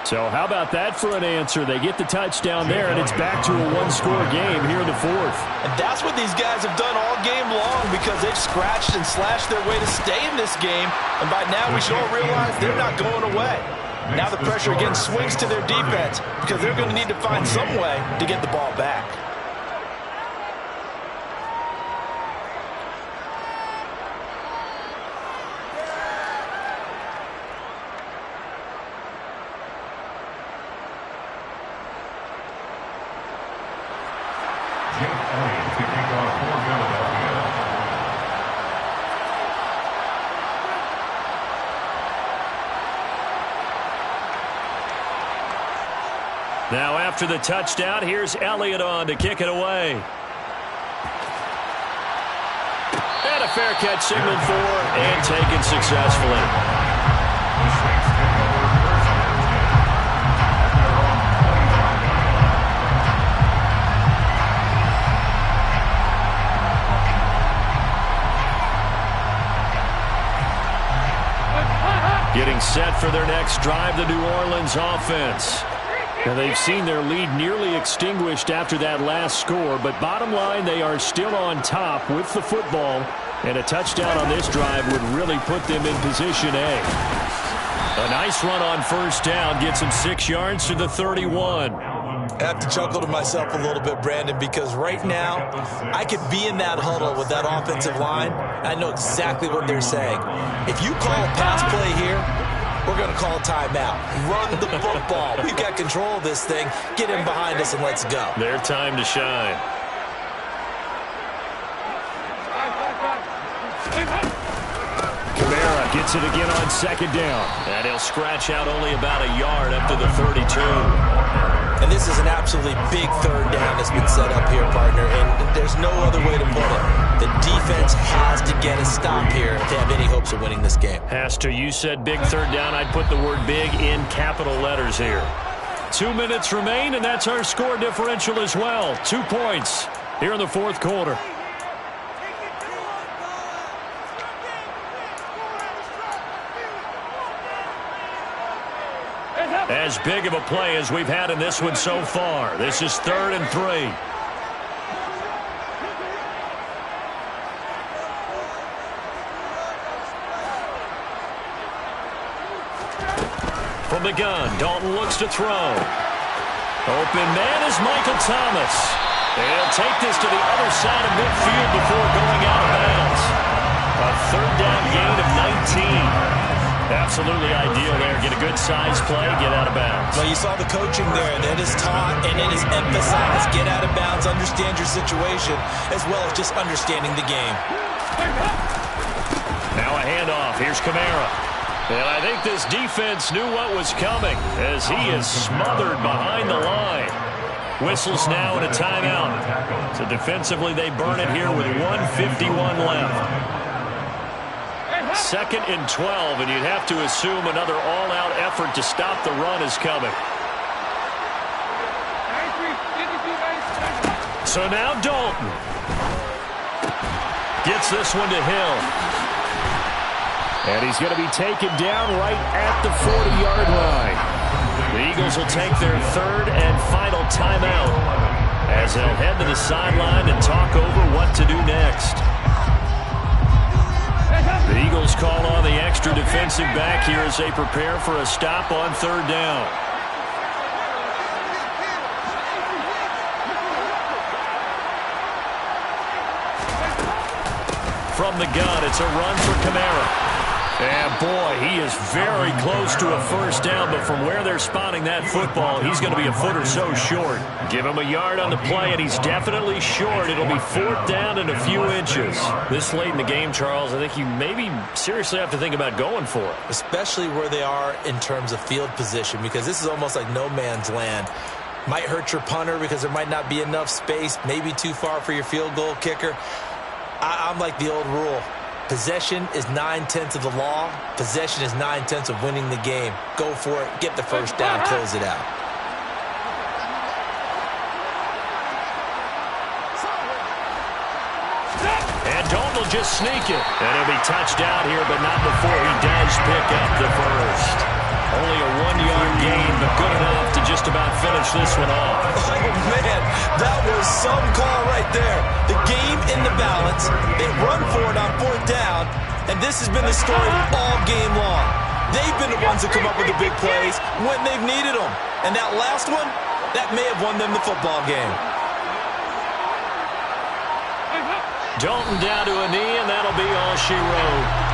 So how about that for an answer? They get the touchdown there, and it's back to a 1-score game here in the 4th. And that's what these guys have done all game long because they've scratched and slashed their way to stay in this game. And by now we should all realize they're not going away. Now the pressure again swings to their defense because they're going to need to find some way to get the ball back. Now after the touchdown, here's Elliott on to kick it away. And a fair catch signaled for and taken successfully. Getting set for their next drive, the New Orleans offense. And they've seen their lead nearly extinguished after that last score, but bottom line, they are still on top with the football, and a touchdown on this drive would really put them in position A. A nice run on first down gets them 6 yards to the 31. I have to chuckle to myself a little bit, Brandon, because right now I could be in that huddle with that offensive line. I know exactly what they're saying. If you call a pass play here, we're going to call a timeout. Run the football. We've got control of this thing. Get in behind us and let's go. Their time to shine. Kamara gets it again on second down. And he'll scratch out only about a yard up to the 32. And this is an absolutely big third down that's been set up here, partner, and there's no other way to put it. The defense has to get a stop here if they have any hopes of winning this game. Has to. You said big third down. I'd put the word big in capital letters here. 2 minutes remain, and that's our score differential as well. 2 points here in the fourth quarter. As big of a play as we've had in this one so far. This is 3rd and 3. From the gun, Dalton looks to throw. Open man is Michael Thomas. They'll take this to the other side of midfield before going out of bounds. A third down gain of 19. Absolutely ideal there. Get a good size play, get out of bounds. Well, you saw the coaching there. That is taught and it is emphasized. Get out of bounds, understand your situation, as well as just understanding the game. Now a handoff. Here's Kamara. And I think this defense knew what was coming as he is smothered behind the line. Whistles now and a timeout. So defensively they burn it here with 1:51 left. 2nd and 12, and you'd have to assume another all-out effort to stop the run is coming. So now Dalton gets this one to Hill. And he's going to be taken down right at the 40-yard line. The Eagles will take their 3rd and final timeout as they'll head to the sideline and talk over what to do next. The Eagles call on the extra defensive back here as they prepare for a stop on 3rd down. From the gun, it's a run for Kamara. And boy, he is very close to a first down, but from where they're spotting that football, he's going to be a foot or so short. Give him a yard on the play, and he's definitely short. It'll be 4th down and a few inches. This late in the game, Charles, I think you maybe seriously have to think about going for it. Especially where they are in terms of field position, because this is almost like no man's land. Might hurt your punter because there might not be enough space, maybe too far for your field goal kicker. I'm like the old rule. Possession is 9/10 of the law. Possession is 9/10 of winning the game. Go for it. Get the first down. Close it out. And Dalton will just sneak it. And he'll be touched out here, but not before he does pick up the first. Only a 1-yard gain, but good enough to just about finish this one off. Oh, man, that was some call right there. The game in the balance. They run for it on 4th down, and this has been the story all game long. They've been the ones that come up with the big plays when they've needed them. And that last one, that may have won them the football game. Dalton down to a knee, and that'll be all she wrote.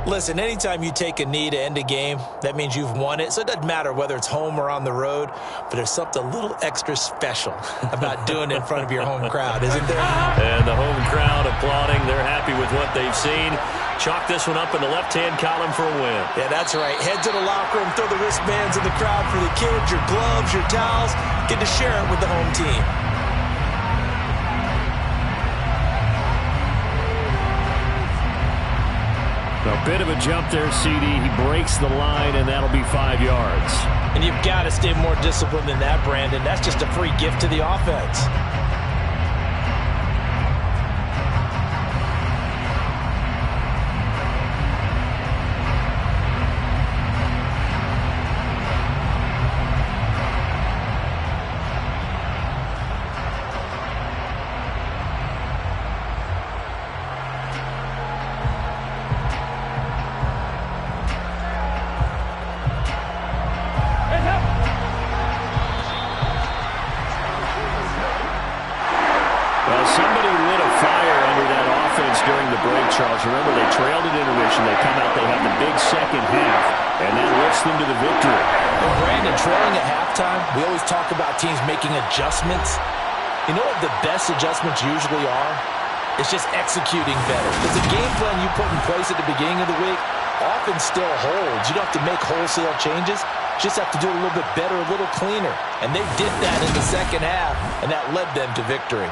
Listen, anytime you take a knee to end a game, that means you've won it. So it doesn't matter whether it's home or on the road, but there's something a little extra special about doing it in front of your home crowd, isn't there? And the home crowd applauding. They're happy with what they've seen. Chalk this one up in the left-hand column for a win. Yeah, that's right. Head to the locker room, throw the wristbands in the crowd for the kids, your gloves, your towels. Get to share it with the home team. A bit of a jump there, CD. He breaks the line, and that'll be 5 yards. And you've got to stay more disciplined than that, Brandon. That's just a free gift to the offense. Charles, remember they trailed at intermission. They come out, they have the big second half, and that lifts them to the victory. Well, Brandon, trailing at halftime, we always talk about teams making adjustments. You know what the best adjustments usually are? It's just executing better. Because the game plan you put in place at the beginning of the week often still holds. You don't have to make wholesale changes. You just have to do it a little bit better, a little cleaner. And they did that in the second half, and that led them to victory.